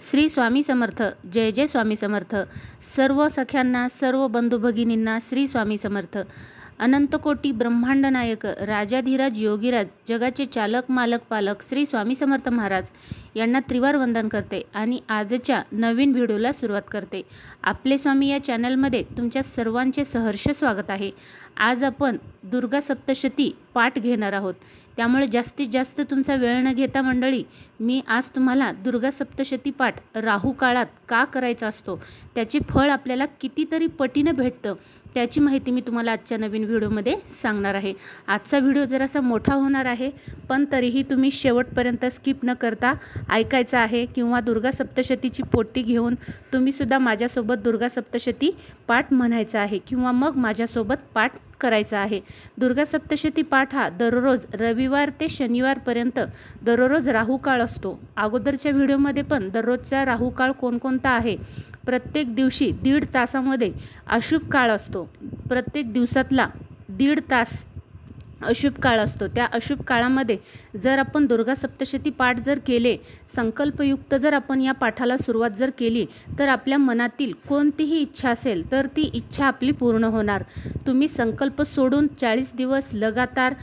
श्री स्वामी समर्थ. जय जय स्वामी समर्थ. सर्व सख्यांना, सर्व बंधू भगिनींना श्री स्वामी समर्थ. अनंतकोटी ब्रह्मांड नायक राजाधिराज योगीराज जगाचे चालक मालक पालक श्री स्वामी समर्थ महाराज यांना त्रिवार वंदन करते आणि आजच्या नवीन व्हिडिओला सुरुवात करते. आपले स्वामी या चॅनलमध्ये तुमच्या सर्वांचे सहर्ष स्वागत आहे. आज आपण दुर्गा सप्तशती पाठ घेणार आहोत. त्यामुळे जास्तीत जास्त तुमचा वेळ न घेता मंडळी, मी आज तुम्हाला दुर्गा सप्तशती पाठ राहू काळात का करायचा असतो, त्याचे फळ आपल्याला कितीतरी पटीने भेटतं, त्याची माहिती मी तुम्हाला आजच्या नवीन व्हिडिओमध्ये सांगणार आहे. आजचा व्हिडिओ जरासा मोठा होणार आहे, पण तरीही तुम्ही शेवटपर्यंत स्किप न करता ऐकायचा आहे. किंवा दुर्गा सप्तशतीची पोटी घेऊन तुम्हीसुद्धा माझ्यासोबत दुर्गा सप्तशती पाठ म्हणायचा आहे किंवा मग माझ्यासोबत पाठ करायचा आहे. दुर्गा सप्तशती पाठ हा दररोज रविवार ते शनिवारपर्यंत दररोज राहू काळ असतो. अगोदरच्या व्हिडिओमध्ये पण दररोजचा राहू काळ कोणकोणता आहे, प्रत्येक दिवशी 1.5 तासामध्ये अशुभ काळ असतो. प्रत्येक दिवसातला 1.5 तास अशुभ काळ असतो. त्या अशुभ काळामध्ये जर आपण दुर्गा सप्तशती पाठ जर केले, संकल्पयुक्त जर आपण या पाठाला सुरुवात जर केली, तर आपल्या मनातील कोणतीही इच्छा असेल तर ती इच्छा आपली पूर्ण होणार. तुम्ही संकल्प सोडून 40 दिवस लगातार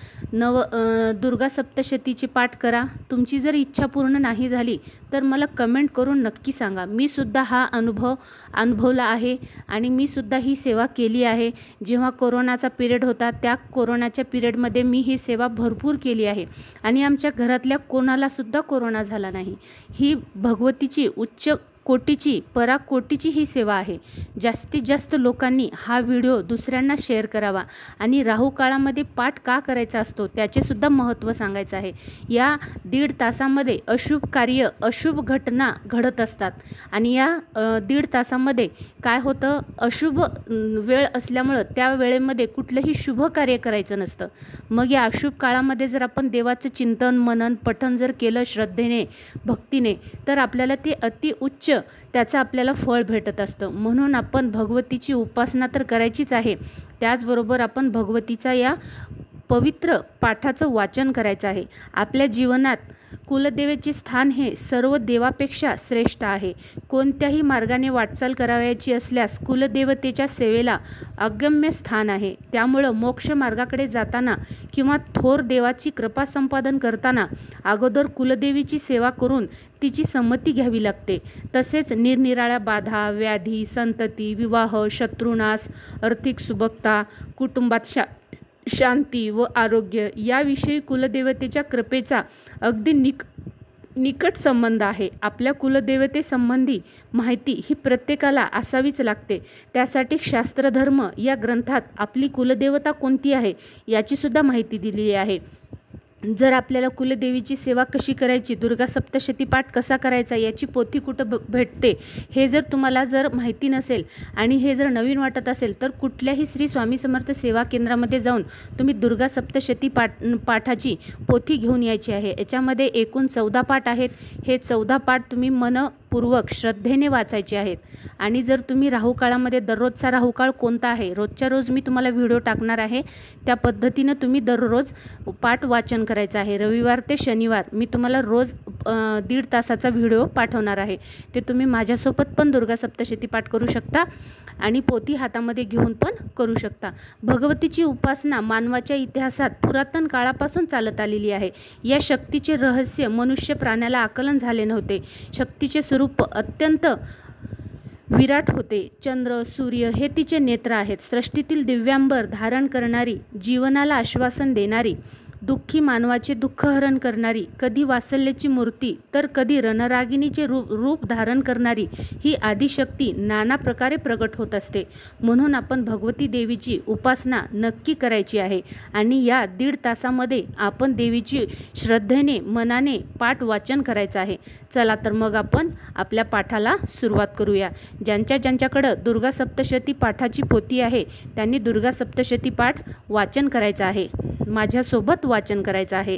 दुर्गा सप्तशतीचे पाठ करा. तुमची जर इच्छा पूर्ण नाही झाली तर मला कमेंट करून नक्की सांगा. मी सुद्धा हा अनुभवला आहे आणि मी सुद्धा ही सेवा केली आहे. जेव्हा कोरोनाचा पिरियड होता, त्या कोरोनाच्या पिरियडमध्ये मी ही सेवा भरपूर केली आहे आणि आमच्या घरातल्या कोणाला सुद्धा कोरोना झाला नाही. ही भगवतीची उच्च कोटीची पराकोटीची ही सेवा आहे. जास्तीत जास्त लोकांनी हा व्हिडिओ दुसऱ्यांना शेअर करावा आणि राहू काळामध्ये पाठ का करायचा असतो त्याचे सुद्धा महत्त्व सांगायचं आहे. या 1.5 तासामध्ये अशुभ कार्य, अशुभ घटना घडत असतात आणि या 1.5 तासामध्ये काय होतं, अशुभ वेळ असल्यामुळं त्या वेळेमध्ये कुठलंही शुभ कार्य करायचं नसतं. मग या अशुभ काळामध्ये जर आपण देवाचं चिंतन मनन पठण जर केलं श्रद्धेने भक्तीने, तर आपल्याला ते अतिउच्च त्याचं आपल्याला फळ भेटत असतं. म्हणून आपण भगवतीची उपासना तर करायचीच आहे, त्याचबरोबर आपण भगवतीचा या पवित्र पाठाचं वाचन करायचं आहे. आपल्या जीवनात कुलदेवेचे स्थान हे सर्व देवापेक्षा श्रेष्ठ आहे. कोणत्याही मार्गाने वाटचाल करावयाची असल्यास कुलदेवतेच्या सेवेला अगम्य स्थान आहे. त्यामुळं मोक्ष मार्गाकडे जाताना किंवा थोर देवाची कृपा संपादन करताना अगोदर कुलदेवीची सेवा करून तिची संमती घ्यावी लागते. तसेच निरनिराळ्या बाधा, व्याधी, संतती, विवाह, शत्रुनाश, आर्थिक सुबकता, कुटुंबात शांती व आरोग्य याविषयी कुलदेवतेच्या कृपेचा अगदी निकट संबंध आहे. आपल्या कुलदेवतेसंबंधी माहिती ही प्रत्येकाला असावीच लागते. त्यासाठी शास्त्रधर्म या ग्रंथात आपली कुलदेवता कोणती आहे याची सुद्धा माहिती दिलेली आहे. जर आपल्याला कुलदेवीची सेवा कशी करायची, दुर्गा सप्तशती पाठ कसा करायचा याची पोथी कुठं भेटते हे जर तुम्हाला जर माहिती नसेल आणि हे जर नवीन वाटत असेल, तर कुठल्याही श्री स्वामी समर्थ सेवा केंद्रामध्ये जाऊन तुम्ही दुर्गा सप्तशती पाठाची पोथी घेऊन यायची आहे. याच्यामध्ये एकूण 14 पाठ आहेत. हे 14 पाठ तुम्ही मनपूर्वक श्रद्धेने वाचायचे आहेत. आणि जर तुम्ही राहू काळामध्ये दररोजचा राहू काळ कोणता आहे, रोजच्या रोज मी तुम्हाला व्हिडिओ टाकणार आहे, त्या पद्धतीनं तुम्ही दररोज पाठ वाचन करायचं आहे. रविवार ते शनिवार मी तुम्हाला रोज 1.5 तासाचा व्हिडिओ पाठवणार आहे. ते तुम्ही माझ्यासोबत पण दुर्गा सप्तशती पाठ करू शकता आणि पोथी हातामध्ये घेऊन पण करू शकता. भगवतीची उपासना मानवाच्या इतिहासात पुरातन काळापासून चालत आलेली आहे. या शक्तीचे रहस्य मनुष्य प्राण्याला आकलन झाले नव्हते. शक्तीचे स्वरूप अत्यंत विराट होते. चंद्र सूर्य हे तिचे नेत्र आहेत. सृष्टीतील दिव्यांबर धारण करणारी, जीवनाला आश्वासन देणारी, दुःखी मानवाचे दुःखहरण करणारी, कधी वात्सल्याची मूर्ती तर कधी रणरागिणीचे रूप धारण करणारी ही आदिशक्ती नाना प्रकारे प्रगट होत असते. म्हणून आपण भगवती देवीची उपासना नक्की करायची आहे आणि या 1.5 तासामध्ये आपण देवीची श्रद्धेने मनाने पाठ वाचन करायचं आहे. चला तर मग आपण आपल्या पाठाला सुरुवात करूया. ज्यांच्याकडं दुर्गा सप्तशती पाठाची पोथी आहे त्यांनी दुर्गा सप्तशती पाठ वाचन करायचं आहे, माझ्यासोबत वाचन करायचं आहे.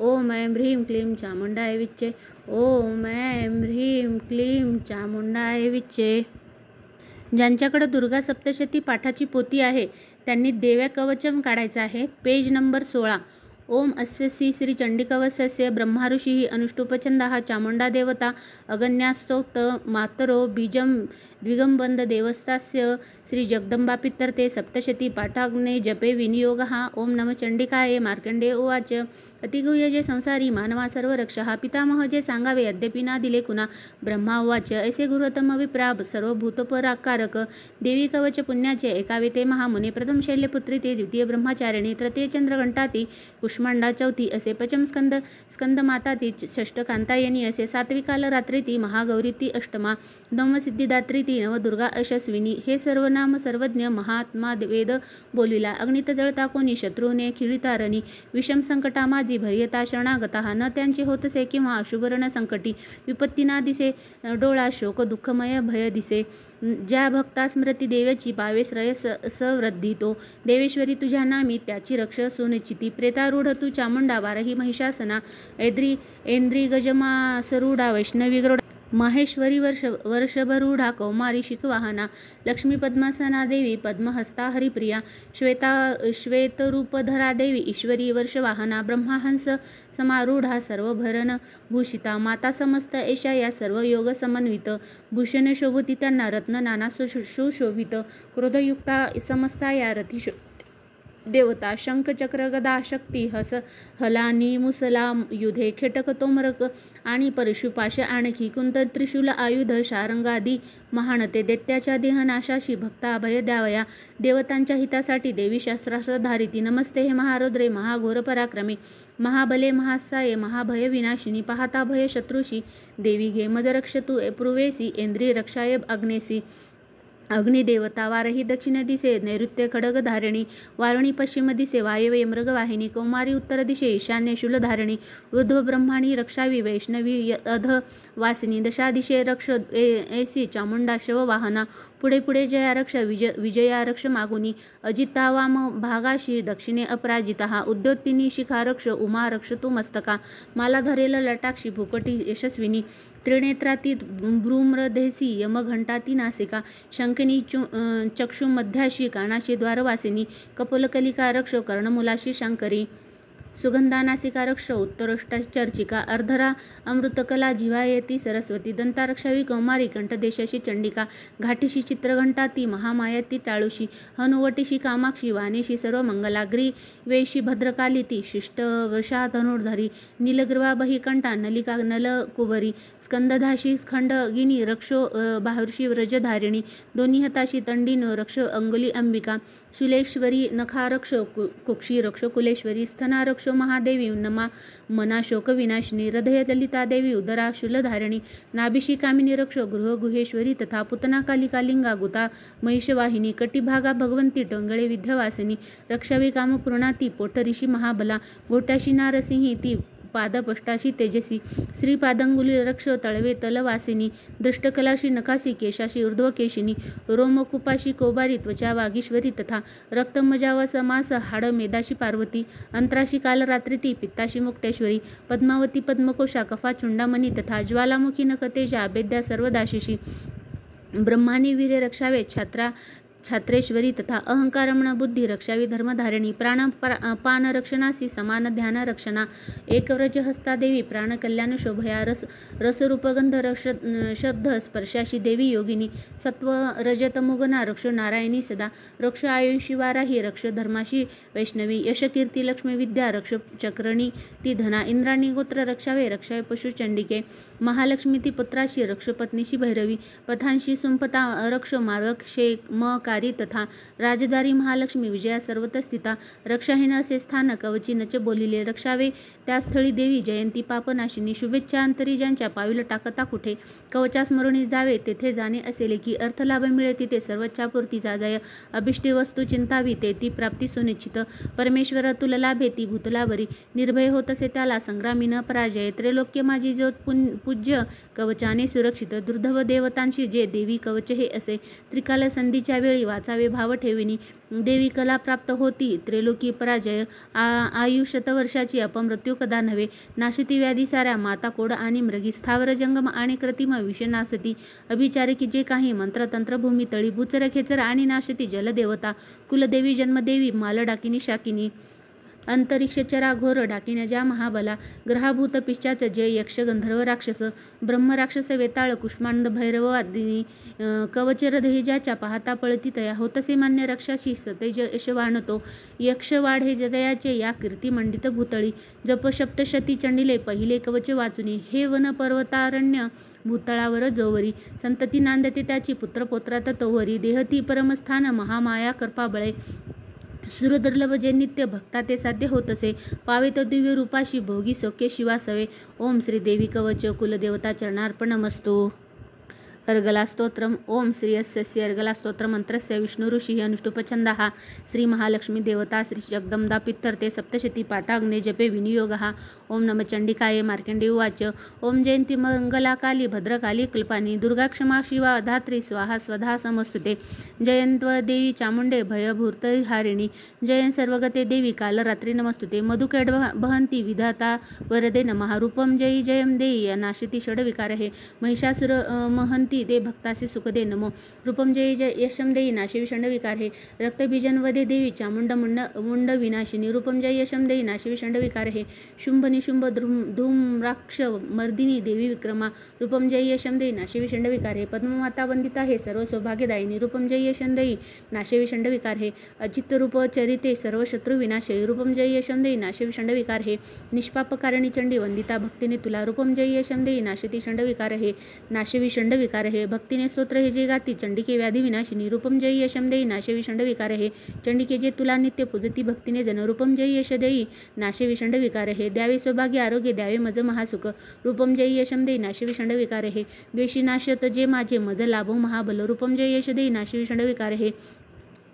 ओम ऐं ह्रीं क्लीं चामुंडाय विच्चे। ओम ऐं ह्रीं क्लीं चामुंडाय विच्चे। ज्यांच्याकडे दुर्गा सप्तशती पाठाची पोथी आहे त्यांनी देव्या कवचम काढायचं आहे। Page number 16। ओम अस्य श्री चंडिकवचस्य ब्रह्मा ऋषिः अनुष्टुपछन्दः चामुण्डा देवता अगन्यास्तोक्त मातरो बीजं द्विगंबन्ध देवस्तास्य श्री जगदम्बापितर्थे सप्तशती पाठाग्ने जपे विनियोगः। ओम नमः चंडिकाये। मार्कंडेय उवाच अतिगुह्य जे संसारी मानवा सर्व रक्षः पितामह जे सांगावे यद्यपि ना दिले कुणा। ब्रह्मा उवाच ऐसे गुरुतम विप्राप सर्वभूतपराकारक देवी कवच पुण्याचे एकावे ते महामुने प्रथम शैल्यपुत्री ते द्वितीय ब्रह्मचारिणी तृतीय चंद्रघंटा ती कुष्मांडा चौथी असे पंचम स्कंदमाता ती षष्ठ कांतायनी असे सातवी काल रात्री ती महागौरी ती अष्टमा नवम सिद्धिदात्री ती नवदुर्गा अशस्विनी। हे सर्वनाम सर्वज्ञ महात्मा वेद बोलिला अग्नित जळता कोणी शत्रूने खिळितारणी विषम संकटा माझी भर्यता शरणागता न त्यांचे होतसे किंवा अशुभरण संकटी विपत्ती ना दिसे डोळा शोक दुःखमय भय दिसे। ज्या भक्ता स्मृती देवाची पावे श्रेय सवृद्धी तो देवेश्वरी तुझ्या नामी त्याची रक्ष सुनिश्चिती। प्रेतारूढ तू चामुंडा वारही महिषासना ऐंद्री गजमासरूढा वैष्णवी गरुडा माहेश्वरी वर्षभरूढा कौमारी शिखवाहना लक्ष्मी पद्मासना देवी पद्महस्ता हरिप्रिया श्वेतरूपधरा देवी ईश्वरी वर्षवाहना ब्रह्माहंस समारूढा सर्वभरण भूषिता माता समस्त एषा या सर्व योग समन्वित भूषण शोभती त्यांना रत्न नाना सुशोभित क्रोधयुक्ता समस्ता या रथी देवता शंख चक्र गदा शक्ती हलानी मुसला युधे खेटक तोमरक आणि परशुपाश आणखी कुंत त्रिशूल आयुध शारंगादी महानते दैत्याच्या देहनाशाशी भक्ता अभय द्यावया देवतांच्या हितासाठी देवी शास्त्रास्त्र धारिती नमस्ते हे महारुद्रे महाघोर पराक्रमी महाबले महासाये महाभय विनाशिनी पाहता भय शत्रुशी देवी घे मज रक्ष तू एप्रुवेसी ऐंद्री रक्षाय अग्नेसी अग्निदेवता वारही दक्षिण दिसे नैऋत्य खडग धारिणी वारुणी पश्चिम दिसे वायव्ये मृगवाहिनी कौमारी उत्तर दिशे ईशान्य शूलधारिणी ऊर्ध्व ब्रह्माणी रक्षावी वैष्णवी अध वासिनी दशा दिशे रक्ष ऐसी चामुंडा शववाहना पुढे पुढे जया रक्ष विजया रक्ष मागुनी अजिता वाम भागाशी दक्षिणे अपराजिता उद्योत्तिनी शिखा रक्ष उमा रक्ष तू मस्तका माला धरेल लटाक्षी भुकटी यशस्विनी त्रिनेत्राती भ्रूम्रदेसी यमघंटाती नासिका शंकिनी चक्षुमध्याशी कानाशी द्वारवासिनी कपोलकलिका रक्ष कर्णमुलाशी शंकरी सुगंधानासिका रक्ष उत्तरोष्टा चर्चिका अर्धरा अमृतकला जिव्हायती सरस्वती दंतारक्षावी कौमारी कंठदेशाशी चंडिका घाटीशी चित्रघंटा ती महामाया ती टाळुशी हनुवटीशी कामाक्षी वाणीशी सर्व मंगलाग्री वेशी भद्रकाली ती शिष्ट वृषा धनुर्धरी नीलग्रीवा बहिकंठा नलिका नलकुबरी स्कंदधाशी खंडगिनी रक्षो बाहुर्षी व्रजधारिणी दोन्ही हताशी तंडीन रक्ष अंगुली अंबिका शुलेश्वरी नखारक्ष कुक्षी रक्ष कुलेश्वरी स्तनारक्ष महादेवी नमा मना शोक विनाशिनी हृदय ललिता देवी उदरा शूलधारिणी नाभिषी कामिनी रक्ष गृहगुहेश्वरी तथा पुतना कालिका लिंगा गुता महिषवाहिनी कटिभागा भगवंती टोंगळे विद्यावासिनी रक्षावी कामपूर्णा ती पोटरीशी महाबला गोट्याशी नारसिंही ती पादपष्टाशी तेजसी श्रीपादंगुली रक्ष तळवे तलवासिनी दृष्टकलाशी नखासी केशाशी ऊर्ध्वकेशिनी रोमकुपाशी कोबारी त्वचा वागीश्वरी तथा रक्तमजाव समास हाड मेदाशी पार्वती अंतराशी कालरात्री ती पित्ताशी मुक्तेश्वरी पद्मावती पद्मकोशा कफा चुंडामणी तथा ज्वालामुखी नखतेजा अभेद्या सर्वदाशिशी ब्रह्मानी वीरे रक्षावे छात्रेश्वरी तथा अहंकारमण बुद्धी रक्षावी धर्मधारिणी प्राणपान रक्षणासी समान ध्यान रक्षणा एकव्रज हस्ता देवी प्राणकल्याण शोभया रसरूपगंध श्रद्ध स्पर्शाशी देवी योगिनी सत्व रजतमुगना रक्ष नारायणी सदा रक्ष आयुषी वाराही रक्ष धर्माशी वैष्णवी यशकीर्ती लक्ष्मी विद्या रक्ष चक्रणी ती धना इंद्राणी गोत्र रक्षावे रक्षाय पशुचंडिके महालक्ष्मी ती पुत्राशी रक्ष पत्नीशी भैरवी पथांशी सुंपता रक्ष मार्ग कारी तथा राजदारी महालक्ष्मी विजया सर्वत्र स्थिता रक्षाहीन असे स्थान कवची नच बोलिले रक्षावे त्या स्थळी देवी जयंती पापनाशिनी शुभेच्छा अंतरी ज्यांच्या पाविल टाकता कुठे कवचा स्मरणी जावे तेथे जाणे असेले की अर्थलाभ मिळे तिथे सर्वच्छापूर्तीचा जय अभिष्टी वस्तू चिंतावी ते ती प्राप्ती सुनिश्चित परमेश्वर तुला लाभे ती भूतलावरी निर्भय होत असे त्याला संग्रामी न पराजय त्रैलोक्य माझी ज्योत पूज्य कवचाने सुरक्षित दुर्धव देवतांशी जे देवी कवच हे असे त्रिकाल संधीच्या वेळी काळी वाचावे भाव ठेविनी देवी कला प्राप्त होती त्रैलोकी पराजय आयु शतवर्षाची अपमृत्यू कदा नव्हे नाशिती व्याधी साऱ्या माता कोड आणि मृगी स्थावर जंगम आणि कृत्रिम विषनासती अभिचारिकी जे काही मंत्रतंत्र भूमी तळी बुचर खेचर आणि नाशती जलदेवता कुलदेवी जन्मदेवी माल डाकिनी शाकिनी अंतरिक्ष चरा घोर डाकिन्या ज्या महाबला ग्रहाभूत पिशाच जय यक्ष गंधर्व राक्षस ब्रह्म राक्षस वेताळ कुष्मांड भैरव आदिनी कवचरधे ज्याच्या पाहता पळती तया होतसे मान्य रक्षाशी सतेज यशवाणतो यक्ष वाढे जदयाचे या कीर्ती मंडित भूतळी जप सप्तशती चंडिले पहिले कवच वाचुनी हे वन पर्वतारण्य भूतळावर जोवरी संतती नांदते त्याची पुत्रपोत्रात तोवरी देहती परमस्थान महामाया कर्पाबळे सुरदुर्लभ जे नित्य भक्ता ते साध्य होतसे पावे तो दिव्य रूपाशी भोगी सौख्य शिवासवे ओम श्री देवी कवच कुलदेवता चरणार्पणमस्तु अर्गला स्तोत्रम ओम श्री यस्य अर्गला स्तोत्र मंत्रस्य विष्णु ऋषी अनुष्टुपछंदः श्री महालक्ष्मी देवता श्री जगदंबा पित्तर्ते सप्तशती पाठाग्ने जपे विनियोगः ओम नम चंडिकाय मार्कंडेय उवाच ओम जयंती मंगला काली भद्रकाली कल्पानी दुर्गा क्षमा शिवा धात्री स्वाहा स्वधा समस्तुते जयंत्व देवी चामुंडे भयभूर्तहारिणी जयं सर्वगते देवी कालरात्री नमस्तुते मधुकैड बहंती विधाता वरदे नमः रूपम जयी जयं देयी नाशिती षडविकार हे महिषासुर महंती दे भक्तासी सुख दे नमो रूपम जय जय यशम देई नाशे विषंड विकार हे रक्तबीजन वदे देवी चामुंड मुंड विनाशिनी रूपम जय यशम देई नाशे विषंड विकार हे शुंभ निशुंभ धूम्राक्ष मर्दिनी देवी विक्रमा रूपम जय यशम देई नाशे विषंड विकार हे पद्ममाता वंदिता हे सर्व सौभाग्यदायिनी रूपम जय यशम देई नाशे विषंड विकार हे अचित रूप चरिते सर्व शत्रु विनाशे रूपम जय यशम देई नाशे विषंड विकार हे निष्पापकारिणी चंडी वंदिता भक्तीने तुला रूपम जय यशम देई नाशेती षंड विकार हे नाशे विषंड विकार हे भक्तीने स्तोत्र हे जे गाती चंडिके व्याधी विनाशिनी रूपम जय यशम देई नाशे विषंड विकार हे चंडिके जे तुला नित्य पूजती भक्तीने जन रूपम जय यश देई नाशे विषंड विकार हे द्यावे सौभाग्य आरोग्य द्यावे मज महासुख रूपम जय यशम देई नाशे विषंड विकार हे द्वेषी नाशत जे माझे मज लाभो महाबल रूपम जय यश देई नाशे विषंड विकार हे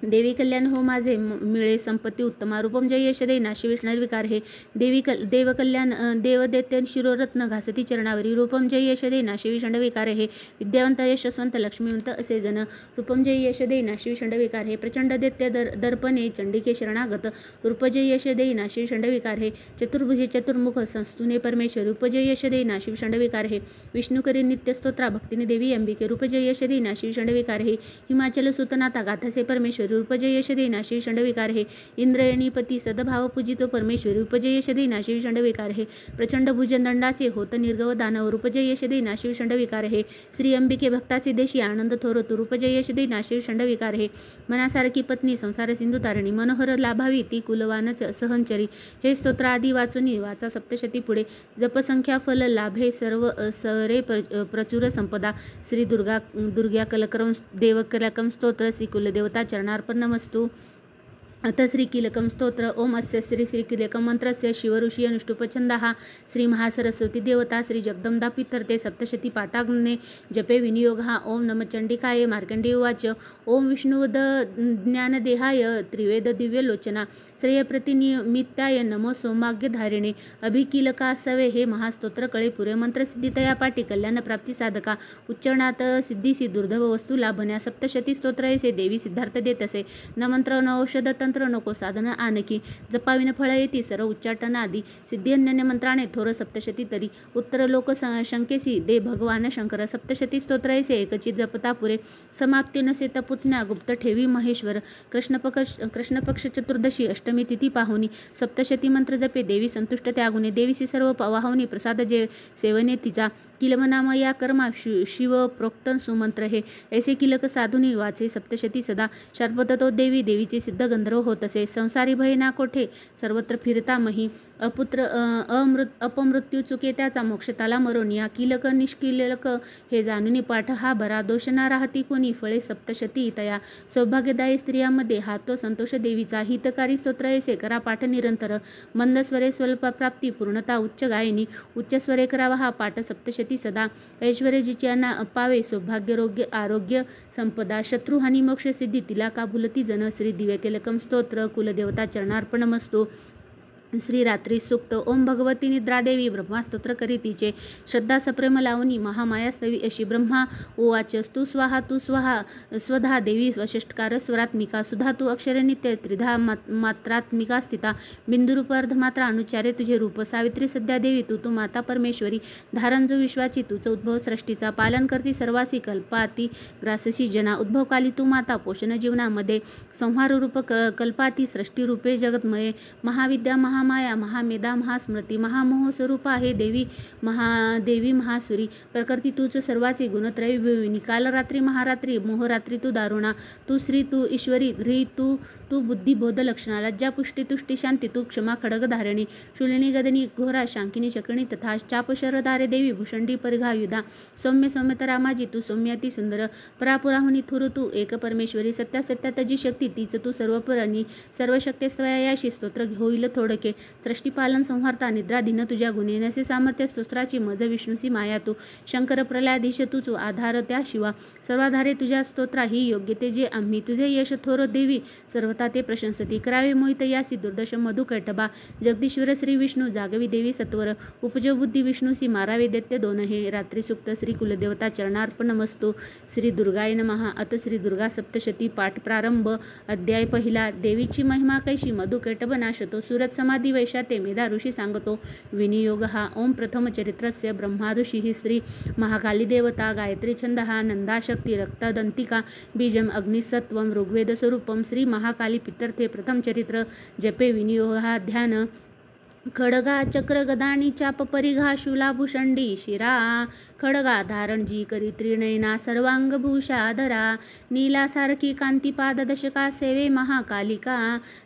देवी कल्याण हो माझे मिळे संपत्ती उत्तमा रूपम जय यश देई नाशे विष्णू विकार हे देव कल्याण देवदैत्य शिरोरत्न घासती चरणावरी रूपम जय यश देई नाशे विषंड विकार हे विद्यावंत यशस्वंत लक्ष्मीवंत असे जन रूपम जय यश देई नाशे विषंड विकार हे प्रचंड दैत्य दर्पणे चंडिके शरणागत रूप जय यश देई नाशे विषंड विकार हे चतुर्भुजे चतुर्मुख संस्तुने परमेश्वर रूप जय यश देई नाशे विषंड विकार हे विष्णू करी नित्य स्तोत्रा भक्तीने देवी अंबिके रूप जय यश देई नाशे विषंड विकार हे हिमाचल सुतनाथा गाथासे परमेश्वर रूपजय यश देई नाशे विषंड विकार हे इंद्रयणीपती सदभाव पूजितो परमेश्वर रूपजय यश देई नाशे विषंड विकार हे प्रचंड भुजनदंडाचे होत निर्गव दानव रूपजय यश देई नाशे विषंड विकार हे श्री अंबिके भक्तासी देशी आनंद थोरतो रूपजय यश देई नाशे विषंड विकार हे मनासारखी पत्नी संसार सिंधू तारणी मनोहर लाभावी ती कुलवानच सहनचरी हे स्तोत्र आदी वाचुनी वाचा सप्तशती पुढे जपसंख्या फल लाभे सर्व सरे प्रचुर संपदा श्री दुर्गा कलकरम देवकलकम स्तोत्र श्री कुलदेवता चरणार्पणमस्तु अथ श्री कीलकम स्तोत्र ओम अस्य श्री कीलकम मंत्रस्य शिवऋषी अनुष्टुपछंदः श्री महासरस्वती देवता श्री जगदंबा पितर्ते सप्तशती पाठाग्ने जपे विनियोगः ओम नम चंडिकाय मार्कंडेय उवाच ओम विष्णुवद ज्ञानदेहाय त्रिवेद दिव्यलोचना श्रेयप्रतिनिमित्ताय नमो सौभाग्यधारिणे अभिकीलकासवे हे महास्तोत्र कळे पुरे मंत्रसिद्धितया पाठी कल्याण प्राप्ती साधका उच्चारणात सिद्धीसी दुर्धव वस्तू लाभण्या सप्तशती स्तोत्र ऐसे देवी सिद्धार्थ देत असे न मंत्र न औषध तंत्र नको साधन आणकी जपाविन फळ येती सर्व उच्चाटन आदी सिद्धी अन्य मंत्राने थोर सप्तशती तरी उत्तर लोक शंकेसी दे भगवान शंकर सप्तशती स्तोत्र ऐसे एकचित जपता पुरे समाप्ती नसे तपुत्न्या गुप्त ठेवी महेश्वर कृष्णपक्ष चतुर्दशी अष्टमी तिथी पाहुनी सप्तशती मंत्र जपे देवी संतुष्ट त्यागुणे देवीसी सर्व वाहवनी प्रसाद जे सेवने तिचा किलमनाम या कर्मा शिव प्रोक्त सुमंत्र हे ऐसे किलक साधुनी वाचे सप्तशती सदा शार्पत तो देवी देवीचे सिद्ध गंधर्व होत असे संसारी भय ना कोठे सर्वत्र फिरता मही अपुत्र अपमृत्यू चुके त्याचा मोक्षताला मरून या किलक निष्किलक हे जाणुनी पाठ हा बरा दोष ना राहती कोणी फळे सप्तशती तया सौभाग्यदायी स्त्रियांमध्ये हा तो संतोष देवीचा हितकारी स्तोत्र ऐसे करा पाठ निरंतर मंदस्वरे स्वल्प प्राप्ती पूर्णता उच्च गायनी उच्च स्वरे करावा हा पाठ सप्तशती सदा ऐश्वर्य जिच्यांना पावे सौभाग्य आरोग्य संपदा शत्रुहानी मोक्ष सिद्धी तिला का भुलती जन श्री दिव्यकेलकम स्तोत्र कुलदेवता चरणार्पणमस्तु श्री रात्री सूक्त ओम भगवती निद्रादेवी ब्रह्मास्तोत्र करीतीचे श्रद्धा सप्रेम लावणी महामायास्तवी अशी ब्रह्मा उवाच तू स्वाहा स्वधा देवी वषष्टकार स्वरात्मिका सुधा तू अक्षरे नित्य त्रिधा मात्रात्मिका स्थिता बिंदुरूप अर्धमात्रा अनुचारे तुझे रूप सावित्री सध्या देवी तू माता परमेश्वरी धारणजो विश्वाची तुझं उद्भव सृष्टीचा पालन करती सर्वासी कल्पाती ग्रासशी जना उद्भवकाली तू माता पोषण जीवनामध्ये संहार रूप कल्पाती सृष्टी रूपे जगतमये महाविद्या महामाया महामेधा महास्मृती महामोह स्वरूपा हे देवी महासुरी प्रकृती तूच सर्वाचे गुणत्रय विभूमिनी कालरात्री महारात्री मोहरात्री तू दारुणा तू श्री तू ईश्वरी ह्री तू बुद्धी बोध लक्षणा लज्जा पुष्टी तुष्टी शांती तू क्षमा खडग धारिणी शूलिनी गदनी घोरा शांकिनी चक्रिणी तथा चाप शरधारे देवी भूषंडी परिघायुधा सौम्य सौम्यतरा माझी तू सौम्याती सुंदर परापुराहुनी थुर तू एक परमेश्वरी सत्या तजी शक्ती तीच तू सर्वपुरानी सर्वशक्तेस्तवया याशी स्तोत्र होईल थोडके सृष्टीपालन संहारता निद्राधीन तुझ्या गुणे नसे सामर्थ्य स्तोत्राची मज विष्णूसी माया तू शंकर प्रलयाधीश तूच आधार त्या शिवा सर्वाधारे तुझ्या स्तोत्रा ही योग्य ते जे आम्ही तुझे यश थोर देवी सर्वता ते प्रशंसती करावे मोहित यासी दुर्दश मधु कैटबा जगदीश्वर श्री विष्णू जागवी देवी सत्वर उपजो बुद्धी विष्णूसी मारावे दैत्य दोन हे रात्री सुक्त श्री कुलदेवता चरणार्पणमस्तु श्री दुर्गाय नमः अत श्री दुर्गा सप्तशती पाठ प्रारंभ अध्याय पहिला देवीची महिमा कैशी मधु कैटब नाशतो सुरत समाधी वैशाते मेधा ऋषी सांगतो विनियोग हा ओम प्रथम चरित्रस्य ब्रह्मा ऋषी श्री महाकाली देवता गायत्री छंद हा नंदाशक्ती रक्तदंतिका बीजम अग्निसत्वम ऋग्वेद स्वरूपम श्री महाकाली पितर्थे प्रथम चरित्र जपे विनियोग हा ध्यान खडगा चक्र गदानी चाप परिघा शूलाभूषंडी शिरा खडगा धारणजी करी त्रिनयना सर्वांगभूषाधरा नीलासारखी कांतिपाद दशका सेवे महाकालिका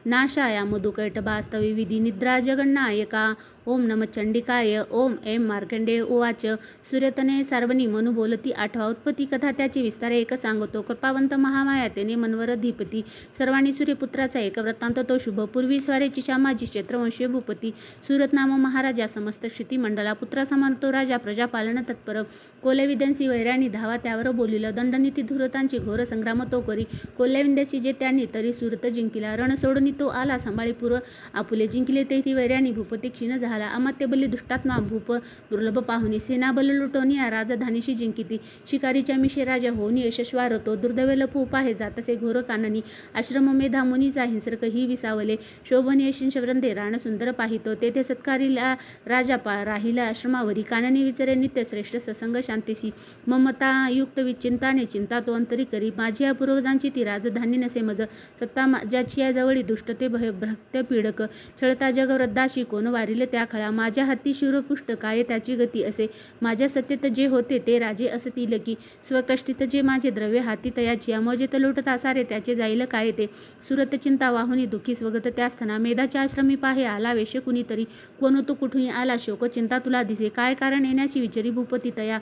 नाशाया मधुकैटभास्तवी विधी निद्रा जगन्नायका ओम नम चंडिकाय ओम एम मार्कंडेय उवाच सूर्यतने सार्वनी मनु बोलती आठवा उत्पत्ती कथा त्याची विस्तार एक सांगतो कृपावंत महामाया तेने मनवर धीपती सर्वांनी सूर्यपुत्राचा एक वृत्तांत तो शुभ पूर्वी स्वारेची शामाजी क्षेत्रवंशीय भूपती सुरत नाम महाराजा समस्त क्षिती मंडला पुत्रा समान तो राजा प्रजापालन तत्पर कोल्यविद्यांसी वैराणी धावा त्यावर बोलिलं दंडनीती धुरतांची घोर संग्राम तो करी कोल्यविद्याची जे त्यांनी तरी सुरत जिंकिला रण सोडणी तो आला सांभाळी पूर्व आपुले जिंकिले तेथी वैराणी भूपती क्षीण झाला अमात्य बली दुष्टात्मा भूप दुर्लभ पाहुनी सेनाबल लुटवणी राजधानीशी जिंकिती शिकारीच्या मिशे राजा होनी यशस्वार तो दुर्दैव लपू उपाहे जातसे घोर काननी आश्रम मेधा मुनीचा हिंसर्क ही विसावले शोभनीय शिंशवृंदे राण सुंदर पाहितो तेथे सत्कारीला राजा राहिला आश्रमावरी काननी विचरे नित्य श्रेष्ठ ससंग शांतीसी ममता युक्त विचिंताने चिंता तो अंतरी करी माझी या पूर्वजांची ती राजधानी नसे मज सत्ता माझ्याची या जवळी दुष्टते भ्रक्त्य पीडक छळता जग वृद्धाशी कोण वारिले त्या खळा माझ्या हाती शूरपुष्ट काय त्याची गती असे माझ्या सत्तेत जे होते ते राजे असतील की स्वकष्टीत जे माझे द्रव्य हाती तयाची अमोजित लुटता सारे त्याचे जाईल काय ते सुरत चिंता वाहुनी दुखी स्वगत त्या स्थाना मेधाच्या आश्रमी पाहे आला वेश कुणीतरी कोण तो कुठून आला शोक चिंता तुला दिसे काय कारण येण्याची विचारी भूपती तया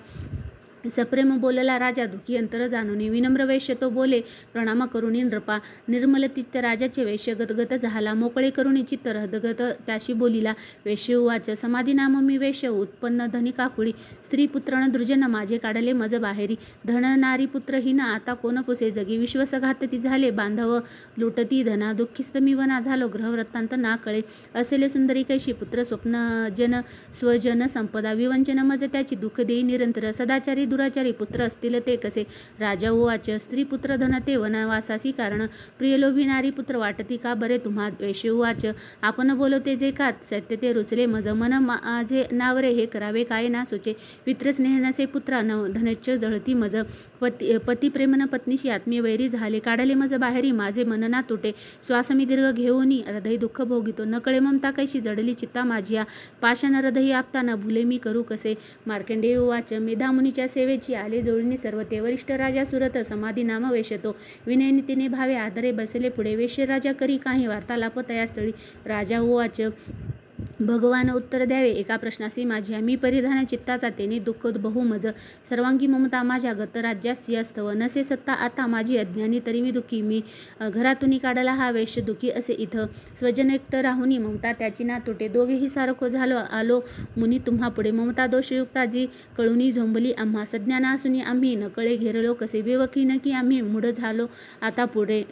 सप्रेम बोलला राजा दुखी अंतर जाणून विनम्र वैश्य तो बोले प्रणाम करुणी नृपा निर्मल चित्त राजाचे वैश्य गदगद झाला मोकळे करुणी चित्त रहदगत त्याशी बोलिला वैश्य उवाच समाधी नाम मी वैश्य उत्पन्न धनी काकुळी स्त्री पुत्रण दृजन माझे काढले मज बाहेरी धन नारी पुत्रहीन आता कोण पुसे जगी विश्वसघातती झाले बांधव लुटती धना दुःखिस्त मी वना झालो ग्रहवृत्तांत ना कळे असेले सुंदरी कैशी पुत्र स्वप्न जन स्वजन संपदा विवंचन मज त्याची दुःख देई निरंतर सदाचारी दुराचारी पुत्र असतील ते कसे राजा उवाच स्त्री पुत्र धन ते वनवासासी कारण प्रियलोभी नारी पुत्र वाटती का बरे तुम्हा वैश्य उवाच आपण बोलवते जे का सत्य ते रुचले मज मन माझे नावरे हे करावे काय ना सुचे पित्र स्नेह नसे पुत्रा न धनच्च जळती मज पती प्रेमन पत्नीशी आत्मीय वैरी झाले काढले मज बाहेरी माझे मन ना तुटे श्वासमी दीर्घ घेऊनी हृदय दुःख भोगितो नकळे ममता कैशी जडली चित्ता माझिया पाषाण हृदय आपता न भुले मी करू कसे मार्कंडेय उवाच मेधामुनीच्या सेवेची आले जोडणी सर्व ते वरिष्ठ राजा सुरत समाधी नाम वेशतो विनयनीतीने भावे आदरे बसले पुढे वेश्य राजा करी काही वार्तालाप तयास्थळी राजा उवाच भगवान उत्तर द्यावे एका प्रश्नासी माझ्या मी परिधान चित्ताचा तेने दुःख बहुमज सर्वांगी ममता माझ्या गत राज्यासी अस्तव नसे सत्ता आता माझी अज्ञानी तरी मी दुःखी मी घरातून काढला हा वैश्य दुःखी असे इथं स्वजनयुक्त राहुनी ममता त्याची ना तुटे दोघेही सारखो झालो आलो मुनी तुम्हा पुढे ममता दोषयुक्ता जी कळुनी झोंबली आम्हा सज्ञाना असूनी आम्ही नकळे घेरलो कसे बेवकी न की आम्ही मूढ झालो आता पुढे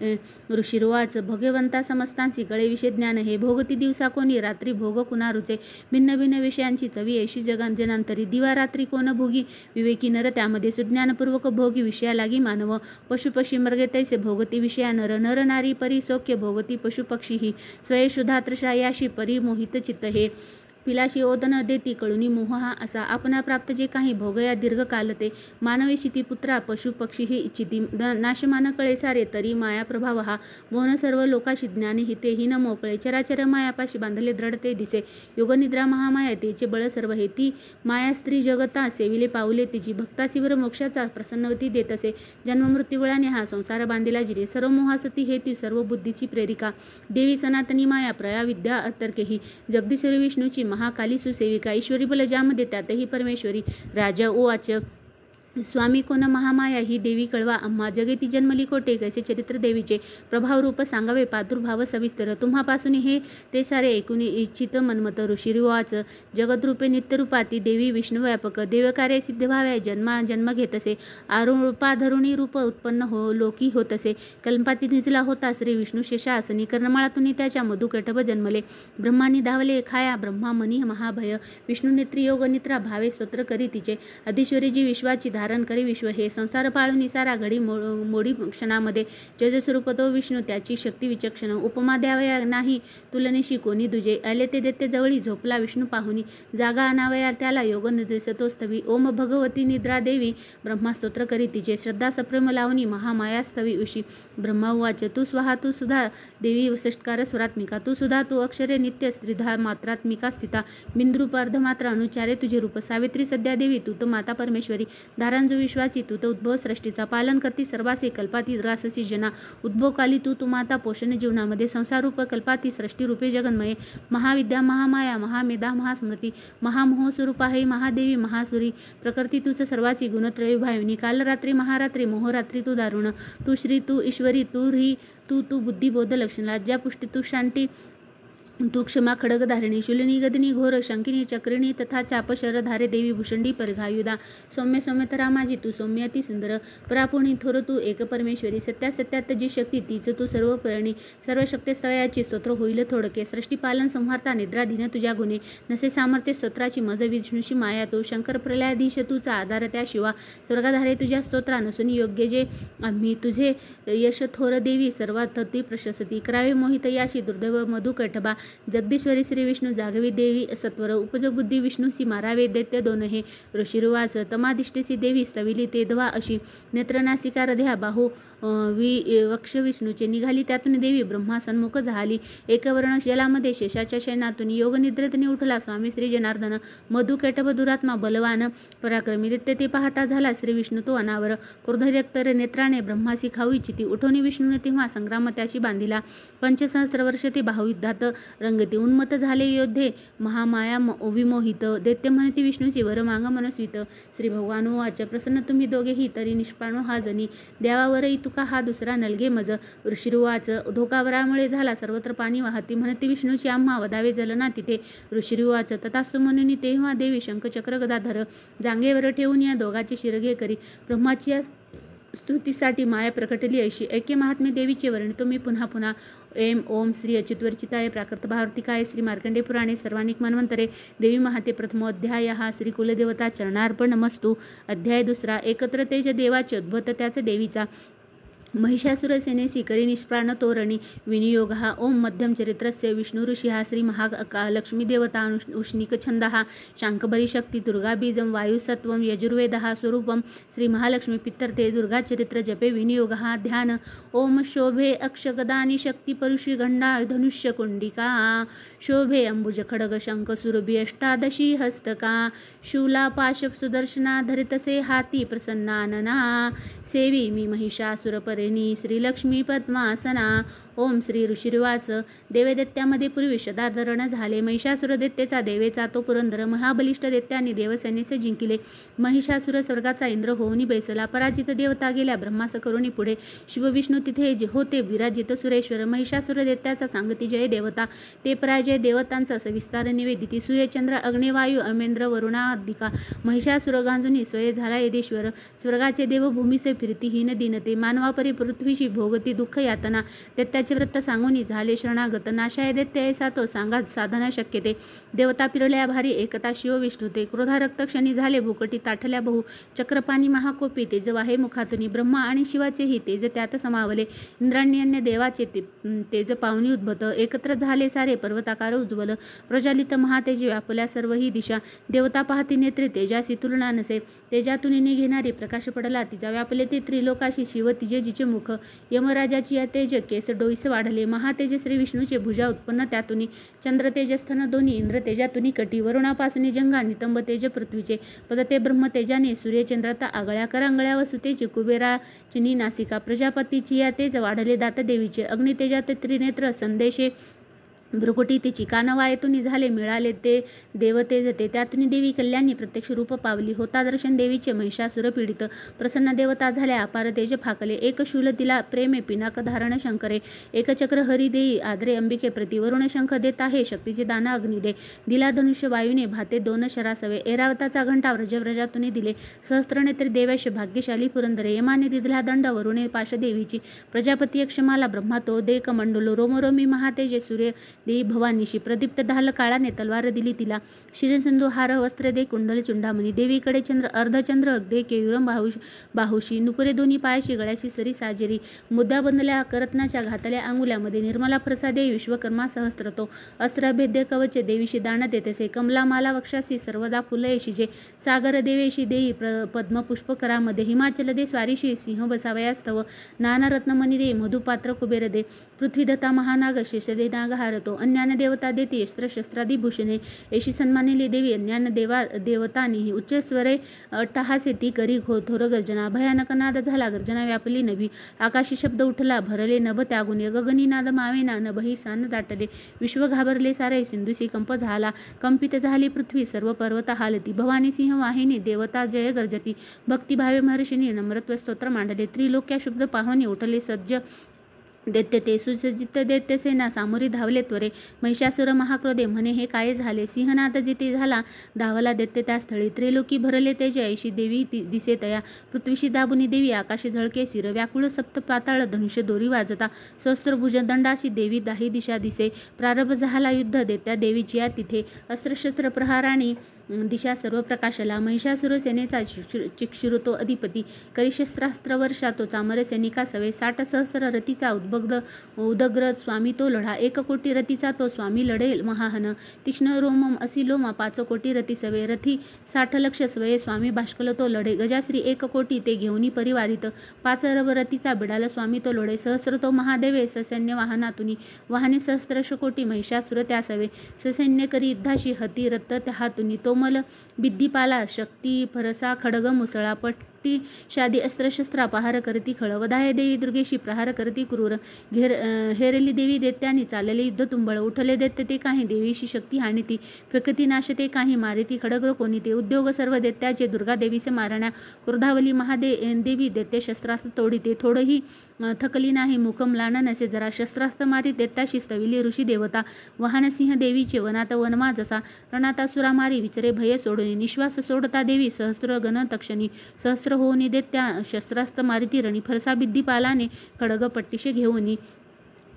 ऋषिर्वाच भगवंता समस्तांशी कळे विषय ज्ञान हे भोगती दिवसा कोणी रात्री भोग कुणा रुचे भिन्न भिन्न विषयांची चवी ऐशी जगांजनांतरी दिवा रात्री कोण भोगी विवेकी नर त्यामध्ये सुज्ञानपूर्वक भोगी विषया लागी मानव पशु पक्षी मर्गे तैसे भोगती विषया नर नर नारी परी सौख्य भोगती पशु पक्षी ही स्वये शुद्धा तृषा याशी परी मोहित चित्त हे पिलाशी ओदन देती कळुनी मोह हा असा आपणा प्राप्त जे काही भोगया दीर्घकाल ते मानवी शिती पुत्रा पशु पक्षी ही इच्छिती नाशमान कळे सारे तरी माया प्रभाव हा मोहन सर्व लोकाशी ज्ञानी हिते ही न मोकळे चराचर मायापाशी बांधले दृढ ते दिसे योगनिद्रा महामाया तेचे बळ सर्व हे ती माया स्त्री जगता सेविले पाऊले तिची भक्तासीवर मोक्षाचा प्रसन्नवती देत असे जन्ममृत्यूबळाने हा संसार बांधिला जिरे सर्व मोहासती हे ती सर्व बुद्धीची प्रेरिका देवी सनातनी माया प्रया विद्या अतर्केही जगदीश्वरी विष्णूची महाकाली सुसेविका ईश्वरी बल ज्यामध्ये त्यातही परमेश्वरी राजा ओवाच स्वामी कोण महामाया ही देवी कळवा आम्हा जगेती जन्मली कोटे कैसे चरित्र देवीचे प्रभाव रूप सांगावे प्रादुर्भाव सविस्तर तुम्हापासून हे ते सारे ऐकून इच्छित मनमत ऋषिर्वाच जगद्रूपे नित्यरूपाती देवी विष्णुव्यापक देवकार्य सिद्ध व्हावे जन्म घेत असे आरूपाधरुणी रूप उत्पन्न हो लोकी होत असे कल्पाती निजला होता श्री विष्णू शेषासनी कर्णमाळातून त्याच्या मधुकैटभ जन्मले ब्रह्मानी धावले खाया ब्रह्मा मनी महाभय विष्णू नेत्री योग निद्रा भावे स्तोत्र करी तिचे अधीश्वरी जी विश्वाची धारण करी विश्व हे संसार पाळून सारा घडी मोडी क्षणामध्ये जजस्वरूप तो विष्णू त्याची शक्ती विचक्षण उपमा द्यावया नाही तुलनेशी कोणी दुजे आले ते देते जवळी झोपला विष्णू पाहुनी जागा आणावया त्याला योग निर्देशतो स्तवी ओम भगवती निद्रा देवी ब्रह्मास्तोत्र करी तिचे श्रद्धा सप्रेम लावणी महामाया स्तवी उशी ब्रह्मा उवाच तू स्वहा तू सुधा देवी षष्टकार स्वरात्मिका तू सुधा तू अक्षरे नित्य स्त्रीधा मात्रात्मिका स्थिता बिंद्रूप अर्धमात्र अनुचारे तुझे रूप सावित्री सध्या देवी तू तो माता परमेश्वरी धारांजो विश्वाची तू तो उद्भव सृष्टीचा पालन करती सर्वासे कल्पाती राससी जना उद्भव काली तू माता पोषण जीवनामध्ये संसारूप कल्पाती सृष्टी रूपे जगन्मये महाविद्या महामाया महामेधा महास्मृती महामोह स्वरूपा हे महादेवी महासुरी प्रकृती तूच सर्वाची गुणत्रय भाविनी कालरात्री महारात्री मोहरात्री तू दारुण तू श्री तू ईश्वरी तू ह्री तू बुद्धिबोध लक्षण लज्जा पुष्टी तू शांती तू क्षमा खडगधारिणी शूलिनी गदिनी घोर शंकिनी चक्रिणी तथा चापशर धारे देवी भूषंडी परघायुधा सौम्य सौम्यतरा माझी तू सौम्य अति सुंदर परापुणी थोर तू एक परमेश्वरी सत्या सत्यात जी शक्ती तीच तू सर्व प्रणी सर्व शक्तिस्तवयाची स्तोत्र होईल थोडके सृष्टीपालन संहारता निद्राधीन तुझ्या गुणे नसे सामर्थ्य स्तोत्राची मज विष्णूशी माया तू शंकर प्रलयाधीश तुचा आधार त्या शिवा स्वर्गाधारे तुझ्या स्तोत्रा नसून योग्य जे आम्ही तुझे यश थोर देवी सर्वात ती प्रशस्ती करावे मोहित याशी दुर्दैव मधु कैटभा जगदीश्वरी श्री विष्णू जागवी देवी सत्वर उपजो बुद्धी विष्णूसी मारावे दैत्य दोन हे ऋषिर्वाच तमादिष्टेची देवी स्तविली तेधवा अशी नेत्रनासिका हृदया बाहू वक्ष विष्णूचे निघाली त्यातून देवी ब्रह्मा सन्मुख झाली एकवर्ण जलामध्ये शेषाच्या शयनातून योग निद्रेतनी उठला स्वामी श्री जनार्दन मधु कैटभ दुरात्मा बलवान पराक्रमी दैत्य ते पाहता झाला श्री विष्णू तो अनावर क्रोधयक्तर नेत्राने ब्रह्मासी खाऊ इच्छिती उठवणी विष्णूने तेव्हा संग्राम त्याशी बांधिला 500 वर्ष ते बाहुयुद्धात रंगती उन्मत झाले योद्धे महामाया विमोहित दैत्य म्हणती विष्णूची वर मांग मनस्वित श्री भगवान वाच प्रसन्न तुम्ही दोघेही तरी निष्प्राणो हा जनी देवावरही तुका हा दुसरा नलगे मज ऋषिर्वाच धोकावरामुळे झाला सर्वत्र पाणी वाहती म्हणती विष्णूची आम्हा वदावे जलना तिथे ऋषिर्वाच तथास्तु म्हणून तेव्हा देवी शंखचक्र गदाधर जांगेवर ठेवून या दोघाची शिरगे करी ब्रह्माची स्तुतीसाठी माया प्रकटली ऐशी ऐक्य महात्म्य देवीचे वर्णितो मी पुन्हा पुन्हा एम ओम श्री अच्युतवर्चिताय प्राकृत भारतिकाय श्री मार्कंडे पुराणे सर्वानिक मन्वंतरे देवी महाते प्रथमोध्याय हा श्री कुलदेवता चरणार्पण नमस्तु अध्याय दुसरा एकत्र तेज देवाचे उद्भत त्याच देवीचा महिषासुर सेनेशी करी निष्प्राण तोरणी विनियोग हा ओम मध्यम चरित्रस्य विष्णु ऋषी हा श्री लक्ष्मी देवता उष्णिक छंद हा शांकबरी शक्ती दुर्गा बीजम वायुसत्वम यजुर्वेद हा स्वरूपम श्री महालक्ष्मी पित्तर्थे दुर्गा चरित्र जपे विनियोग हा ध्यान ओम शोभे अक्षगदानी शक्ती परुषी गंडा धनुष्य कुंडिका शोभे अंबुज खडग शंख सुरभी अष्टादशी हस्तका शूला पाश सुदर्शना धरितसे हाती प्रसन्नानना सेवी मी महिषासुर श्रीलक्ष्मी पद्मासना ओम श्री ऋषिर्वाच. देवदैत्यामध्ये पूर्वी शताधरण झाले. महिषासुर दैत्याचा देवेचा तो पुरंदर. महाबलिष्ठ दैत्यांनी देवसैन्यास जिंकिले. महिषासुर स्वर्गाचा इंद्र होऊन बैसला. पराजित देवता गेल्या ब्रह्मास करुणी पुढे. शिवविष्णू तिथे होते विराजित सुरेश्वर. महिषासुर दैत्याचा सांगती जय देवता. ते पराजय देवतांचा सविस्तार निवेदिती. सूर्यचंद्र अग्निवायू अमेंद्र वरुणादिका. महिषासुर गांजुनी स्वय झाला यदेश्वर. स्वर्गाचे देव भूमीसे फिरती हीन दीनते. मानवापरी पृथ्वीशी भोगती दुःख यातना. दैत्याचे व्रत सांगूनी झाले शरणागत. नाशाय दैत्य ऐसा तो सांगा साधना शक्यते. देवता पिरल्या भारी एकता शिव विष्णू ते. क्रोधारक्त क्षणी झाले भूकटी ताठल्या बहु. चक्रपाणी महाकोपी तेज वाहे मुखातुनी. ब्रह्मा आणि शिवाचेही तेज त्यात समावले. इंद्राणी अन्य देवाचे तेज पावनी उद्भत. एकत्र झाले सारे पर्वताकार उज्ज्वल. प्रज्वलित महातेज व्यापल्या सर्व ही दिशा. देवता पाहती नेत्रे तेजासी तुलना नसे. तेजातून घेणारी प्रकाश पडला तिचा. व्यापले ते त्रिलोकाशी शिव तिजे जिचे मुख. यमराजाची या तेज केस डोईस वाढले. महातेज श्री विष्णूचे भुजा उत्पन्न त्यातुनी. चंद्र तेजस्थन दोन्ही. इंद्र तेजातुनी कटी. वरुणापासून जंगा नितंब तेज पृथ्वीचे. पदते ब्रह्म तेजाने सूर्यचंद्राता आगळ्या. करांगळ्या वसुतेची कुबेराचिनी नासिका. प्रजापतीची या तेज वाढले दात देवीचे. अग्नितेजात त्रिनेत्र संदेशे भ्रुकुटी तिची. कानवायेतून झाले मिळाले ते देवतेज ते. त्यातून देवी कल्याणी प्रत्यक्ष रूप पावली. होता दर्शन देवीचे महिषासुर पीडित. प्रसन्न देवता झाल्या अपार तेज फाकले. एक शूल तिला प्रेमे पिनाक धारण शंकरे. एक चक्र हरी देई आदरे अंबिके प्रती. वरुण शंख देता हे शक्तीचे दान अग्नी दे. दिला धनुष्य वायूने भाते दोन शरासवे. ऐरावताचा घंटा व्रजव्रजातून दिले. सहस्त्रनेत्री देवेश भाग्यशाली पुरंदरे. यमाने दिधला दंड वरुणे पाश देवीची. प्रजापती यक्षमाला ब्रह्मा तो दे कमंडलो. रोमरोमी महातेजे सूर्य देई भवानीशी. प्रदीप्त ढाल काळाने तलवार दिली तिला. शिरसिंधू हार वस्त्र दे कुंडल चुंडामणी. देवीकडे चंद्र अर्धचंद्र दे केयुरम बाहुशी. नुपुरे दोन्ही पायाशी गळ्याशी सरी साजेरी. मुद्दा बंधल्या करत्नाच्या घातल्या अंगुल्यामध्ये. निर्मला प्रसाद देई विश्वकर्मा सहस्त्र तो. अस्त्रभेद्य कवचे देवीशी दान देतसे. कमला माला वक्षासी सर्वदा फुलयशी जे. सागर देवेशी देई पद्म पुष्प करामध्ये. हिमाचल दे स्वारीशी सिंह बसावयास्तव. नाना रत्नमणी दे मधुपात्र कुबेर दे. पृथ्वीदत्ता महानाग शेष दे नागहार तो. अन्यान देवता देती शस्त्रादी भूषणे. येशी सन्मानिली देवी अन्यान देवतानी. उच्च स्वरे अट्टहासे ती करी थोर गर्जना. भयानक नाद झाला गर्जना व्यापली नभी. आकाशी शब्द उठला भरले नभ त्यागुनी. गगनी नाद मावेना नभही सान दाटले. विश्व घाबरले सारे सिंधुसी कंप झाला. कंपित झाली पृथ्वी सर्व पर्वत हालती. भवानी सिंह वाहिनी देवता जय गर्जती. भक्तिभावे महर्षिनी नम्रत्व स्तोत्र मांडले. त्रिलोक्या शुद्ध पाहुणे उठले सज्ज दैत्य ते. सुसज्जित दैत्यसेना सामोरी धावले त्वरे. महिषासुर महाक्रोधे म्हणे हे काय झाले. सिंहनाद जिथे झाला धावला दैत्य त्या स्थळी. त्रिलोकी भरले तेज ऐशी देवी दिसे तया. पृथ्वीशी दाबुनी देवी आकाशी झळके शिर. व्याकुळ सप्त पाताळ धनुष्य दोरी वाजता. सहस्त्रभुज दंडाशी देवी दाही दिशा दिसे. प्रारंभ झाला युद्ध दैत्या देवीची या तिथे. अस्त्रशस्त्र प्रहाराणी दिशा सर्व प्रकाशला. महिषासुर सेनेचा चिक्षुरतो अधिपती. करी शस्त्रास्त्र वर्षा तो चामर सैनिका सवे. 60 सहस्र रतीचा उदग्र स्वामी तो लढा. 1 कोटी रतीचा तो स्वामी लढेल महाहन. तीक्ष्ण रोमम असी लोमा 5 कोटी रती सवे. रथी 60 लक्ष स्वये स्वामी भाष्कल तो लढे. गजाश्री 1 कोटी ते घेऊनी परिवारित. 5 रव रतीचा बिडाल स्वामी तो लढे. सहस्र तो महादेवे ससैन्य वाहनातुनी. वाहने सहस्त्रश कोटी महिषासुर त्या सवे. ससैन्य करी युद्धाशी हती रथ हातुनी. तोमल बिद्दीपाला शक्ती फरसा खडग मुसळा. पट्टी शादी अस्त्रशस्त्रा पहार करती खळ. वधाय देवी दुर्गेशी प्रहार करती क्रूर. हेरली देवी दैत्यानी चालले युद्ध तुंबळ. उठले दैत्य ते काही देवीशी शक्ती हाणिती. फेकती नाशते काही मारिती खडग कोणीते. उद्योग सर्व दैत्याचे दुर्गा देवीसे मारण्या. क्रोधावली देवी दैत्य शस्त्रास्त्र तोडीते. थोडही थकली नाही मुखम लान नसे जरा. शस्त्रास्त्र मारी दैत्याशी स्तविली ऋषी देवता. वाहनसिंह देवीचे वनात वनमा जसा. रणाता सुरा मारी विचरे भय सोडून. निश्वास सोडता देवी सहस्त्र गण तक्षणी. सहस्त्र होऊनी दैत्या शस्त्रास्त्र मारिती रणी. फरसा बिद्दीपालाने खडग पट्टीशे घेऊनी.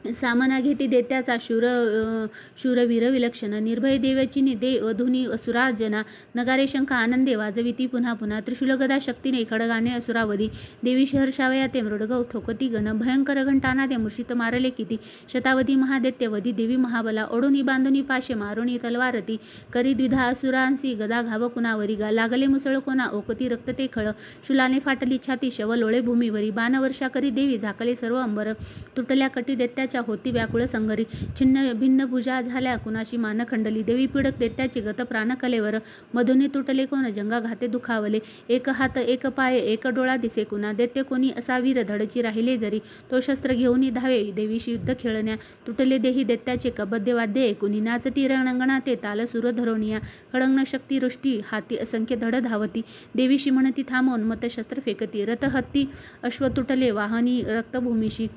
सामना घेती दैत्याचा शूरवीर विलक्षण. निर्भय देवचिनी वधुनी असुराजना. नगारे शंख आनंदे वाजविती पुन्हा पुन्हा. त्रिशूल गदा शक्तीने खडगाने असुरावधी. देवी हर्षावया ते मृडग ठोकती गण. भयंकर घंटाना ते मूर्छित मारले किती. शतावधी महादैत्य वधी देवी महाबला. ओढुनी बांधुनी पाशे मारुनी तलवारती. करी द्विधा असुरांसी गदा घाव कुणावरी. लागले मुसळ कोणा ओकती रक्त ते खळ. शूलाने फाटली छाती शव लोळे भूमीवरी. बाणवर्षा करी देवी झाकले सर्व अंबर. तुटल्या कटी दैत्याच्या दैत्याच्या होती व्याकुळ संगरी. छिन्न भिन्न भुजा झाल्या कुणाशी मान खंडली. देवी पीडक दैत्याची गत प्राण कलेवर. मधुनी तुटले कोण जंगा घाते दुखावले. एक हात एक पाय एक डोळा दिसे कुणा. दैत्य कोणी असा वीर धडची राहिले जरी. तो शस्त्र घेऊन धावे देवीशी युद्ध खेळण्या. तुटले देही दैत्याचे कबद्य वाद्य ऐकुनी. नाचती रणांगणा ते ताल सुर धरोनिया. खड्ग शक्ती रुष्टी हाती असंख्य धड धावती. देवीशी म्हणती थांबवून मत शस्त्र फेकती. रथ हत्ती अश्व तुटले वाहनी रक्तभूमीशी.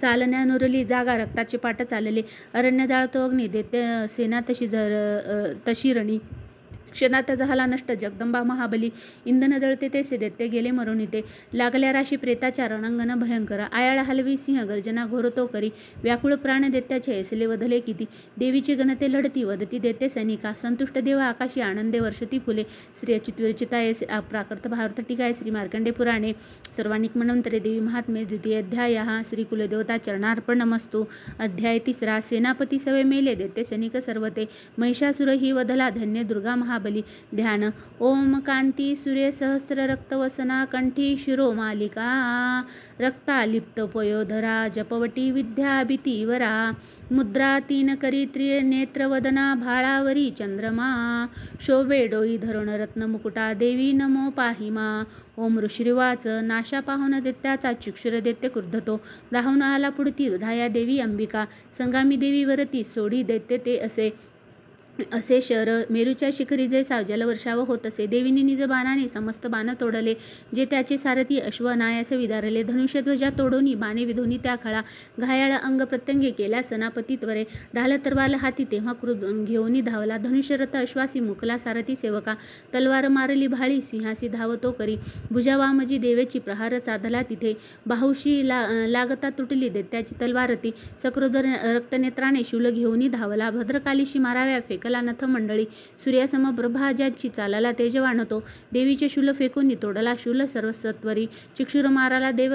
चालण्या नुरली जागा रक्ताचे पाट चालले. अरण्य जाळतो अग्नी दैत्य सेना तशी रणी. क्षणात झाला नष्ट जगदंबा महाबली. इंधन जळते तेसे दैत्य गेले मरून ते. लागल्या राशी प्रेताच्या रणांगण भयंकर. आयाळ हलवी सिंह गर्जना घोर तो करी. व्याकुळ प्राण दैत्याचे ऐसले वधले किती. देवीची गणते लढती वदती दैत्य सैनिका. संतुष्ट देवा आकाशी आनंदे वर्षती फुले. श्री अच्युत विरचिताय प्राकृत भारत टीकाय श्री मार्कंडे पुराणे सर्वाणिक मन्वंतरे देवी महात्म्ये द्वितीय अध्याय. श्री कुलदेवता चरणार्पणमस्तु. अध्याय 3. सेनापती सवे मेले दैत्य सैनिक सर्वते. महिषासुर ही वधला धन्य दुर्गा महाबली. ध्यान. ओम कांती सूर्य सहस्र रक्तवसना कंठी शिरो मालिका. रक्तालिप्त पयोधरा जपवटी विद्या भीतीवरा. मुद्रा 3 करी नेत्रवदना भाळावरी चंद्रमा. शोभे डोई धरुण रत्न मुकुटा देवी नमो पाहिमा. ओम ऋषीवाच. नाशा पाहून दैत्याचा चक्षुर दैत्य क्रुद्धतो. धावून आला पुढती धाया देवी अंबिका. संगामी देवी वरती सोडी दैत्य ते असे शर. मेरूच्या शिखरी जे सावजल वर्षाव होत असे. देवीने निज बाणाने समस्त बाण तोडले. जे त्याचे सारथी अश्व नायास विदारले. धनुष्यध्वजा तोडोनी बाणे विधोनी त्या खळा. घायाळ अंग प्रत्यंगे केल्या सनापती त्वरे. ढाल तरवाल हाती तेव्हा क्रुद्ध घेऊनी धावला. धनुष्यरथ अश्वासी मुकला सारथी सेवका. तलवार मारली भाळी सिंहासी धावतो करी. भुजावामजी देवेची प्रहार साधला तिथे. बाहुशी लागता तुटली दैत्याची तलवारती. सक्रोध रक्तनेत्राने शूल घेऊनी धावला. भद्रकालीशी माराव्या फेकला नथ मंडळी. सूर्यासम प्रभा ज्याची चालला तेजवान तो. देवीचे शूल फेकून तोडला शूल सर्वसत्वरी. चिक्षुर माराला देव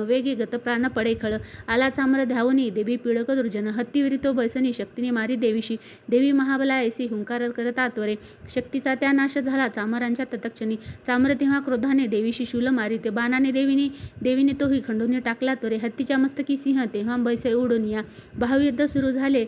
वेगे गत प्राण पडे खळ. आला चामर धावनी देवी पीडक दुर्जन. हत्तीवरी तो बैसनी शक्तीने मारी देवीशी. देवी महाबला ऐसी हुंकार करता त्वरे. शक्तीचा त्या नाश झाला चामरांच्या तत्क्षणी. चामर तेव्हा क्रोधाने देवीशी शूल मारिते. बाणाने देवीने तोही खंडून टाकला त्वरे. हत्तीच्या मस्तकी सिंह तेव्हा बैसे उडून या. बाहुयुद्ध सुरू झाले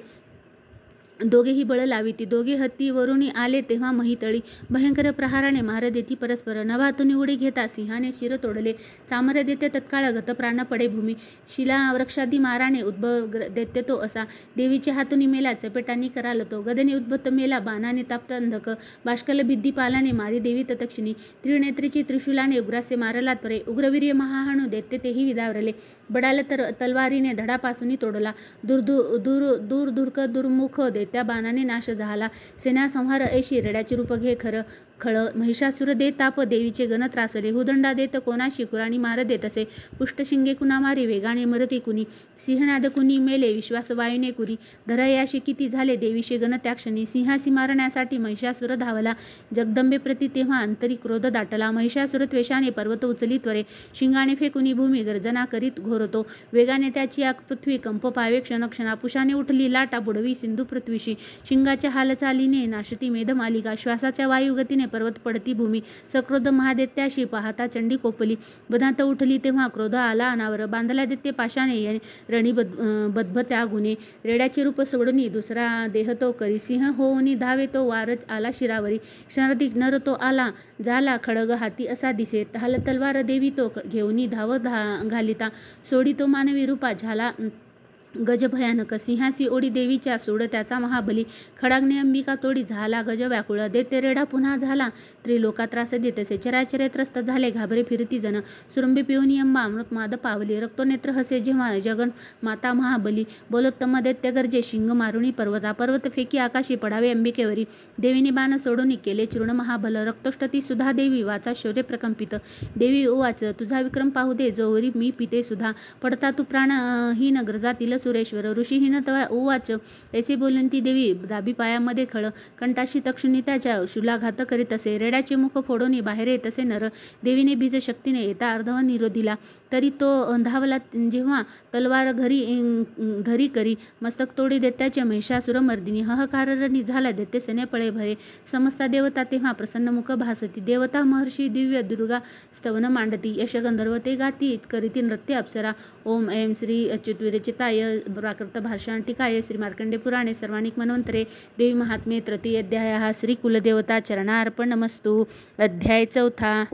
दोघेही बळ लाविती. दोघे हत्ती वरुणी आले तेव्हा महितळी. भयंकर प्रहाराने मार देती परस्पर. नभातून उडी घेता सिंहाने शिर तोडले. चामर दैत्य तत्काळ गत प्राण पडे भूमी. शिला वृक्षादी माराने उद्भव दैत्य तो असा. देवीच्या हातून मेला चपेटांनी कराल तो. गदने उद्भत मेला बाणाने ताप्त अंधक. बाष्कल भिद्दी पालाने मारी देवी तत्क्षणी. त्रिनेत्रीची त्रिशूलाने उग्रासे मारला त्वरे. उग्रवीर्य महाहणू दैत्य तेही विदावरले. बडाल तलवारीने धडापासून तोडला. दूरधुर्क दुर्मुख त्या बाणाने नाश झाला. सेना संहार ऐशी रेड्याचे रूप घे खळ. महिषासुर दे ताप देवीचे गण त्रासले. हुदंडा देत कोणाशी कुराणी मार देत असे. पुष्टशिंगे कुणा मारी वेगाने मरते कुणी. सिंहनाद कुणी मेले विश्वास वायुने कुणी. धरयाशी किती झाले देवीचे गण त्या क्षणी. सिंहासी मारण्यासाठी महिषासुर धावला. जगदंबे प्रती तेव्हा अंतरी क्रोध दाटला. महिषासुर त्वेषाने पर्वत उचली त्वरे. शिंगाने फेकुनी भूमी गर्जना करीत घोरतो. वेगाने त्याची आग पृथ्वी कंप पावे क्षणक्षणा. पुषाने उठली लाटा बुडवी सिंधू पृथ्वीशी. शिंगाच्या हालचालीने नाशती मेधमालिका. श्वासाच्या वायुगतीने पर्वत पडती भूमी. सक्रोध महादैत्याशी पाहता चंडी कोपली. बधात उठली तेव्हा क्रोध आला अनावर. बांधला दैत्य पाशाने रणी बदभत्या गुणे. रेड्याचे रूप सोडून दुसरा देह तो करी. सिंह होऊनी धावे तो वारच आला शिरावरी. क्षणाधिक नर तो आला झाला खडग हाती असा दिसे. हाल तलवार देवी तो घेऊनी धाव घालिता. सोडी तो मानवी रूपा झाला गज भयानक. सिंहासी ओढी देवीच्या सोड त्याचा महाबली. खडाग्ने अंबिका तोडी झाला गज व्याकुळ. दैत्य रेडा पुन्हा झाला त्रिलोका त्रास देतसे. चराचरे त्रस्त झाले घाबरे फिरती जन. सुरंबी पिऊनी अंबा अमृत माद पावली. रक्तनेत्र हसे जेव्हा जगन माता महाबली. बोलोत्तम दैत्य गर्जे शिंग मारुणी पर्वता. पर्वत फेकी आकाशी पडावे अंबिकेवरी. देवीने बाण सोडून केले चूर्ण महाबल. रक्तोष्टती सुधा देवी वाचा शौर्य प्रकंपित. देवी ओवाच तुझा विक्रम पाहू दे जोवरी मी पिते सुधा. पडता तू प्राणहीन गर्जातील सुरेश्वर. ऋषीहीन तवा उवाच. ऐसे बोलून ती देवी दाबी पायामध्ये खळ. कंठाशी तक्षुनी त्याच्या शूलाघात करीत असे. रेड्याचे मुख फोडून बाहेर येत असे नर. देवीने बीज शक्तीने येता अर्धव निरोधिला. तरी तो धावला जेव्हा तलवार घरी करी. मस्तक तोडी दैत्याचे महिषासुर मर्दिनी. हहकाररणी झाला दैत्य सेने पळे भरे. समस्ता देवता तेव्हा प्रसन्न मुख भासती. देवता महर्षी दिव्य दुर्गा स्तवन मांडती. यश गंधर्व ते गाती करीती नृत्य अप्सरा. ओम ऐं श्री अच्युत विरचिताय प्राकृत भाषाण टीकाये श्री मार्कंडे पुराणे सर्वाणिक मन्वंतरे देवी महात्म्ये तृतीय अध्याय श्री कुलदेवता चरणार्पणमस्तु। अध्याय 4।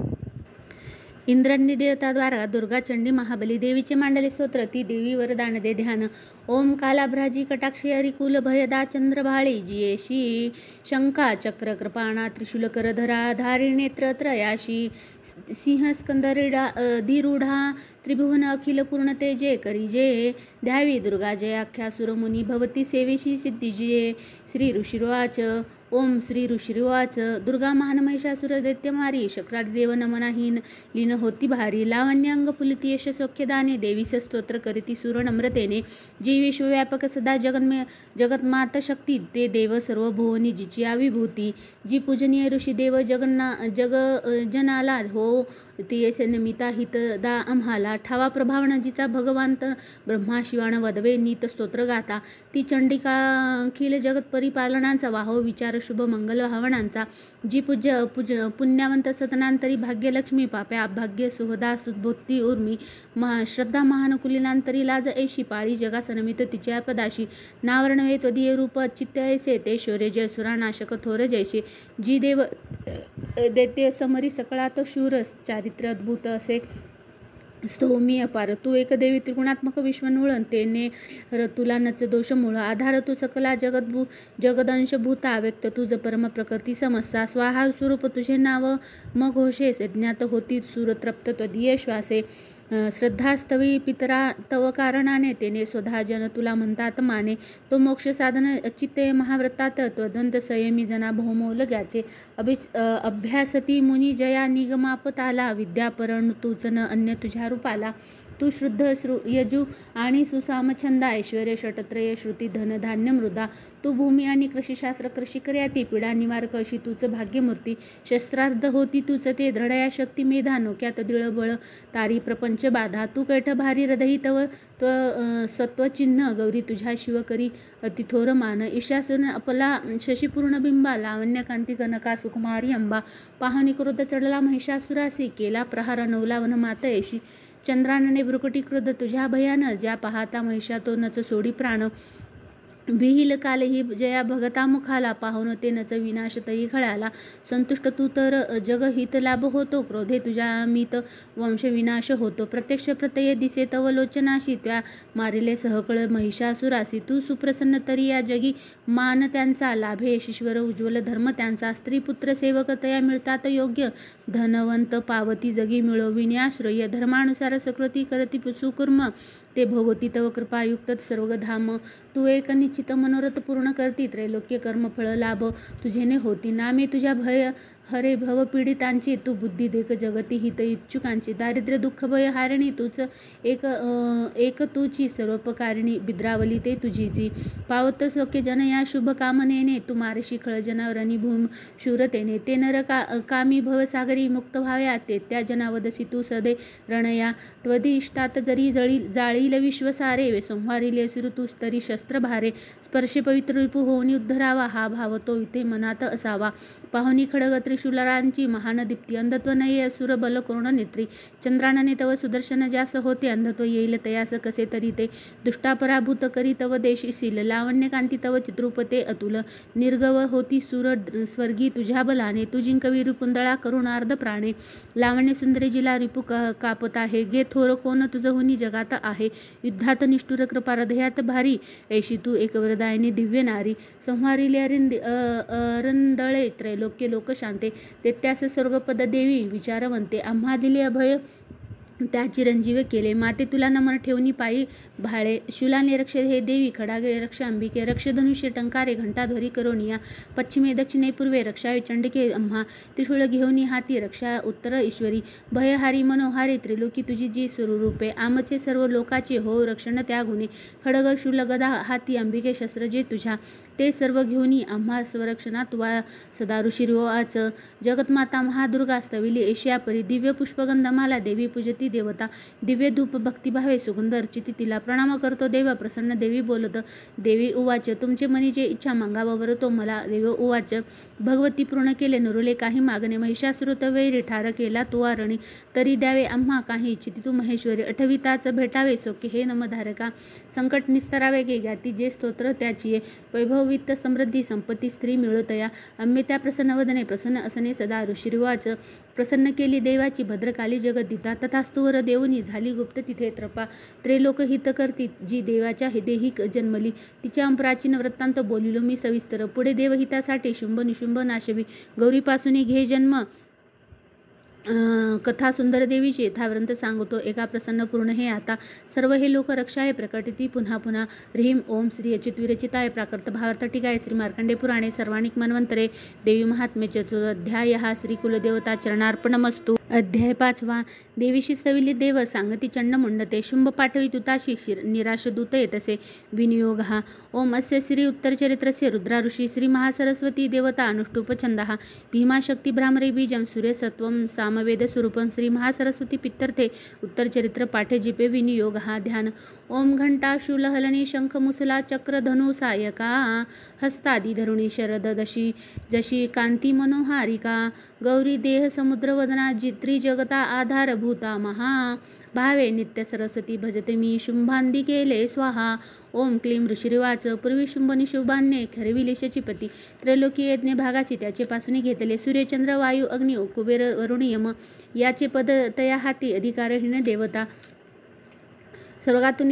इंद्राग्नी देवता द्वारा दुर्गा चंडी महाबली देवीचे मांडले स्तोत्र। ती देवी वरदान दे ध्यान। ओम कालाभ्राजी कटाक्षी हरिकुल भयदा चंद्रभाळी जियेशी शंका चक्र कृपाणा त्रिशूल करधरा धारी नेत्र त्रयाशी सिंह स्कंदरिडा धीरूढा त्रिभुवन अखिल पूर्ण तेजे करिजे द्यावी दुर्गा जयाख्या सुरमुनी भवती सेवेशी सिद्धिजिये। श्री ऋषिर्वाच ओम श्री ऋषिर्वाच दुर्गा महान महिषासुर दैत्यमारी शक्रादिदेव नमनाहीन लीन होती भारी लावण्यांग फुलती यश सौख्यदाने देवीस स्तोत्र करीती सुर नम्रतेने जी विश्वव्यापक सदा जगन्मात शक्ती ते देव सर्व भुवनी जिची आविभूती जी पूजनीय ऋषी देव जनाला हो ती निमिता हितदा आम्हाला ठावा प्रभावना जिचा भगवंत ब्रह्मा शिवाण वदवे नीत स्तोत्र गाता ती चंडिका अखिल जगत परिपालनाचा वाहो विचार शुभ मंगल भावनांचा जी पुण्यवंत सतनांतरी भाग्यलक्ष्मी पाप्या अभाग्य सुहदा सुद्भुती उर्मी श्रद्धा महानुकुलीनांतरी लाज ऐशी पाळी जगासनमित तिच्या पदाशी नावरणवे त्वदीय रूप चित्त ऐसे ते शौर्य जय सुरानाशक थोर जैसे जी देव दैत्य समरी सकळात शूर चारित्र्य अद्भुत असे स्तोमी अपार तू एक देवी त्रिगुणात्मक विश्वनुळन तेने तुला नच दोष मूळ आधार तू सकला जगदंश भूता व्यक्त तुझ परम प्रकृती समजता स्वाहा स्वरूप तुझे नाव मग घोषेस ज्ञात होती सुरतृप्त त्वदीय श्वासे श्रद्धास्तवी पितरा तव कारणाने तेने स्वधा जन तुला म्हणतात माने तो मोक्ष साधन चित्ते महाव्रतात त्वदंत संयमी जना बहुमोल ज्याचे अभ्यासती मुनी जया निगमापताला विद्यापरण तूच न अन्य तुझ्या रूपाला तू शुद्ध यजू आणि सुसाम छंदा ऐश्वर्य षटत्रय श्रुती धन धान्य मृदा तू भूमी आणि कृषीशास्त्र कृषी कर्याती पीडा निवारक अशी तूच भाग्यमूर्ती शस्त्रार्ध होती तूच ते दृढया शक्ती मेधा नोक्यात दिळबळ तारी प्रपंच बाधा तू कैठ भारी हृदयी तव सत्वचिन्ह गौरी तुझ्या शिवकरी अतिथोर मान ईशासन अपला शशीपूर्ण बिंबा लावण्यकांती कनका सुकुमारी अंबा पाहणी क्रोध चढला महिषासुरासी केला प्रहार नवला वन मात ऐशी चंद्रानने भ्रुकुटी क्रोध तुझ्या भयान ज्या पाहता महिषा तो नच सोडी प्राण विहील कालही जया भगता मुखाला पाहून ते नच विनाश तई खळाला संतुष्ट तू तर जगहित लाभ होतो क्रोधे तुझ्या अमित वंश विनाश होतो प्रत्यक्ष प्रत्यय दिसे तव लोचनाशी त्या मारिले सहकळ महिषासुरासी तू सुप्रसन्न तरी या जगी मान त्यांचा लाभे यशस्वर उज्ज्वल धर्म त्यांचा स्त्री पुत्र सेवक तया मिळतात योग्य धनवंत पावती जगी मिळविण्याश्रय धर्मानुसार सकृती करती सुकुर्म ते भोगती तव कृपायुक्त सर्वधाम तू एक निश्चित मनोरथ पूर्ण करती त्रैलोक्य कर्म फळ लाभ तुझेने होती नामे तुझ्या भय हरे भव पीडितांची तू बुद्धी देख जगती हित इच्छुकांची दारिद्र्य दुःख भय हारिणी तूच एक तुची सर्वोपकारिणी बिद्रावली ते तुझी जी पावत सौख्य जन या शुभ कामनेने तू मारशी खळ जनावरांनी भूम शूरतेने ते नर कामी भवसागरी मुक्त व्हाव्या ते त्या जनावदसी तू सदे रणया त्वदी इष्टात जरी जाळील विश्वसारे संहारिले सिरु तू तरी शस्त्र भारे स्पर्शे पवित्र रिपू होऊन उद्धरावा हा भाव तो इथे मनात असावा पाहुणी खडग त्रिशूलांची महान दीप्ती अंधत्व नये असुर बल करुण नेत्री चंद्रानने तव सुदर्शन ज्यास होते अंधत्व येईल तयास कसे तरी ते दुष्टापराभूत करी तव देशीशील लावण्यकांती तव चित्रूपते अतुल निर्गव होती सुर स्वर्गी तुझ्या बलाने तू जिंकवी रिपुंदळा करुणार्ध प्राणे लावण्य सुंदरे जिला रिपू कापत आहे गे थोर कोण तुझ हुनी जगात आहे युद्धात निष्ठुर कृपा हृदयात भारी ऐशी तू एक वरदायिनी दिव्य नारी संहारिले अरंदळे त्रैलोक्य लोकशांते ते त्यास स्वर्गपद देवी विचारवंते आम्हा दिले अभय त्या चिरंजीव केले माते तुला नमन ठेवणी पायी भाळे शूलाने रक्ष हे देवी खडागे रक्ष अंबिके रक्ष धनुष्य टंकारे घंटाध्वरी करोनिया पश्चिमे दक्षिणे पूर्वे रक्षावे चंडिके आम्हा त्रिशूळ घेऊनी हाती रक्षा उत्तर ईश्वरी भयहारी मनोहारी त्रिलोकी तुझी जी स्वरूपे आमचे सर्व लोकाचे हो रक्षण त्या गुणे खडग शूल गदा हाती अंबिके शस्त्र जे तुझ्या ते सर्व घेऊनी आम्हा स्वरक्षणा तुवा सदा ऋषिर्वाच जगतमाता महादुर्गा स्तविली एशिया परी दिव्य पुष्पगंधमाला देवी पूजती ती देवता दिव्य धूप भक्तिभावे सुगंध अर्चिती तिला प्रणाम करतो देव प्रसन्न देवी बोलत देवी उवाच तुमचे मनी जे इच्छा मागावर तो मला देव उवाच भगवती पूर्ण केले नुरुले काही मागणे महिषासुरत वैरी ठार केला तू आरणी तरी द्यावे आम्हा काही इच्छिती तू महेश्वरी अठविताच भेटावे सोके हे नमधारका संकट निस्तरावे गे ज्ञाती जे स्तोत्र त्याची वैभव वित्त समृद्धी संपत्ती स्त्री मिळवतया आम्ही त्या प्रसन्न वदने प्रसन्न असने सदा ऋषिर्वाच प्रसन्न केली देवाची भद्रकाली जगद्दिता तथास्तुवर देवनी झाली गुप्त तिथे त्रपा त्रैलोक हित करती जी देवाच्या देहिक जन्मली तिच्या प्राचीन वृत्तांत बोलिलो मी सविस्तर पुढे देवहितासाठी शुंभ निशुंभ नाशवी गौरीपासून घे जन्म कथा सुंदर देवीची यथावृंत सांगतो एका प्रसन्न पूर्ण हे आता सर्व हे लोक रक्षाय प्रकटिती पुन्हा पुन्हा ह्रीम ओम श्री अच्युत विरचिताय प्राकृत भावार्थ टीकाय श्री मार्कंडे पुराणे सर्वाणिक मन्वंतरे देवी महात्म्य चतुर्थाध्याय हा श्री कुलदेवता चरणार्पणमस्तु अध्याय 5 देवीशी स्तविली देव सांगती चंड मुंडते शुंभ पाठवी तुताशी निराश दूत येतसे विनियोग हा ओम अस्य श्री उत्तरचरित्रस्य रुद्रा ऋषी श्री महासरस्वती देवता अनुष्टुप छंदः भीमाशक्ती भ्रामरे बीजं सूर्यसत्वं सामवेद स्वरूपं श्री महासरस्वती पित्तर्थे उत्तरचरित्र पाठे जिपे विनियोग हा ध्यान ओम घंटा शूलहलनी शंख मुसला चक्र धनु सायका हस्तादी धरुणी शरद दशी जशी कांती मनोहारिका गौरी देह समुद्र वदना जित्री जगता आधारभूता महा भावे नित्य सरस्वती भजते मी शुंभांदी केले स्वाहा ओम क्लीम ऋषिरिवाच पूर्वी शुंभ निशुभान्ये खरविले शचीपती त्रैलोकी यज्ञ भागाची त्याचेपासून घेतले सूर्यचंद्र वायू अग्नी कुबेर वरुण यम याचे पद तया हाती अधिकारहीन देवता स्वर्गातून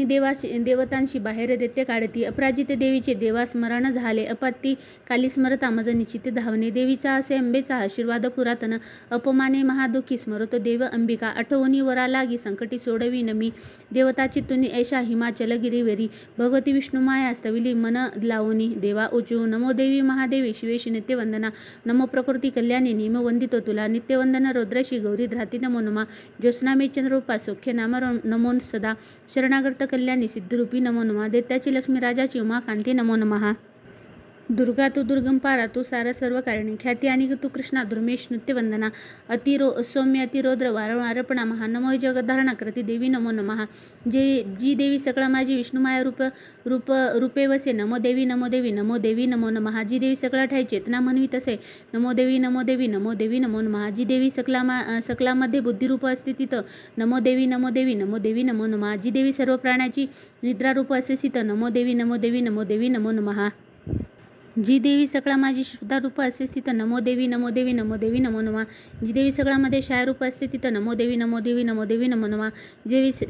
देवतांशी बाहेर दैत्य काढती अपराजित देवीचे देवास्मरण झाले अपाती काली स्मरता मज निश्चित धावणे देवीचा असे अंबेचा आशीर्वाद पुरातन अपमाने महादुखी स्मरतो देव अंबिका आठवणी वरा लागी संकटी सोडवी नमी देवताची तुनी ऐशा हिमाचल गिरीवेरी भगवती विष्णू माया स्तविली मन लावणी देवा उचू नमो देवी महादेवी शिवेशी नित्यवंदना नमो प्रकृती कल्याणी निम वंदितो तुला नित्यवंदन रुद्रशी गौरी ध्राती नमो नमा ज्योत्स्नामे चंद्रोपा सौख्य नाम नमो सदा शरणागत कल्याणी सिद्धरूपी नमो नमः दैत्याची लक्ष्मी राजाची उमा कांती नमो नमः दुर्गा तू दुर्गम पारा तू सार सर्व कारणी ख्याती आणि तू कृष्णा धर्मेश नृत्यवंदना सौम्य अतिरौद्र वारपणा महा नमो जगद्धारणा करती देवी नमो नमः जी देवी सकळा माझी विष्णुमाया रूपे वसे नमो देवी नमो देवी नमो देवी नमो नमः जी देवी सकळा ठाई चेतना म्हणवी तसे नमो देवी नमो देवी नमो देवी नमो नमः जी देवी सकलामध्ये बुद्धिरूप असते तिथं नमो देवी नमो देवी नमो देवी नमो नमः जी देवी सर्व प्राण्याची निद्रारूप असे तिथं नमो देवी नमो देवी नमो देवी नमो नमः जी देवी सकळा माझी श्रुतारूप असते तिथं नमो देवी नमो देवी नमो देवी नमो नमः जी देवी सकळामध्ये शायरूप असते तिथं नमो देवी नमो देवी नमो देवी नमो नमः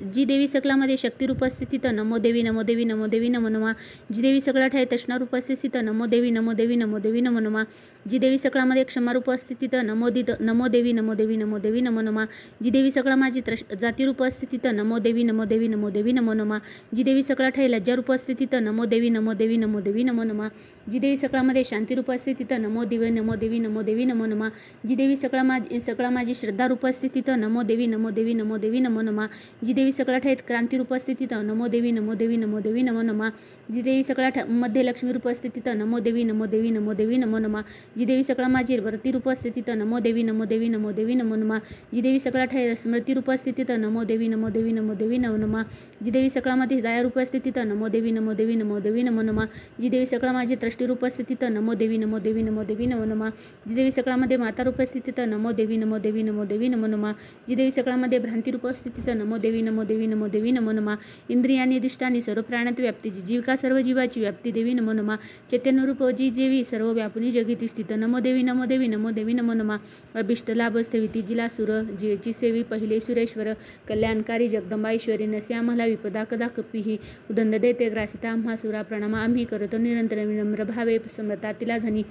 जी देवी सकळामध्ये शक्तिरूप असते तिथं नमो देवी नमो देवी नमो देवी नमो नमः जी देवी सकळा ठाई तष्णारूप असते तिथं नमो देवी नमो देवी नमो देवी नमो नमः जी देवी सकळामध्ये क्षमारूप असते तिथं नमो देवी नमो देवी नमो देवी नमो नमः जी देवी सकळा माझी जातीरूप असते तिथं नमो देवी नमो देवी नमो देवी नमो नमः जी देवी सकळा ठाई लज्जारूप असते तिथं नमो देवी नमो देवी नमो देवी नमो नमः जी देवी सकळामध्ये शांतिरूप असते तिथं नमो देवी नमो देवी नमो देवी नमो नमः जी देवी सकळा माझी श्रद्धारूप असते तिथं नमो देवी नमो देवी नमो देवी नमो नमः जी देवी सकळा ठाईत क्रांतिरूप असते तिथं नमो देवी नमो देवी नमो देवी नमो नमः जी देवी सकळा मध्ये लक्ष्मीरूप असते तिथं नमो देवी नमो देवी नमो देवी नमो नमः जी देवी सकळा माझी वरतीरूप असते तिथं नमो देवी नमो देवी नमो देवी नमो नमः जी देवी सकळा ठाई स्मृतिरूप असते तिथं नमो देवी नमो देवी नमो देवी नमो नमः जी देवी सकळामध्ये दयारूप असते तिथं नमो देवी नमो देवी नमो देवी नमो नमः जी देवी सकळा माझी दृष्टीरूप असते तिथं नमो देवी नमो देवी नमो देवी नमो नमः जी देवी सकळामध्ये मातारूप असते तिथं नमो देवी नमो देवी नमो देवी नमो नमः जी देवी सकळामध्ये भ्रांतिरूप असते तिथं नमो देवी नमो देवी नमो देवी नमो नमः इंद्रियानी अधिष्ठानी सर्व प्राणात व्याप्ती जी जीविका सर्व जीवाची व्याप्ती देवी नमो नमः चैतन्यरूप जी देवी सर्व व्यापुनी जगती स्थित नमो देवी नमो देवी नमो देवी नमो नमः अभिष्ट लाभ स्थविती जिला सुर जीची सेवी पहिले सुरेश्वर कल्याणकारी जगदंबाईश्वरी नसे आम्हाला विपदा कदा कपीही उदंद देते ग्रासिता आम्हा सुरा प्रणाम आम्ही करतो निरंतर विनम्र भावे समता तिला झनी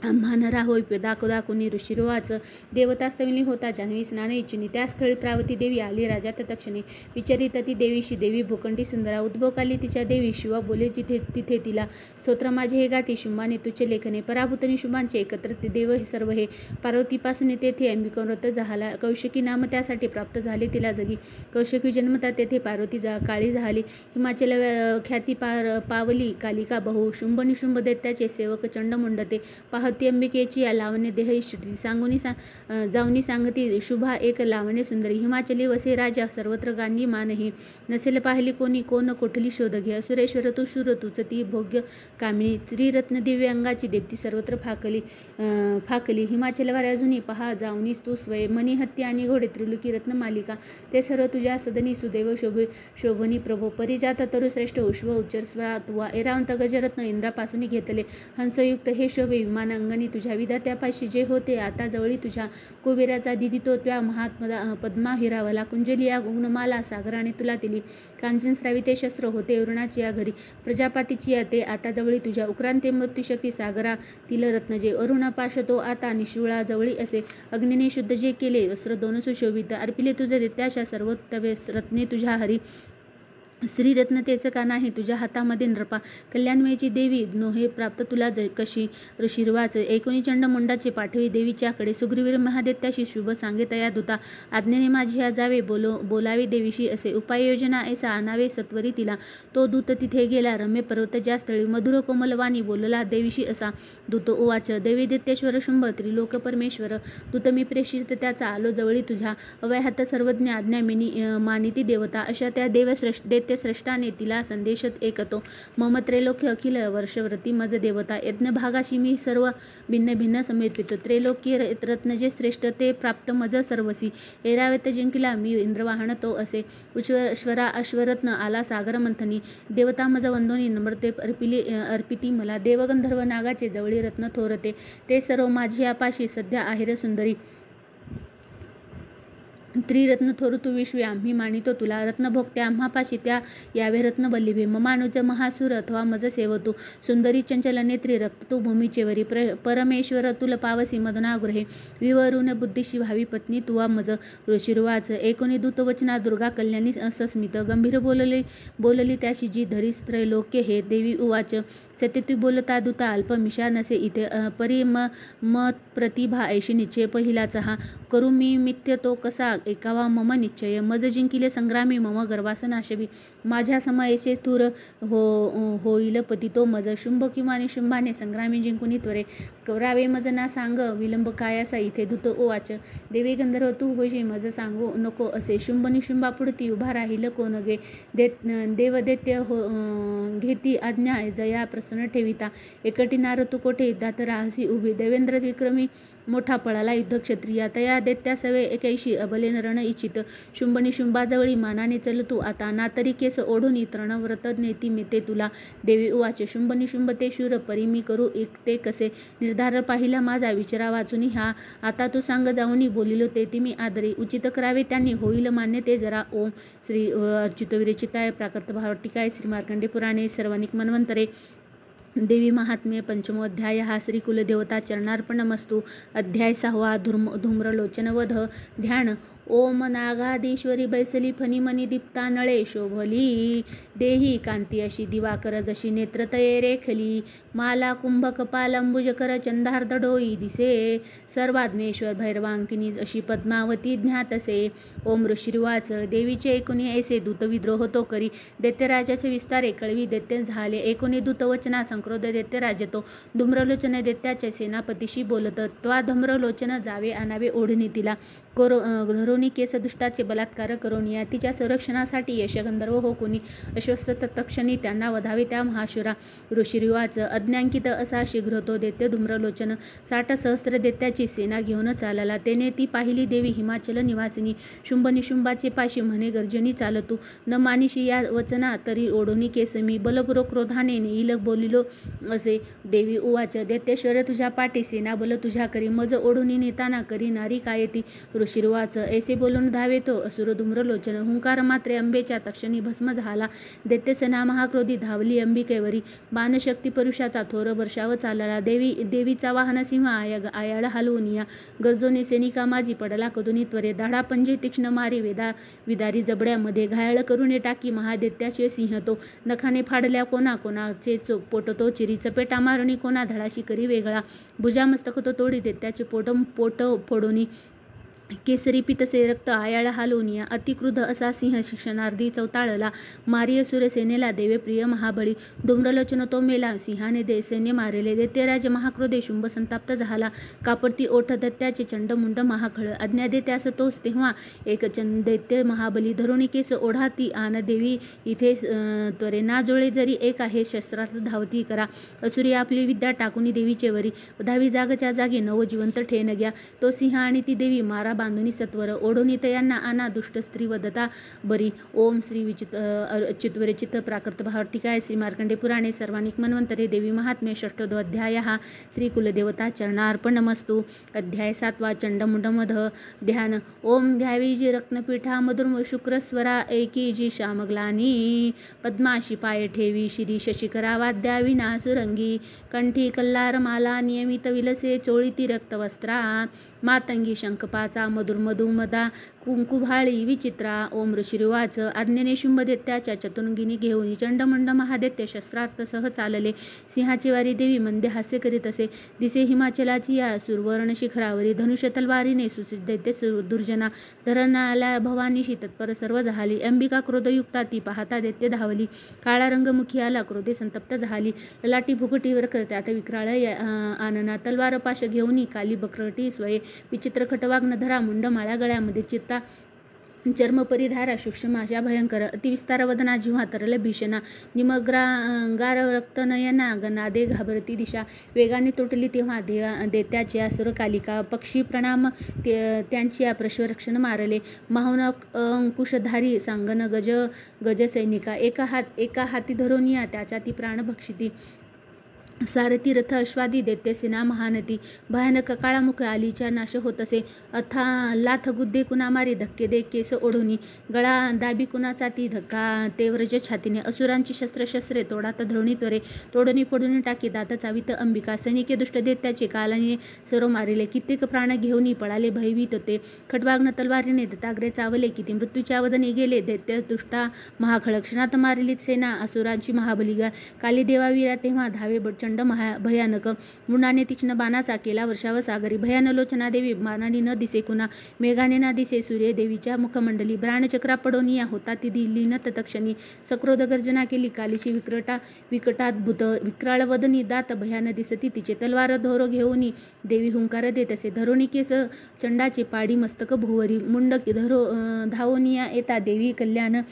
आम्हा नरा होय दाखोनी ऋषिर्वाच देवतास्तविनी होता जान्हवी स्नान इच्छुनी त्या स्थळी प्रावती देवी आली राजा तत्क्षणी विचारित ती देवीशी देवी भूखंडी सुंदरा उद्भवकाली तिच्या देवी शिवा बोले जिथे तिथे तिला स्तोत्र माझे हे गाती शुंभाने तुझे लेखने पराभूतनी शुंभांचे एकत्र ते देव हे सर्व हे पार्वतीपासून तेथे अंबिकाव्रत झाला कौशिकी नाम त्यासाठी प्राप्त झाले तिला जगी कौशिकी जन्मता तेथे पार्वती काळी झाली हिमाचल ख्याती पावली कालिका बहु शुंभ निशुंभ दैत्याचे सेवक चंड मुंडते पाह प्रभावती अंबिकेची या लावण्य देह श्रुती सांगुनी जाऊनी सांगती शुभा एक लावण्य सुंदरी हिमाचली वसे राजा सर्वत्र गांगी मानही नसेल पाहिली कोणी कोण कोठली शोध घे असुरेश्वर तू शूर तूच ती भोग्य कामिनी त्रिरत्न दिव्य अंगाची देप्ती सर्वत्र फाकली हिमाचलवर अजूनही पहा जाऊनीस तू स्वय मनी हत्ती आणि घोडे त्रिलोकी रत्न मालिका ते सर्व तुझ्या सदनी सुदैव शोभनी प्रभो परिजात तरुश्रेष्ठ उश्व उच्चर स्वरा तुवा एरावंत गजरत्न इंद्रापासून घेतले हंसयुक्त हे शोभे विमान अंगणी तुझ्या विधात्यापाशी जे होते आता जवळी तुझ्या कुबेराचा दिदी तो त्या महात्मा पद्मा हिरावला कुंजली या गुणमाला सागराने तुला दिली कांचन स्राविते शस्त्र होते अरुणाची या घरी प्रजापातीची या ते आता जवळी तुझ्या उक्रांते मृत्यूशक्ती सागरा तिल रत्न जे अरुणा पाश तो आता निशुळा जवळी असे अग्नीने शुद्ध जे केले वस्त्र दोन सुशोभित अर्पिले तुझे देत्याशा सर्वोत्तवे रत्ने तुझ्या हरी स्त्रीरत्न तेच का नाही तुझ्या हातामध्ये नृपा कल्याणमयची देवी नोहे प्राप्त तुला कशी ऋषिर्वाच एकोणी चंडमुंडाचे पाठवी देवीच्याकडे सुग्रीवीर महादेत्याशी शुभ सांगे तया दूता आज्ञेने माझी या जावे बोलावे देवीशी असे उपाययोजना ऐसा आणावे सत्वरी तिला तो दूत तिथे गेला रम्य पर्वत ज्या स्थळी मधुर कोमलवाणी बोलला देवीशी असा दूत उवाच देवी दैत्येश्वर शुंभ त्रिलोक परमेश्वर दूत मी प्रेषित त्याचा आलो जवळी तुझ्या अवयाहात सर्वज्ञ आज्ञा मानिती देवता अशा त्या दैत्यश्रेष्ठाने तिला संदेशत एकतो मम त्रैलोक्य अखिल वर्षव्रती मज देवता यज्ञ भागाशी मी सर्व भिन्न भिन्न समर्पितो त्रैलोक्य रत्न जे श्रेष्ठ ते प्राप्त मज सर्वसी ऐरावत जिंकिला मी इंद्रवाहन तो असे उश्वरा अश्वरत्न आला सागर मंथनी देवता मज वंदोनी नम्रते अर्पिती मला देवगंधर्व नागाचे जवळी रत्न थोरते ते सर्व माझी आपाशी सध्या आहेर सुंदरी त्रिरत्न थोर तू विश्वे आम्ही मानितो तुला रत्नभोगत्या आम्हापाशी त्या यावे रत्नवल्लभे ममानुज महासूर अथवा मज सेवतू सुंदरी चंचल नेत्री रक्त तू भूमीचेवरी परमेश्वर तुल पावसी मदनागृहे विवरून बुद्धीशी भावी पत्नी तुवा मज ऋषिर्वाच एकोणी दूतवचना दुर्गा कल्याणी सस्मित गंभीर बोलली त्याशी जी धरी त्रैलोक्य हे देवी उवाच सत्यतु बोलता दूता अल्पमिषा नसे इथे मत प्रतिभा ऐशी निश्चय पहिलाच हा करू मी मित्य तो कसा एकावा मम निश्चय मज जिंकिले संग्रामी मम गर्वासनाशवी माझ्या समयेचे थूर होईल पती तो मज शुंभ किंवा निशुंभाने संग्रामी जिंकुनी त्वरे करावे मज ना सांग विलंब कायासा इथे दूत ओवाच देवी गंधर्व तू होशी मज सांगू नको असे शुंभ निशुंभापुढती उभा राहील कोण गे देवदैत्य घेती आज्ञा जया प्रसन्न ठेविता एकटी नार तू कोठे युद्धात राहसी उभी देवेंद्र विक्रमी मोठा पळाला युद्ध क्षत्रिया तया दैत्या सवे एकैशी अबलेन रण इच्छित शुंभ निशुंभाजवळी मानाने चल तू आता ना तरी केस ओढून तृणव्रत नेती मेते तुला देवी उवाच शुंभ निशुंभ ते शूर परी मी करू एक ते कसे निर्धार पाहिला माझा विचारा वाचून हा आता तू सांग जाऊनी बोलिलो ते ती मी आदरी उचित करावे त्यांनी होईल मान्य ते जरा ओम श्री अच्युत विरचिताय प्राकृत भावटिकाय श्री मार्कंडे पुराणे सर्वानिक मन्वंतरे देवी महात्म्य पंचमोध्याय हा श्री कुलदेवता चरणार्पणमस्तु अध्याय 6 धूम्रलोचनवध ध्यान ओम नागाधीश्वरी बैसली फणिमणी दीप्ता नळे शोभली देही कांती अशी दिवाकर जशी नेत्रतये रेखली माला कुंभ कपाल अंबुजकर चंदार्ध डोई दिसे सर्वात्मेश्वर भैरवांकिनी अशी पद्मावती ज्ञातसे ओम ऋषिर्वाच देवीचे एकोणी ऐसे दूत विद्रोह तो करी दैत्यराजाचे विस्तारे कळवी दैत्य झाले एकोणी दूतवचना संक्रोध दैत्यराज तो धूम्रलोचन दैत्याचे सेनापतीशी बोलत त्वा धूम्रलोचन जावे आणावे ओढणी तिला धरोणी केस दुष्टाचे बलात्कार करून या तिच्या संरक्षणासाठी यशगंधर्व हो कोणी अश्वस्थ तत्क्षणी त्यांना वधावे त्या महाशुरा ऋषिरिवाच अज्ञांकित असा शीघ्र तो दैत्य धूम्रलोचन 60 सहस्त्र दैत्याची सेना घेऊन चालला तेने ती पाहिली देवी हिमाचल निवासिनी शुंभ निशुंभाचे पाशी म्हणे गर्जनी चालतू न मानिशी या वचना तरी ओढोनी केस मी बलपूर्वक क्रोधाने नेईल बोलिलो असे देवी उवाच दैत्येश्वर तुझ्या पाठी सेना बल तुझ्या करी मज ओढोनी नेताना करी नारी कायती ऋषिर्वाच ऐसे बोलून धावे तो असुर धूम्रलोचन हुंकार मात्रे अंबेच्या तक्षणी भस्म झाला दैत्यसेना महाक्रोधी धावली अंबिकेवरी बाणशक्ती परुषाचा थोर वर्षाव चालला देवीचा वाहन सिंह आयाळ हलवून या गरजोने सैनिका माझी पडला कदुनी त्वरे दाढा पंजे तीक्ष्ण मारी विदारी जबड्यामध्ये घायाळ करून टाकी महादैत्याचे सिंह तो नखाने फाडल्या कोणाचे पोटतो चिरी चपेटा मारणी कोणा धडाशी करी वेगळा भुजा मस्तक तो तोडी दैत्याचे पोट फोडोनी केसरी पितसे रक्त आयाळ हालोनिया अतिक्रुद्ध असा सिंह शिक्षणार्थी चौताळला मारिय सूरसेनेला देवेप्रिय महाबळी धूम्रलोचन तो मेला सिंहाने सैन्य मारेले दैत्यराज महाक्रोधे शुंभ संताप्त झाला कापडती ओठ दत्त्याचे चंडमुंड महाखळ आज्ञा दे त्यास तोच तेव्हा एक दैत्य महाबली धरुणी केस ओढाती आन देवी इथे त्वरे ना जोळे जरी एक आहे शस्त्रार्थ धावती करा असुरी आपली विद्या टाकुनी देवीचे वरी धावी जागच्या जागी नवजिवंत ठेन घ्या तो सिंह आणि ती देवी मारा बांधुनी सत्वर ओढोनी तयांना आना दुष्ट स्त्री वदता बरी ओम श्री चित्वरे चित्त प्राकृत भावर्तिकाय श्री मार्कंडे पुराणे सर्वानिक मन्वंतरे देवी महात्म्य षष्ठो अध्याय श्री कुलदेवता चरणार्पणमस्तु अध्याय 7 चंडमुंडमध ध्यान ओम ध्यावी जी रत्नपीठा मधुर शुक्रस्वरा एकी जी श्यामग्लानी पद्माशी पाय ठेवी श्री शशिकरा वाद्या विना सुरंगी कंठी कल्लार माला नियमित विलसे चोळीती रक्तवस्त्रा मातंगी शंखपाचा मधुर मधुमदा कुंकुभाळी विचित्रा ओम ऋषिरुवाच आज्ञेने शुंभ दैत्याच्या चतुर्गिनी घेऊन चंडमुंड महादैत्य शस्त्रार्थ सह चालले सिंहाची वारी देवी मंदे हास्य करीत असे दिसे हिमाचलाची या सुरवर्ण शिखरावरी धनुष्य तलवारीने दैत्य दुर्जना धरणाला भवानीशी तत्पर सर्व झाली अंबिका क्रोधयुक्ता ती पाहता दैत्य धावली काळा रंगमुखी आला क्रोधे संतप्त झाली ललाटी भुकटीवर त्यात विक्राळ आनना तलवार पाश घेऊनी काली बक्रटी स्वये विचित्र खटवाग्न धरा मुंड माळ्या गळ्यामध्ये चित्ता चर्म परिधारा सूक्ष्म अशा भयंकर अतिविस्तार वदना जिव्हा तरल भीषणा निमग्रांगार रक्तनयना नादे घाबरती दिशा वेगाने तुटली तेव्हा दैत्याची असुर कालिका पक्षी प्रणाम त्यांची प्रश्वरक्षण मारले माहुन अंकुशधारी सांगन गजसैनिका एका हाती धरोनिया त्याचा ती प्राण भक्षिती सारथी रथ अश्वादी दैत्य सेना महानती भयानक काळामुख आलीच्या नाश होत असे अथा लाथ गुद्दे कुणा मारी धक्के दे केस ओढोनी गळा दाबी कुणाचा ती धक्का ते व्रज छातीने असुरांची शस्त्रे तोडात धरुणी त्वरे तोडणी फोडून टाकी दात चावित अंबिका सैनिके दुष्ट दैत्याचे कालाने सर्व मारिले कित्येक प्राण घेऊनी पळाले भयभीत होते खटवाग्न तलवारीने दत्ताग्रे चावले किती मृत्यूच्या वदने गेले दैत्य दुष्टा महाखळ क्षणात मारली सेना असुरांची महाबलिगा काली देवावीरा तेव्हा धावे चंड भयानक मुंडाने तीक्ष्ण बाणाचा केला वर्षाव सागरी भयानलोचना देवी बाणाने न दिसे कुणा मेघाने ना दिसे सूर्य देवीच्या मुखमंडली ब्राणचक्रा पडोनिया होता ती दिली न तत्क्षणी सक्रोध गर्जना केली कालीशी विकटाद्भुत विक्राळ वदनी दात भयान दिसती तिचे तलवार धोरो घेऊनी देवी हुंकार देत असे धरोणी केस चंडाचे पाडी मस्तक भुवरी मुंड धरो धावोनिया येता देवी कल्याण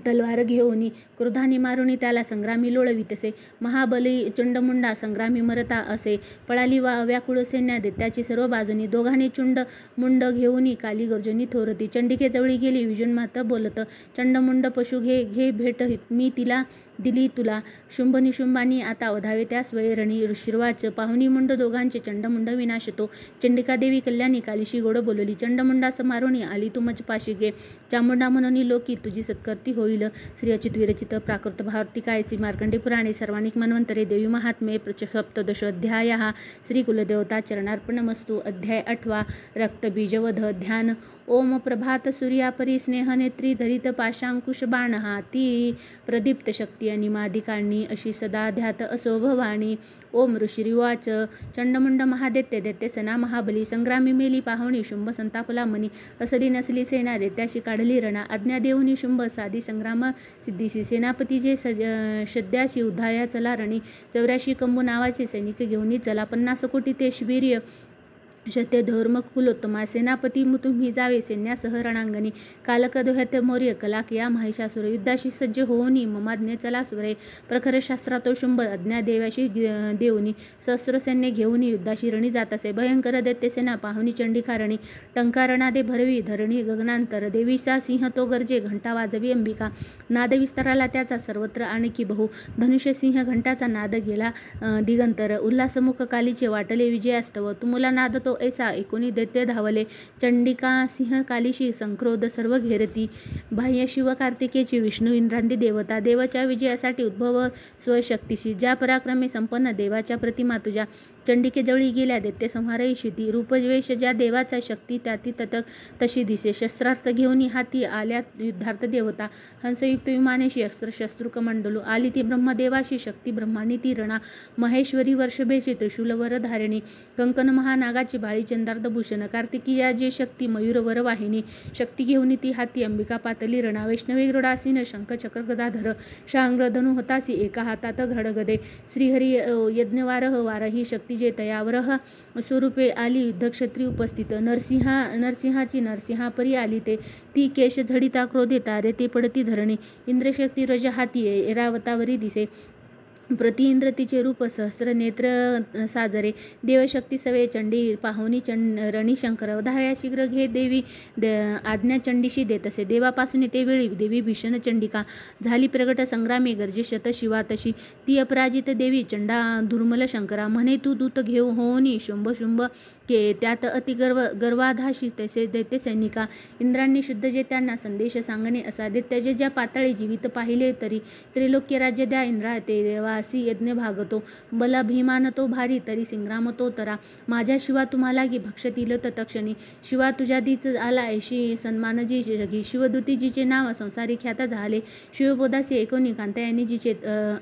तलवार घेऊनी क्रोधाने मारुनी त्याला संग्रामी लोळवितसे महाबली चंडमुंडा संग्रामी मरता असे पळाली व्याकुळ सैन्या दैत्याची सर्व बाजूनी दोघांनी मुंड घेऊनी काली गर्जनी थोरती चंडिके जवळी गेली विजन्मात बोलत चंडमुंड पशु घे भेट मी तिला दिली तुला शुंभ निशुंभानी आता वधावे त्या स्वयरणी ऋषिर्वाच पाहुणी मुंड दोघांचे चंडमुंड विनाशतो चंडिका देवी कल्याणी कालीशी गोड बोलली चंडमुंडा समारोणी आली तू मज पाशी गे चामुंडा म्हणून लोकी तुझी सत्कर्ती होईल श्री अच्युत विरचित प्राकृत भावर्तिकाय श्री मार्कंडे पुराणे सर्वानिक मन्वंतरे देवी महात्म्ये सप्तदशोऽध्याय श्री कुलदेवता चरणार्पणमस्तु अध्याय 8 रक्तबीजवध ध्यान ओम प्रभात सूर्यापरी स्नेहनेत्री धरित पाशांकुश बाण हाती प्रदीप्त शक्ती अनिमादिकाणी अशी सदा ध्यात असो भवानी ओम ऋषिरिवाच चंडमुंड महादैत्य दैत्यसेना महाबली संग्रामी मेली पाहुणी शुंभ संतापला मनी असली नसली सेना दैत्याशी काढली रणा आज्ञा देऊनी शुंभ साधी संग्राम सिद्धीशी सेनापती जे सध्याशी उद्धाया चला रणी 84 कंबू नावाचे सैनिक घेऊनी चला 50 कोटी ते शिबिर्य शत्य धर्म कुलोत्तमा सेनापती तुम्ही जावे सैन्यासह रणांगणी कालकदोह्यत मौर्य कलाक या महिषासुर युद्धाशी सज्ज होऊनी ममाज्ञे चला सुरे प्रखर शास्त्रातो शुंभ अज्ञा देवाशी देऊनी सहस्त्र सैन्य घेऊनी युद्धाशी रणी जात असे भयंकर दैत्यसेना पाहुनी चंडिकारणी टंकारणादे भरवी धरणी गगनांतर देवीचा सिंह तो गर्जे घंटा वाजवी अंबिका नाद विस्ताराला त्याचा सर्वत्र आणखी बहु धनुष्य सिंह घंटाचा नाद गेला दिगंतर उल्हासमुख कालीचे वाटले विजयास्तव तुमुला नाद तो ऐसा एकोणी दैत्य धावले चंडिका सिंह कालीशी संक्रोध सर्व घेरती बाह्य शिव कार्तिकेची विष्णू इंद्रांदी देवता देवाच्या विजयासाठी उद्भव स्वशक्तीशी ज्या पराक्रमे संपन्न देवाच्या प्रतिमा तुझ्या चंडिकेजवळी गेल्या दैत्य संहारही शिती. रूपवेश ज्या देवाचा शक्ती त्याती तशी दिसे. शस्त्रास्त्र घेऊन हाती आल्या युद्धार्थ देवता. हंसयुक्त विमानेशी शस्त्रकमंडलू आली ती ब्रह्मदेवाशी शक्ती. ब्रह्मांनी ती रणा महेश्वरी वर्षभेशी त्रिशूल वर धारिणी. कंकण महानागाची बाळी चंद्रार्ध भूषण. कार्तिकीया जे शक्ती मयूर वरवाहिनी. शक्ती घेऊन ती हाती अंबिका पातली रणा. वैष्णवी गरुडासीन शंख चक्र गदाधर. शांग्र धनु होतासी एका हातात घडगदे. श्रीहरी यज्ञवारह वारही शक्ती जे तयावरह स्वरूपे आली युद्धक्षत्री उपस्थित. नरसिंहाची नरसिंहापरी आली ते. ती केश झडिता क्रोधे तारे ते पडती धरणी. इंद्रशक्ती रज हाती ऐरावतावरी दिसे. प्रति इंद्र तिचे रूप सहस्त्र नेत्र साजरे. देवशक्ती सवे चंडी पाहुनी रणी शंकर. 10व्या शीघ्र घे देवी आज्ञा चंडीशी देतसे. देवापासून ते वेळी देवी भीषण चंडिका झाली प्रगट संग्रामी गर्जे शत शिवा तशी. ती अपराजित देवी चंडा दुर्मल शंकरा. म्हणे तू दूत घेऊ होनी शुंभ शुंभ के. त्यात अति गर्वाधाशी तसे दैत्य सैनिका. इंद्रांनी शुद्ध जे त्यांना संदेश सांगणे असा. दैत्याचे ज्या पाताळी जीवित पाहिले तरी. त्रिलोक्य राज्य द्या इंद्रा ते देवासी यज्ञ भागतो. बलाभिमान तो भारी तरी संग्राम तो तरा. माझ्या शिवा तुम्हाला गी भक्षतील तत्क्षणी. शिवा तुझ्या दीच आला ऐशी सन्मान जी जगी. शिवदूती जिचे नाव संसारी ख्यात झाले. शिवबोधासी एकोणी कांतायानी जिचे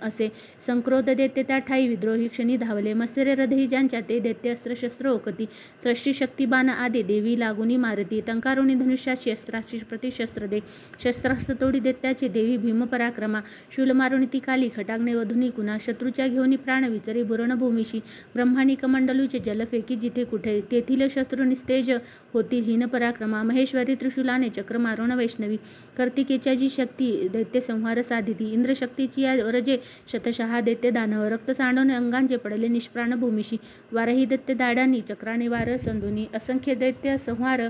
असे. संक्रोध दैत्य त्या ठाई विद्रोही क्षणी धावले. मत्सर्य हृदयी ज्यांच्या ते दैत्य अस्त्र शस्त्र ओकती. सृष्टी शक्तिबाण आदे देवी लागुनी मारती. टंकारुणी धनुष्याशी अस्त्राची प्रतिशस्त्र दे. शस्त्रास्त्र तोडी दैत्याचे देवी भीम पराक्रमा. शूल मारुणी ती काली खटाग्ने वधुनी कुणा. शत्रूच्या घेऊनी प्राण विचरी बुरण भूमिशी. ब्रह्मांनी कमंडलूचे जल फेकी जिथे कुठे. तेथील शत्रू निस्तेज होतील हीन पराक्रमा. महेश्वरी त्रिशूलाने चक्र मारुण वैष्णवी. कार्तिकेच्या जी शक्ती दैत्य संहार साधिती. इंद्रशक्तीची या वरजे शतशहा दैत्य दानव. रक्त सांडून अंगांचे पडले निष्प्राण भूमिशी. वारही दैत्य दाडांनी चक्राने वार संधुनी. असंख्य दैत्य संहार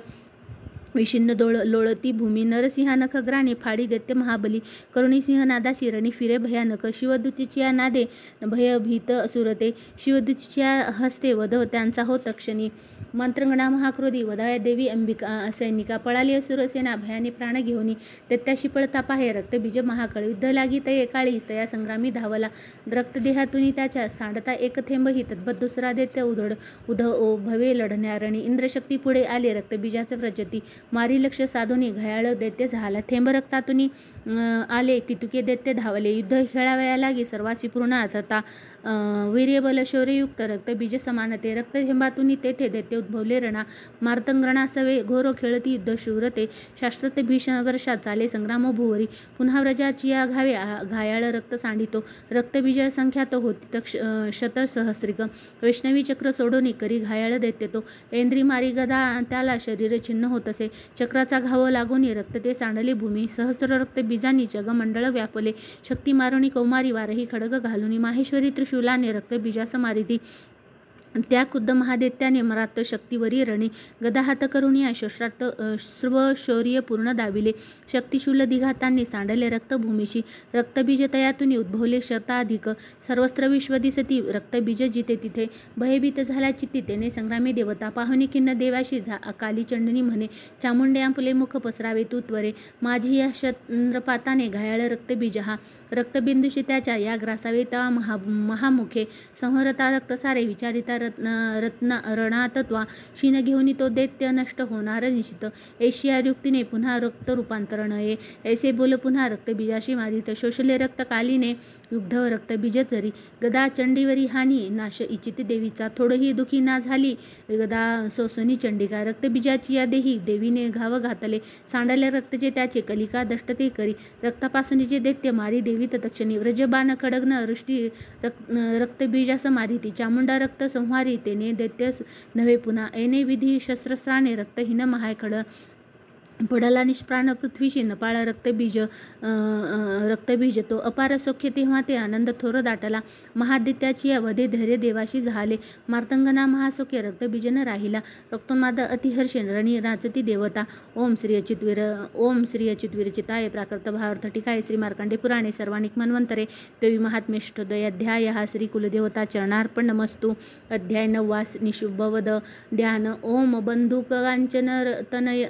विषिन्न लोळती भूमी. नरसिंहा नखग्राने फाडी दैत्य महाबली. करुणीसिंह नादासी रणी फिरे भयानक. शिवदूतीच्या नादे भयभीत असुरते. शिवदूतीच्या हस्ते वध त्यांचा हो तक्षणी. मंत्रंगणा महाक्रोधी वधाव्या देवी अंबिका सैनिका. पळाली असुरसेना भयाने प्राण घेऊनी. दैत्याशी पळता पाहे रक्तबीज महाकळ. युद्ध लागी तये काळी तया संग्रामी धावला. रक्तदेहातून त्याच्या सांडता एक थेंबही तद्भत दुसरा दैत्य उध ओ भवे लढण्या रणी. इंद्रशक्ती पुढे आले रक्तबीजाचं व्रजती. मारी लक्ष साधुनी घायाळ दैत्य झाला. थेंब रक्तातून आले तितुके दैत्य धावले. युद्ध खेळावया लागे सर्वासी पूर्ण अर्थता. वीर्यबल शौर्ययुक्त रक्तबीज समानते. रक्तथेंबातून तेथे दैत्य उद्भवले रणा. मार्तंगणा सवे घोर खेळती युद्ध शूरते. शास्त्रते भीषण वर्षात चाले संग्राम भुवरी. पुन्हा व्रजाची या घावे घायाळ रक्त सांडितो. रक्तबीज संख्यात होती शत सहस्त्रिक. वैष्णवी चक्र सोडोनी करी घायाळ दैत्य तो. ऐंद्री मारी गदा त्याला शरीर छिन्न होतसे. चक्राचा घाव लागून रक्त ते सांडले भूमी. सहस्त्र रक्तबीजांनी जगमंडळ व्यापले. शक्ती मारुणी कौमारी वारही खडग घालुनी. माहेश्वरी त्रिशूलाने रक्तबीजास मारिती. त्या खुद्द महादैत्याने मरात्त शक्तीवरी रणी. गदाहात करुणी या शस्त्रार्थ शौर्य पूर्ण दाविले. शक्तिशूल दिघातांनी सांडले रक्तभूमीशी. रक्तबीज तयातून उद्भवले शताधिक. सर्वस्त्र विश्व दिसती रक्तबीज जिथे तिथे. भयभीत झाल्या चित्ती तेने संग्रामी देवता. पाहुणी खिन्न देवाशी काली चंडनी म्हणे. चामुंडे आपले मुख पसरावे तू त्वरे. माझी या चंद्रपाताने घायाळ रक्तबीज हा. रक्तबिंदूशी त्याच्या या ग्रासावे तवा महामुखे. संहरता रक्त सारे विचारिता रणातत्वा. क्षीण घेऊन तो दैत्य नष्ट होणार निश्चित. एशिया युक्तीने पुन्हा रक्त रूपांतरण ये. ऐसे बोल पुन्हा रक्तबीजाशी मारित. शोषले रक्त कालीने युद्ध रक्तबीज जरी. गदा चंडीवरी हानी नाश इचित देवीचा. थोडही दुखी ना झाली गदा सोसनी चंडिका. रक्तबीजाची या देही देवीने घाव घातले. सांडले रक्तचे त्याचे कलिका दष्टते करी. रक्तापासून जे दैत्य मारी देवी तत्क्षणी. व्रजबाण खडग्न वृष्टी रक्तबीजास मारिती. चामुंडा रक्त संहारी तेने दैत्य नव्हे पुन्हा. ऐने विधी शस्त्रस्त्राने रक्तहीन महायखड. पडला निष्प्राण पृथ्वीशी नपाळ रक्तबीज तो. अपार सौख्य तेव्हा ते आनंद थोर दाटला. महादित्याची या वधे धैर्य देवाशी झाले. मार्तंगना महासौख्य रक्तबीजन राहिला. रक्तोन्माद अतिहर्षे रणी नाचती देवता. ओम श्री अच्युतवीर चिताय प्राकृत भावार्थ टीकाय. श्री मार्कंडे पुराणे सर्वाणिक मन्वंतरे देवी महात्म्यष्टोदयाध्याय. श्री कुलदेवता चरणार्पण नमस्तु. अध्याय 9 निशुभवद ध्यान. ओम बंधुकांचन तनय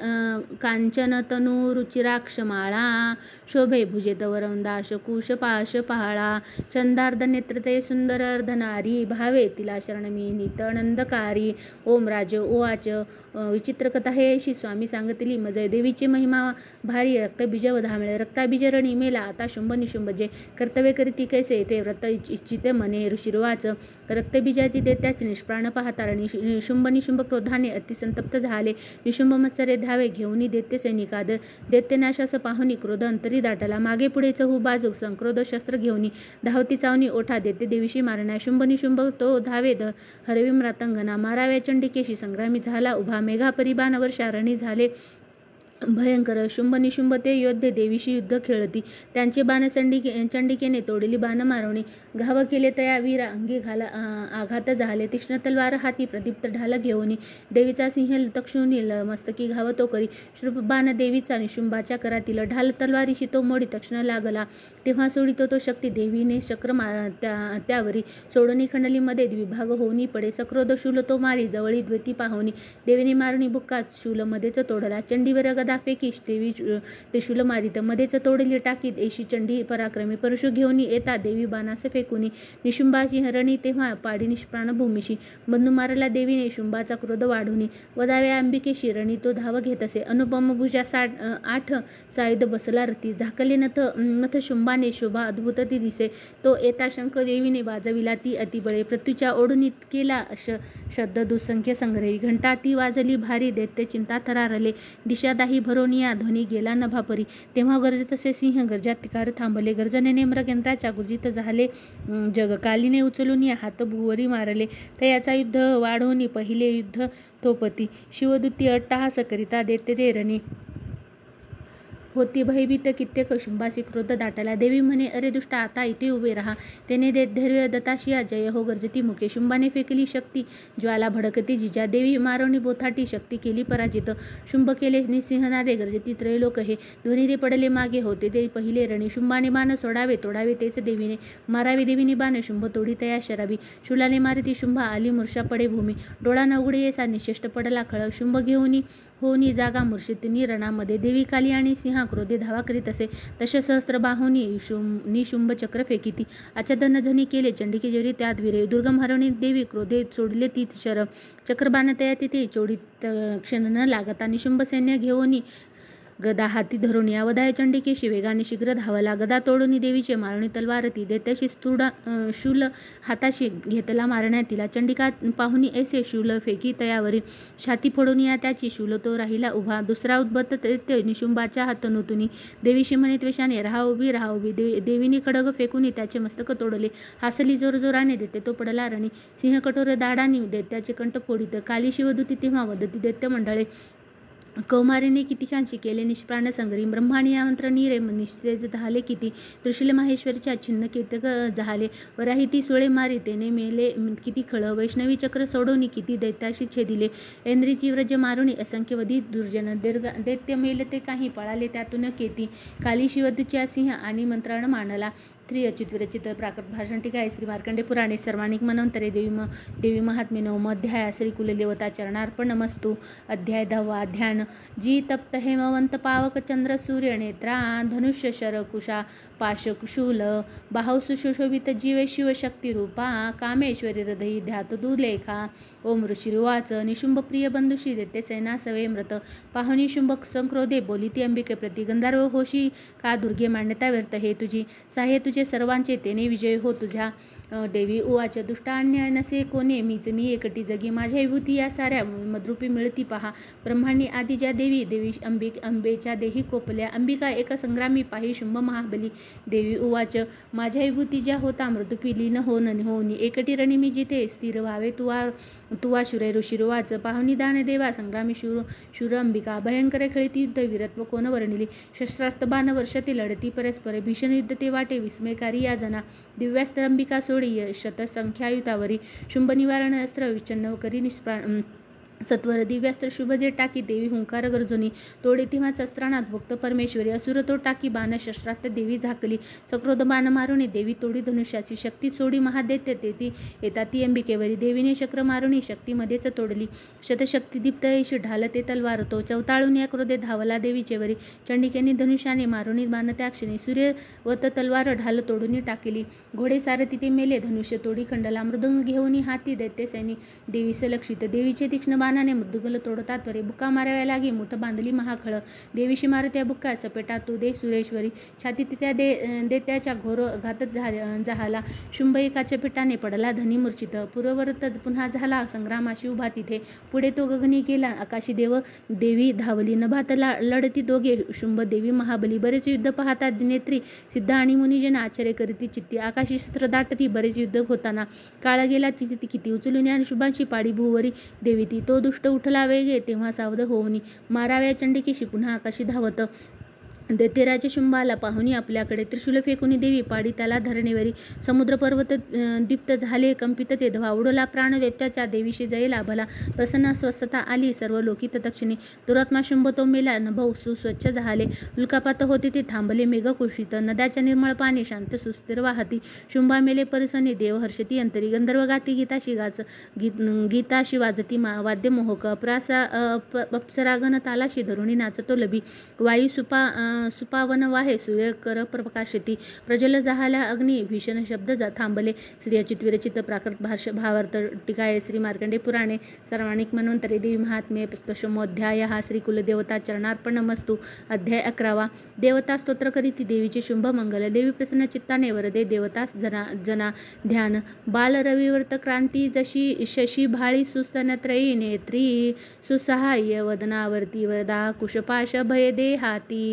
कांचन तनू रुचिराक्षमाळा शोभे भुजे तवरंदा शकुश पाश पहाळा चंदार्ध नेत्रते सुंदर अर्धनारी भावे तिला शरणमी नितनंदकारी. ओम राज उवाच विचित्र कथा हे अशी स्वामी सांगतली मजय देवीची महिमा भारी रक्तबीज धामिळे रक्ताबीज रणी मेला आता शुंभ निशुंभ जे कर्तव्य करीती कैसे ते व्रत इच्छिते मने. ऋषिर्वाच रक्तबीजाची देत्याचे निष्प्राण पाहता रणी शुंभ निशुंभ क्रोधाने अतिसंतप्त झाले. निशुंभ मत्सरे धावे घेऊनी दैत्य सैनिकाद दैत्यनाशास पाहुनी क्रोध अंतरी दाटला. मागे पुढे चहू बाजू संक्रोध शस्त्र घेऊनी धावती चावनी ओठा दैत्य देवीशी मारण्या. शुंभ निशुंभ तो धावे हरवी म्रातंगणा माराव्या चंडिकेशी संग्रामी झाला उभा. मेघा परिबाण वर्षा रणी झाले भयंकर. शुंभ निशुंभ ते योद्धे देवीशी युद्ध खेळती त्यांचे बाण चंडिकेने तोडली बाण मारवणी. घाव केले तया वीरा अंगी आघात झाले. तीक्ष्ण तलवार हाती प्रदीप्त ढाल घेऊनी देवीचा सिंह तक्षुनी मस्तकी घाव तो करी. शुभ बाण देवीचा निशुंभाच्या करातील ढाल तलवारीशी तो मोडी तक्षण लागला. तेव्हा सोडितो तो शक्ती देवीने चक्र त्यावरी सोडणी खंडली मध्ये विभाग होऊनी पडे. सक्रोध शूल तो मारी जवळी द्वेती पाहुनी देवीने मारणी बुक्का शूल मध्येच तोडला. चंडीवर गदा फेकी देवी ते शूल मारित मध्येच तोडली टाकीत एशी चंडी पराक्रमी. परशु घेऊन येता देवी बाणास फेकुनी निशुंभाची हरणी तेव्हा पाडी निष्प्राण भूमीशी. बंधू मारला देवीने शुंभाचा क्रोध वाढुनी वदाव्या अंबिकेशी रणी तो धाव घेत असे. अनुपम भुजा 8 सायुध बसला रती झाकले नथ शुंभाने शोभा अद्भुत ती दिसे. तो येता शंख देवीने वाजविला ती अतिबळे. पृथ्वीच्या ओढणीत केला शब्द दुसंख्य संग्रही. घंटा ती वाजली भारी दैत्य चिंता थरारले. दिशा दाही भरोनिया ध्वनी गेला नभापरी. तेव्हा गरजत असे सिंह गर्जातिकार थांबले. गर्जनेने मृगयंत्राच्या गुर्जित झाले जग. कालीने उचलून या हात भुवरी मारले. तयाचा युद्ध वाढवून पहिले युद्ध थोपती. शिवदूती अट्टहास करिता दैत्य ते रणी होती भयभीत कित्येक. शुंभासी क्रोध दाटला. देवी म्हणे अरे दुष्टा आता इथे उभे राहा. त्याने धैर्य दत्ताशिया जय हो गर्जती मुखे. शुंभाने फेकली शक्ती ज्वाला भडकती जिजा. देवी मारवणी बोथाटी शक्ती केली पराजित. शुंभ केले निसिंहनादे गर्जती त्रैलोक हे. ध्वनी ते पडले मागे होते ते पहिले रणी. शुंभाने बाण सोडावे तोडावे तेच देवीने मारावे. देवीने बाण शुंभ तोडी तया शरावी. शूलाने मारती शुंभा आली मूर्छा पडे भूमी. डोळा न उघडे येसा निशेष्ट पडला खळ. शुंभ घेऊनी होनी जागा मूर्छितुनी रणामध्ये. देवी काली आणि सिंहा क्रोधे धावा करीत असे. तसे सहस्त्र बाहुनी निशुंभ चक्र फेकिती. आच्छादन झनी केले चंडिके जेरी त्यात विरे. दुर्गम हरणी देवी क्रोधे सोडले ती शर. चक्रबाण तया तिथे चोडीत क्षण न लागता. निशुंभ सैन्य घेऊनी गदा हाती धरून या वधाय चंडिकेशी वेगाने शीघ्र धावला. गदा तोडून देवीचे मारणी तलवार ती दैत्याशी शूल हाताशी घेतला मारण्यात तिला. चंडिका पाहुनी ऐसे शूल फेकी तयावरी. छाती फोडून या त्याची शूल तो राहिला उभा. दुसरा उद्बत्त दैत्य निशुंभाच्या हातनुतुनी देवीशी म्हणे त्वेषाने राहा उभी राहा उभी. देवीने खडग फेकून त्याचे मस्तक तोडले. हासली जोरजोराने दैत्य तो पडला रणी. सिंह कठोर दाडानी दैत्याचे कंठ फोडित. काली शिवदूती तेव्हा वदती दैत्य मंडळे. कौमारीने कितीकांशी केले निष्प्राण संग्रीम. ब्रह्माणी आमंत्रण रे निस्तेज झाले किती. त्रिशूल माहेश्वरच्या छिन्न कीर्तक झाले. वराही ती सोळे मारी तेने मेले किती खळ. वैष्णवी चक्र सोडवणी किती दैत्याशी छेदिले. ऐंद्रीची व्रज मारुणी असंख्य वधी दुर्जन. दैत्य मेले ते काही पळाले त्यातून केती. काली शिवदूच्या सिंह आणि मंत्राण मांडला. श्री अच्युत विरचित प्राकृत भाषण टीका आहे. श्री मार्कंडे पुराणे सर्वाणिक मनवंतरे देवी महात्म्य नवम अध्याय. श्री कुलदेवता चरणार्पण नमस्तु. अध्याय 10 ध्यान. जी तप्त हेमवंत पावक चंद्र सूर्य नेत्रा धनुष्य शर कुशा पाश शूल बाहु सुशोभित जीवे शिवशक्ती रूपा कामेश्वरी हृदयी ध्यात दुलेखा. ओम ऋषिर्वाच निशुंभ प्रिय बंधुशी दैत्य सेना सवे मृत. पाहुनी शुंभ संक्रोधे बोलिती अंबिके प्रति. गंधर्व होशी का दुर्गे मान्यता व्यर्थ हे तुझी. साह्य तुझे सर्वांचे तेने विजय हो तुझ्या. देवी उवाच दुष्टा अन्याय नसे कोणे मीच मी एकटी जगी. माझ्या विभूती या साऱ्या मद्रूपी मिळती पहा. ब्रह्मांनी आदी ज्या देवी देवी अंबेच्या देही कोपल्या. अंबिका एक संग्रामी पाही शुंभ महाबली. देवी उवाच माझ्या विभूती ज्या होता मृदुपी लीन होऊनी एकटी रणी मी जिथे स्थिर व्हावे तुवा शुरे. ऋषिर्वाच पाहुनी दान देवा संग्रामी शूर अंबिका. भयंकर खेळती युद्ध वीरत्व कोण वर्णिली. शस्त्रास्त्र बाण वर्षती लढती परस्पर. भीषण युद्ध ते वाटे विस्मयकारी या जना. दिव्यास्त्र अंबिका सोडी शतसंख्यायुतावरी. शुंभ निवारण अस्त्र विच्छन्न करी सत्वर दिव्यास्त्र शुभजे टाकी देवी हुंकार गर्जनी तोडे तेव्हा शस्त्राणात भक्त परमेश्वरी असुर तो टाकी बाण शस्त्रार्थ देवी झाकली सक्रोध बाण मारुणी देवी तोडी धनुष्याची शक्ती चोडी महादैत्य तेती येताती अंबिकेवरी देवीने चक्र मारुणी शक्तीमध्येच तोडली शतशक्ती दीप्त ऐशी ढालते तलवार तो चवताळून या क्रोधे धावला देवीचेवरी चंडिकेने धनुष्याने मारुणी बाण त्या क्षणी सूर्यवत तलवार ढाल तोडून टाकली घोडे सारथी ते मेले धनुष्य तोडी खंडला मृदुंग घेऊन हाती दैत्य सैनी देवी सलक्षित देवीचे तीक्ष्ण बाणाने मृदुगल तोडतात वरे बुक्का माराव्या लागी मुठ बांधली महाखळ देवीशी मारत्या बुक्का चपेटा तू दे सुरेश्वरी छाती त्या देत्याच्या घोर घातच झाला शुंभ एका चपेटाने पडला धनी मूर्छित पूर्ववरतच पुन्हा झाला संग्रामाशी उभा तिथे पुढे तो गगनी गेला आकाशी देवी धावली नभात लढती दोघे शुंभ देवी महाबली बरेच युद्ध पाहतात नेत्री सिद्ध आणि मुनिजन आश्चर्य करीती चित्ती आकाशी शस्त्र दाटती बरेच युद्ध होताना काळ गेला चित्ती किती उचलून आणि शुभाची पाडी भुवरी देवी ती तो दुष्ट उठला वेगे तेव्हा सावध होऊनी माराव्या चंडिकेशी पुन्हा आकाशी धावत दैत्यराज शुंभाला पाहुनी आपल्याकडे त्रिशूल फेकुनी देवी पाडी त्याला धरणेवरी समुद्र पर्वत दीप्त झाले कंपित ते धवा उडला प्राण दैत्याच्या देवीशी जय लाभला प्रसन्न स्वस्थता आली सर्व लोकी तत्क्षणी दुरात्मा शुंभ तो मेला नभ सुस्वच्छ झाले उल्कापात होते ते थांबले मेघ कुशीत नद्याच्या निर्मळ पाणी शांत सुस्थिर वाहती शुंभा मेले परिसने देव हर्षती अंतरी गंधर्व गाती गीताशी वाजती वाद्य मोहक अप्सरागण तालाशी धरुणी नाचतो लभी वायू सुपावन वाहे सूर्य कर प्रकाशती प्रज्वल जाहला अग्नी भीषण शब्द थांबले स्त्रियचित विरचित प्राकृत भावार्थ टीकाये श्री मार्कंडे पुराणे सर्वाणिक मन्वंतरे देवी महात्म्ये प्रस्तोषमोध्याय हा श्री कुलदेवता चरणार्पणमस्तु अध्याय 11 देवता स्तोत्र करीती देवीचे शुंभ मंगल देवी प्रसन्न चित्ताने वरदे देवतास जना ध्यान बाल रविवर्त क्रांती जशी शशी भाळी सुस्तनत्रयी नेत्री सुसहाय्य वदनावर्ती वरदा कुशपाश भय दे हाती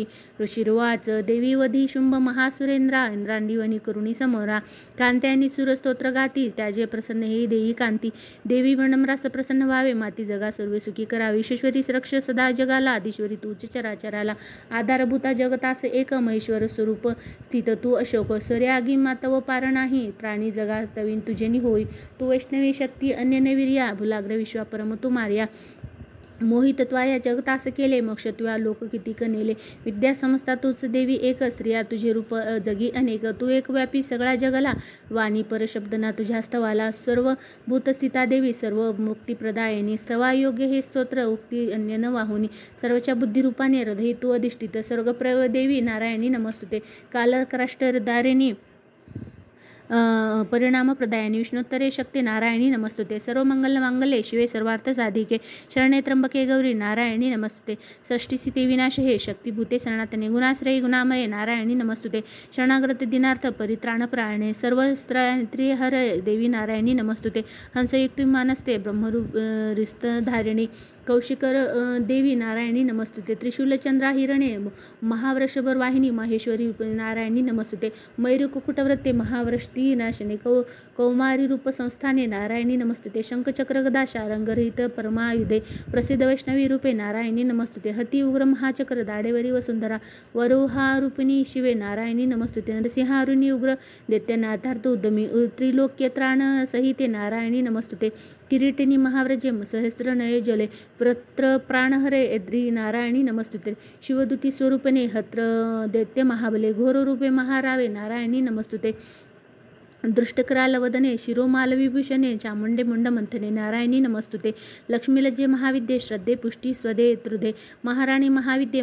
ऋषिर्वाच देवी वधी शुंभ महासुरेंद्रा इंद्रांडीवनी करुणी समोरा कांत्यानी सुरस्तोत्र गाती त्याजे प्रसन्न हे देई कांती देवी विनम्रास प्रसन्न व्हावे माती जगा सर्व सुखी करावी ईश्वरी रक्ष सदा जगाला आदिश्वरी तूच चराचराला आधारभूता जगतास एक महेश्वर स्वरूप स्थित तू अशोक सूर्यागी मातव पार नाही प्राणी जगा तवीन तुझेनी होई तू वैष्णवी शक्ती अन्य नविर्या भुलाग्र विश्वा परम तू मार्या मोहितत्वाया जगतास केले मोक्ष तुया लोक किती कनेले विद्या समजता तूच देवी एक स्त्रिया तुझे रूप जगी अनेक तू एक व्यापी सगळा जगला वाणी परशब्दना तुझ्या स्तवाला सर्व भूतस्थिता देवी सर्व मुक्तिप्रदायिनी स्तवा योग्य हे स्तोत्र उक्ती अन्य न वाहुनी सर्वच्या बुद्धिरूपाने हृदय तू अधिष्ठित सर्वप्रव देवी नारायणी नमस्तुते कालक्राष्टदारिणी परिणाम प्रदायिनी विष्णोत्तरे शक्ती नारायणी नमस्तुते सर्व मंगल मांगल्ये शिवे सर्वार्थ साधिके शरणे त्र्यंबके गौरी नारायणी नमस्तुते षष्टीस्थिती विनाश हे शक्तिभूते सनातने गुणाश्रयी गुणामये नारायणी नमस्तुते शरणागत दिनार्थ परित्राण प्राणे सर्व स्त्रिहर देवी नारायणी नमस्तुते हंसयुक्ती मानस्ते ब्रह्मरूप रिस्तधारिणी कौशिकर देवी नारायणी नमस्तुते त्रिशूलचंद्रा हिरणे महावृषभर वाहिनी माहेश्वरी नारायणी नमस्तुते मयूर कुकुटव्रते महावृष्टी नाशने कौमारी रूप संस्थाने नारायणी नमस्तुते शंखचक्र गदा शारंगरहित परमायुधे प्रसिद्ध वैष्णवी रूपे नारायणी नमस्तुते हती उग्र महाचक्र दाडेवरी वसुंधरा वरुहारूपिणी शिवे नारायणी नमस्तुते नरसिंहारुणी उग्र दैत्यनाथार्थ उद्यमी त्रिलोक्यत्राण सहिते नारायणी नमस्तुते किरीटिनी महाव्रजे सहस्त्र नये जले प्रत्र प्राणहरे एद्री नारायणी नमस्तुते शिवदूती स्वरूपने हत्र दैत्य महाबले घोर रूपे महारावे नारायणी नमस्तुते दृष्टकराल वदने शिरोमाल विभूषणे चामुंडे मुंड मंथने नारायणी नमस्तुते लक्ष्मीलज्जे महाविद्ये श्रद्धे पुष्टी स्वदे तृधे महाराणी महाविद्ये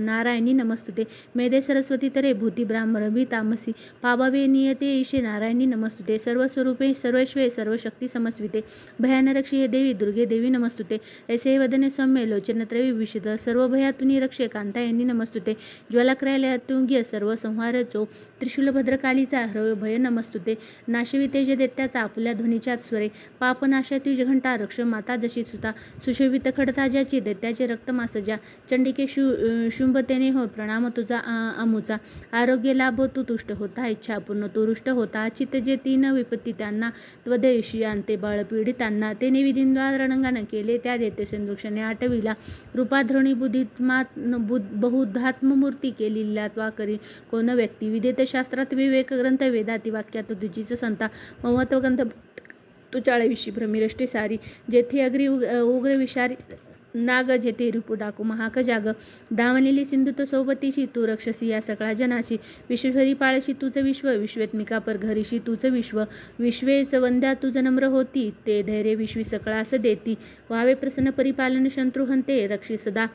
नारायणी नमस्तुते मेधे सरस्वती तरे भूती ब्राह्मणी तामसी पाबवे नियते ईशे नारायणी नमस्तुते सर्वस्वरूपे सर्वश्वे सर्वशक्ती समस्विते भयानरक्षी हे देवी दुर्गे देवी नमस्तुते ऐसे वदने सौम्य लोचनत्रय विविशित सर्वभयातुनी रक्षे कांतायनी नमस्तुते ज्वालाक्रयालयातुंग्य सर्व संहार चो त्रिशूल भद्रकालीचा हरव भय नमस्तुते नाशवितेज दैत्याचा आपुल्या ध्वनीच्या स्वरे पापनाशातुज घंटा रक्ष माता जशी सुता सुशोभित खडता ज्याची दैत्याचे रक्तमासजा चंडिके शुंभतेने हो प्रणाम तुझा अमुचा आरोग्य लाभो तू तुष्ट होता इच्छा पूर्ण तू रुष्ट होता चित्त जे तीन विपत्ती त्यांना त्वदयशी आणते बाळ पीडितांना ते निविदिंद्वा रणंगानं केले त्या दैत्य संदुक्षणे आटविला रूपाधृणी बहुधात्ममूर्ती केलेल्या त्वा करी कोण व्यक्ती विदेत शास्त्रात विवेक ग्रंथ वेदाती वाक्यात तुझीच संता महत्वग्रंथ तू चाळविशी भ्रमिरष्टे सारी, जेथे अग्री उग्र विषारी नाग, जेथे रिपू डाकू महाक जाग, दावलेली सिंधुत्व सोबतीशी तू रक्षसी या सगळा जनाशी, विश्वेश्वरी पाळशी तुझ विश्व, विश्वेत्मिका पर घरीशी तुझ विश्व, विश्वेच वंद्या तुझ नम्र होती, ते धैर्य विश्वी सकळास देती, व्हावे प्रसन्न परिपालन शत्रुहंते, रक्षी सदा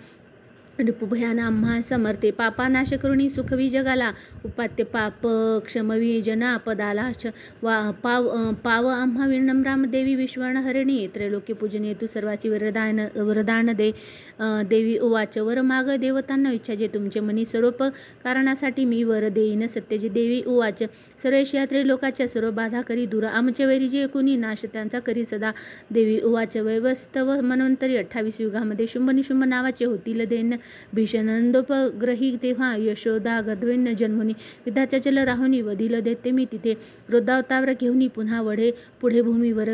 रिपुभयाना आम्हा समर्थे, पापानाश करुणी सुखवी जगाला, उपात्य पाप क्षमवी जना पदाला, पाव आम्हा विनम्राम देवी विश्वर्ण हरिणी, त्रैलोक्य पूजनीय तू सर्वाची वरदान दे. देवी उवाच, वर माग देवतांना इच्छा जे तुमचे मनी, सर्वोप कारणासाठी मी वर देईन सत्यजे. देवी उवाच, सर्वेशिया त्रैलोकाच्या सर्व बाधा करी दूर, आमचे वैरी जे कुणी नाश त्यांचा करी सदा. देवी उवाच, वैवस्तव मनवंतरी 28 युगामध्ये शुंभ निशुंभ नावाचे होतील दैन, भीषणंदोपग्रही तेव्हा यशोदा गर्भेन जन्मुनी, विधाच्या जल राहुनी वधिल देते मी तिथे, रोधावतावर घेऊनी पुन्हा वढे पुढे भूमीवर,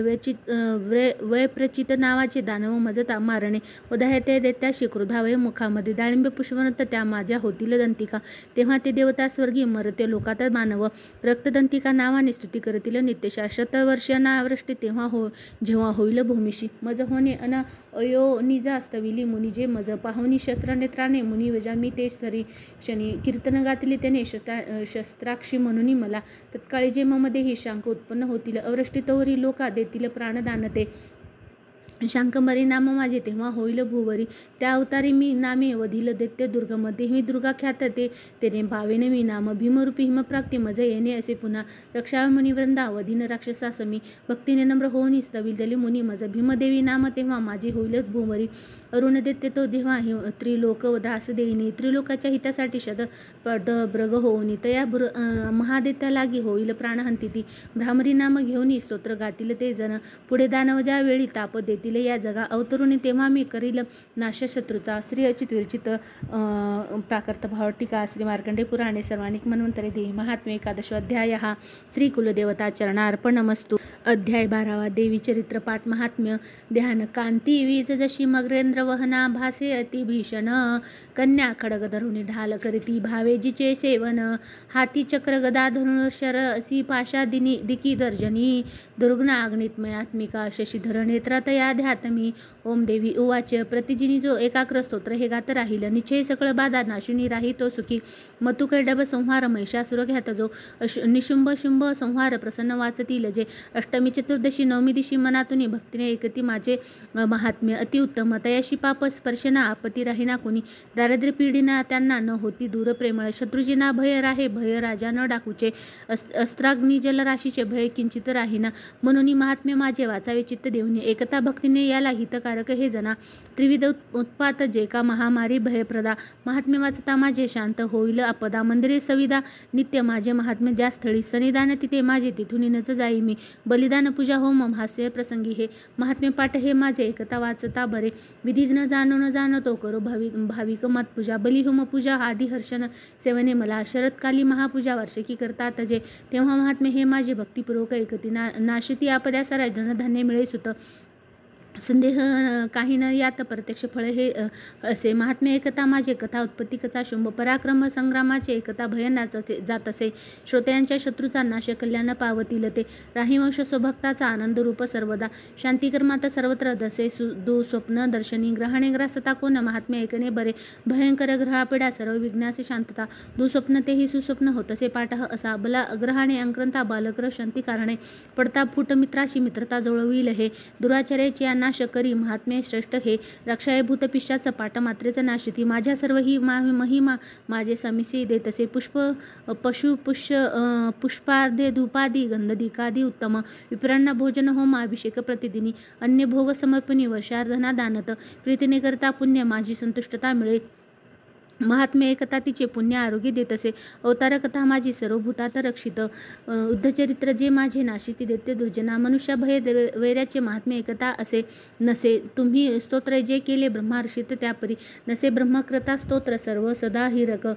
वयप्रचित नावाचे दानव मजता मारणे, उदाह्य ते दैत्याशी क्रोधावय मुखामध्ये, डाळिंब पुष्पवंत त्या माझ्या होतील दंतिका, तेव्हा ते देवता स्वर्गी मरते लोकात मानव, रक्तदंतिका नावाने स्तुती करतील नित्यशा, शतवर्षानावृष्टी तेव्हा जेव्हा होईल भूमीशी, मज होणे अन अयोनिजा स्तविली मुनी, जे मज पाहुनी शस्त्रनेत्राने मुनी वजा, मी ते स्तरी क्षणी कीर्तन गातली त्याने शस्त्राक्षी म्हणून मला, तत्काळी जे ममदेही शांक उत्पन्न होतील, अवृष्टीतोवरी लोका देतील प्राणदान ते, शांकंभरी नाम माझे तेव्हा होईल भूवरी, त्या अवतारी मी नामे वधिल दैत्य दुर्गम, देवी दुर्गा ख्यात तेने भावेने मी नाम, भीमरूपी हिमप्राप्ती मज येणे असे पुन्हा, रक्षावे मुनिवृंदा वधीन राक्षसास मी, भक्तीने नम्र होऊन स्तविल दली मुनी मज, भीमदेवी नाम तेव्हा माझे होईल भूवरी, अरुण दैत्य तो जेव्हा त्रिलोक दास देईनी, त्रिलोकाच्या हितासाठी पद ब्रग होऊनी, तया महादैत्या लागी होईल प्राणहंती ती, भ्रामरी नाम घेऊनी स्तोत्र गातील ते जन, पुढे दानव ज्या वेळी ताप देतील या जगा, अवतरुणी तेव्हा मी करील नाश शत्रूचा. श्री अच्युत विरचित प्राकृत भाव टीका श्री मार्कंडेय पुराणे सर्वाणिक मन्वंतरे देवी महात्म्य एकादशोऽध्याय. श्री कुलदेवता चरणार्पणमस्तु. अध्याय 12. देवी चरित्र पाठ महात्म्य. ध्यान. कांती वीज जशी मग्रेंद्र वहना, भासे अति भीषण, कन्या खडग धरुणी ढाल करीती, भावे जिचे सेवन, हाती चक्र गदा धनुर्शर, असी पाशा दिकी दर्जनी, दुर्ग्न अग्नितमयात्मिका, शशीधर नेत्रातया ध्यातमी. ओम देवी उवाच, प्रतिजिनी जो एकाग्र स्तोत्र हे गात राहील, निश्चय सकळ बाधा नाशिनी राही तो सुखी, मतुकैडब संहार महिषासुर घ्यात जो, निशुंभ शुंभ संहार प्रसन्न वाचतील जे, अष्टमी चतुर्दशी नवमी दिशी मनातुनी भक्तीने एकती माझे महात्म्य अतिउत्तम, तयाशी पाप स्पर्शना आपत्ती राहीना कुणी, दारिद्र्य पीडिना त्यांना न होती दूर प्रेमळ, शत्रुजीना भय राहे भय राजा न डाकूचे, अस्त्राग्नी जलराशीचे भय किंचित राहीना, म्हणून महात्म्य माझे वाचावे चित्त देऊनी, एकता भक्तीने याला हितकारक हे जना, त्रिविध उत्पात जे का महामारी भयप्रदा, महात्म्य वाचता माझे शांत होईल आपदा, मंदिरे सविदा नित्य माझे महात्म्य ज्या स्थळी, सनिधान तिथे माझे तिथून नच जाई मी, बलिदान पूजा होम हास्य प्रसंगी हे, महात्म्य पाठ हे माझे एकता वाचता बरे, विधी न जाणतो करो भाविक मत पूजा, बलिहोम पूजा आदी हर्षण सेवने मला, शरदकाली महापूजा वार्षिकी करतात जे, तेव्हा महात्म्य हे माझे भक्तिपूर्वक एकती, नाशती आपद्या सारा धनधान्य मिळे सुत, संदेह काही न यात प्रत्यक्ष फळ हे असे, महात्म्य एकता माझे कथा उत्पत्ती कथा शुंभ, पराक्रम संग्रामाचे एकता भयनाच जात असे, श्रोत्यांच्या शत्रूचा नाश कल्याण पावतील ते, राहीवंश स्वभक्ताचा आनंद रूप सर्वदा, शांतिकर्मात सर्वत्र दसे दुःस्वप्न दर्शनी, ग्रहणे ग्रासता कोण महात्म्य ऐकणे बरे, भयंकर ग्रहापिडा सर्व विघ्नास शांतता, दुःस्वप्न तेही सुस्वप्न होतसे पाठ असा, बला ग्रहाणे अंक्रंता बालकर शांती कारणे, पडता फूट मित्राशी मित्रता जुळविल हे, दुराचार्याची नाश करी महात्म्य श्रेष्ठ हे, रक्षाय भूत पिशाच पाठ मात्रेच नाशिती, माझ्या सर्व ही महिमा माझे समिसी देतसे, पशु पुष्पादे धूपादी गंधदिकादी उत्तम, विप्रांना भोजन होम अभिषेक प्रतिदिनी, अन्य भोग समर्पणी वर्षार्धना दानत, प्रीतीने करता पुण्य माझी संतुष्टता मिळे, महात्म्य एकता तिचे पुण्य आरोग्य देत असे, अवतार कथा माझी सर्व भूतात रक्षित, युद्धचरित्र जे माझे नाशिती देते दुर्जना, मनुष्य भय वैऱ्याचे महात्म्य एकता असे नसे, तुम्ही स्तोत्र जे केले ब्रह्मार्षित त्यापरी, नसे ब्रह्मकृता स्तोत्र सर्व सदा हिरक,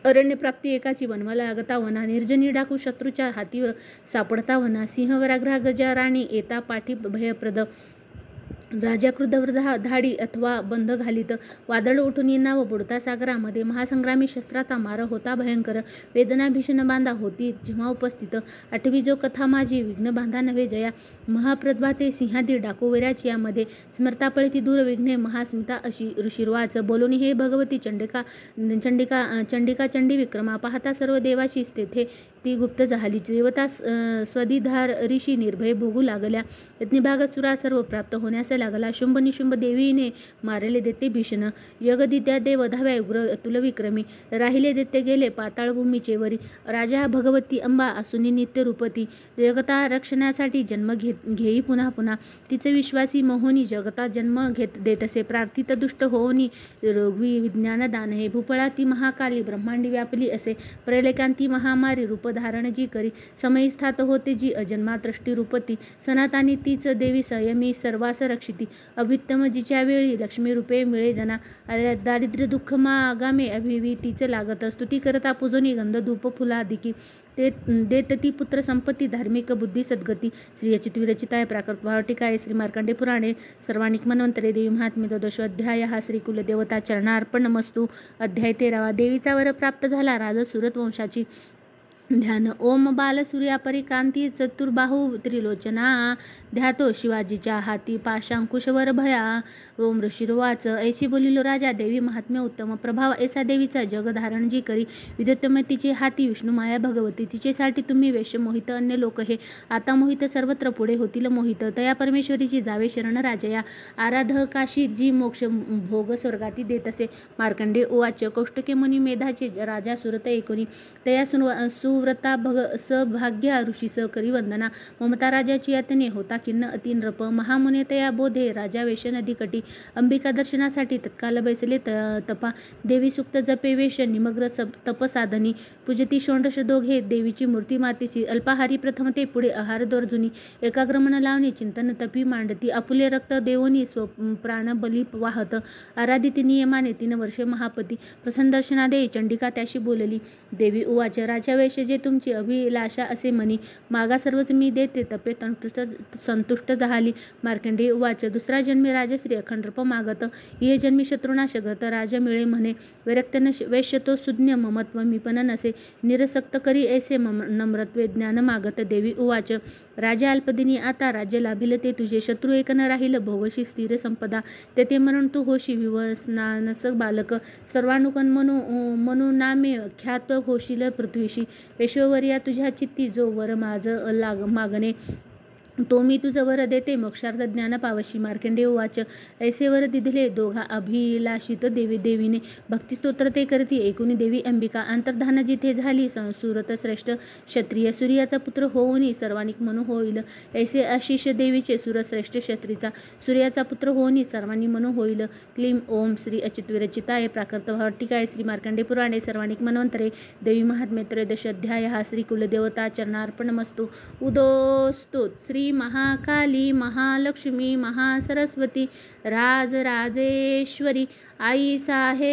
अरण्य प्राप्ती एकाची वनवाला लागता वना, निर्जनी डाकू शत्रूच्या हातीवर सापडता वना, सिंह व्याघ्र गजा राणी येता पाठी भयप्रद, राजा क्रुद्धवर धाडी अथवा बंध घालीत. वादळ उठून येईना व बुडता सागरामध्ये. महासंग्रामी शस्त्राचा मार होता भयंकर. वेदना भीषण बांधा होती जेव्हा उपस्थित. आठवी जो कथा माझी विघ्न बांधा नव्हे जया. महाप्रद्भाते सिंहादी डाकू वैराची यामध्ये. स्मरता पळती दूर विघ्ने महास्मिता अशी ऋषिर्वाच. बोलून हे भगवती चंडिका चंडी विक्रमा. पाहता सर्व देवाशी तेथे ती गुप्त झाली. देवता स्वधिधार ऋषी निर्भय भोगू लागल्या. यज्ञभाग सुरा सर्व प्राप्त होण्यास लागला. शुंभ निशुंभ देवीने मारले देते भीषण. यगदित्या देव धाव्या उग्र अतुल विक्रमी. राहिले देते गेले पाताळ भूमीचे वरी. राजा भगवती अंबा असूनी नित्य रूपती. जगता रक्षणासाठी जन्म घेई पुन्हा पुन्हा. तिचे विश्वासी मोहोनी जगता जन्म देत असे. प्रार्थित दुष्ट होऊनी रोगवी विज्ञान दान हे. भूपळा ती महाकाली ब्रह्मांडी व्यापली असे. प्रलयकांती महामारी रूप धारण जी करी. समयी स्थात होते जी अजन्मा दृष्टी रूपती. सनातानी तीच देवी संयमी सर्वास रक्षिती. अभित्तम जिच्या वेळी लक्ष्मी रूपे मिळे जना. दारिद्र्य दुःख मागामे अभिवी तीच लागत. स्तुती करता पूजोनी गंध धूप फुलादिकी. देत ती पुत्र संपत्ती धार्मिक बुद्धी सद्गती. श्री अच्युत विरचिताय प्राकृत वार्तिकाय श्री मार्कंडे पुराणे सर्वाणिक मन्वंतरे देवी महात्म्य द्वादशोऽध्याय हा श्री कुलदेवता चरणार्पणमस्तु. अध्याय 13. देवीचा वर प्राप्त झाला राज सुरत वंशाची. ध्यान. ओम बाल सूर्यापरी कांती चतुर्बाहू त्रिलोचना. ध्यातो शिवाजीच्या हाती पाशांकुशवर भया. ओम ऋषिर्वाच. ऐशी बोलिलो राजा देवी महात्म्य उत्तम. प्रभाव ऐसा देवीचा जग धारण जी करी. विद्योत्तम तिचे हाती विष्णू माया भगवती. तिचेसाठी तुम्ही वेश मोहित अन्य लोक हे. आता मोहित सर्वत्र पुढे होतील मोहित. तया परमेश्वरीची जावे शरण राजया. आराधकाशी जी मोक्ष भोग स्वर्गाती देत असे. मार्कंडे उवाच. कौष्टके मुनी मेधाचे राजा सुरत एकोणी. तया सुव्रता सभाग्या ऋषीस करी वंदना. ममता राजाची यातने होता खिन्न अति नृप. महामुने तया बोधे राजा वेश नदी कटी. अंबिका दर्शनासाठी तत्काल बैसले तपा. देवी सुक्त जपे वेश निमग्र तप साधनी. पूजती षोडश दोघे देवीची मूर्ती मातीसी. अल्पाहारी प्रथम ते पुढे आहार द्वर्जुनी. एकाग्रमन लावणी चिंतन तपी मांडती. आपुले रक्त देवोनी स्वप्राण बली वाहत. आराधिती नियमाने 3 वर्षे महापती. प्रसन्न दर्शना देई चंडिका त्याशी बोलली. देवी उवाच. राजा वेश जे तुमची अभिलाषा असे म्हणी. मागा सर्वच मी देते तपे संतुष्ट झाली. मार्कंडेय उवाच. दुसरा जन्मी राजश्री अखंडप मागत. ये जन्मी शत्रुनाश घत राज मिळे म्हणे. वैरक्तन वैश्य तो सुज्ञ ममत्व मी पण नसे. निरसक्त करी ऐसे नम्रत्वे ज्ञान मागत. देवी उवाच. राजा अल्पदिनी आता राज्य लाभिल ते तुझे. शत्रू एक न राहील भोगशी स्थिर संपदा. तेथे म्हणून तू होशी विवसनानस बालक. सर्वानुकन म्हणू नामे ख्यात होशील पृथ्वीशी. पेशवेवर्या तुझ्या चित्ती जो वर माझ मागणे. तो मी तुझं वर देते मोक्षार्थ ज्ञान पावशी. मार्कंडेय उवाच. ऐसे वर दिधले दोघा अभिलाषित देवीने. भक्तिस्तोत्र ते करती ऐकुनी देवी अंबिका. अंतर्धान जिथे झाली सुरत श्रेष्ठ क्षत्रिय. सूर्याचा पुत्र होऊनी सर्वानिक म्हणू होईल. ऐसे आशिष देवीचे सुरश्रेष्ठ क्षत्रीचा. सूर्याचा पुत्र होऊनी सर्वांनी म्हणू होईल. क्लीम ओम श्री अच्युत विरचिताय प्राकृत वार्तिकाय श्री मार्कंडे पुराणे सर्वाणिक मन्वंतरे देवी महात्म्य त्रयोदशोऽध्याय हा श्री कुलदेवता चरणार्पणमस्तु. उदोस्तु श्री महाकाली महालक्ष्मी महासरस्वती राजराजेश्वरी आई साहेब.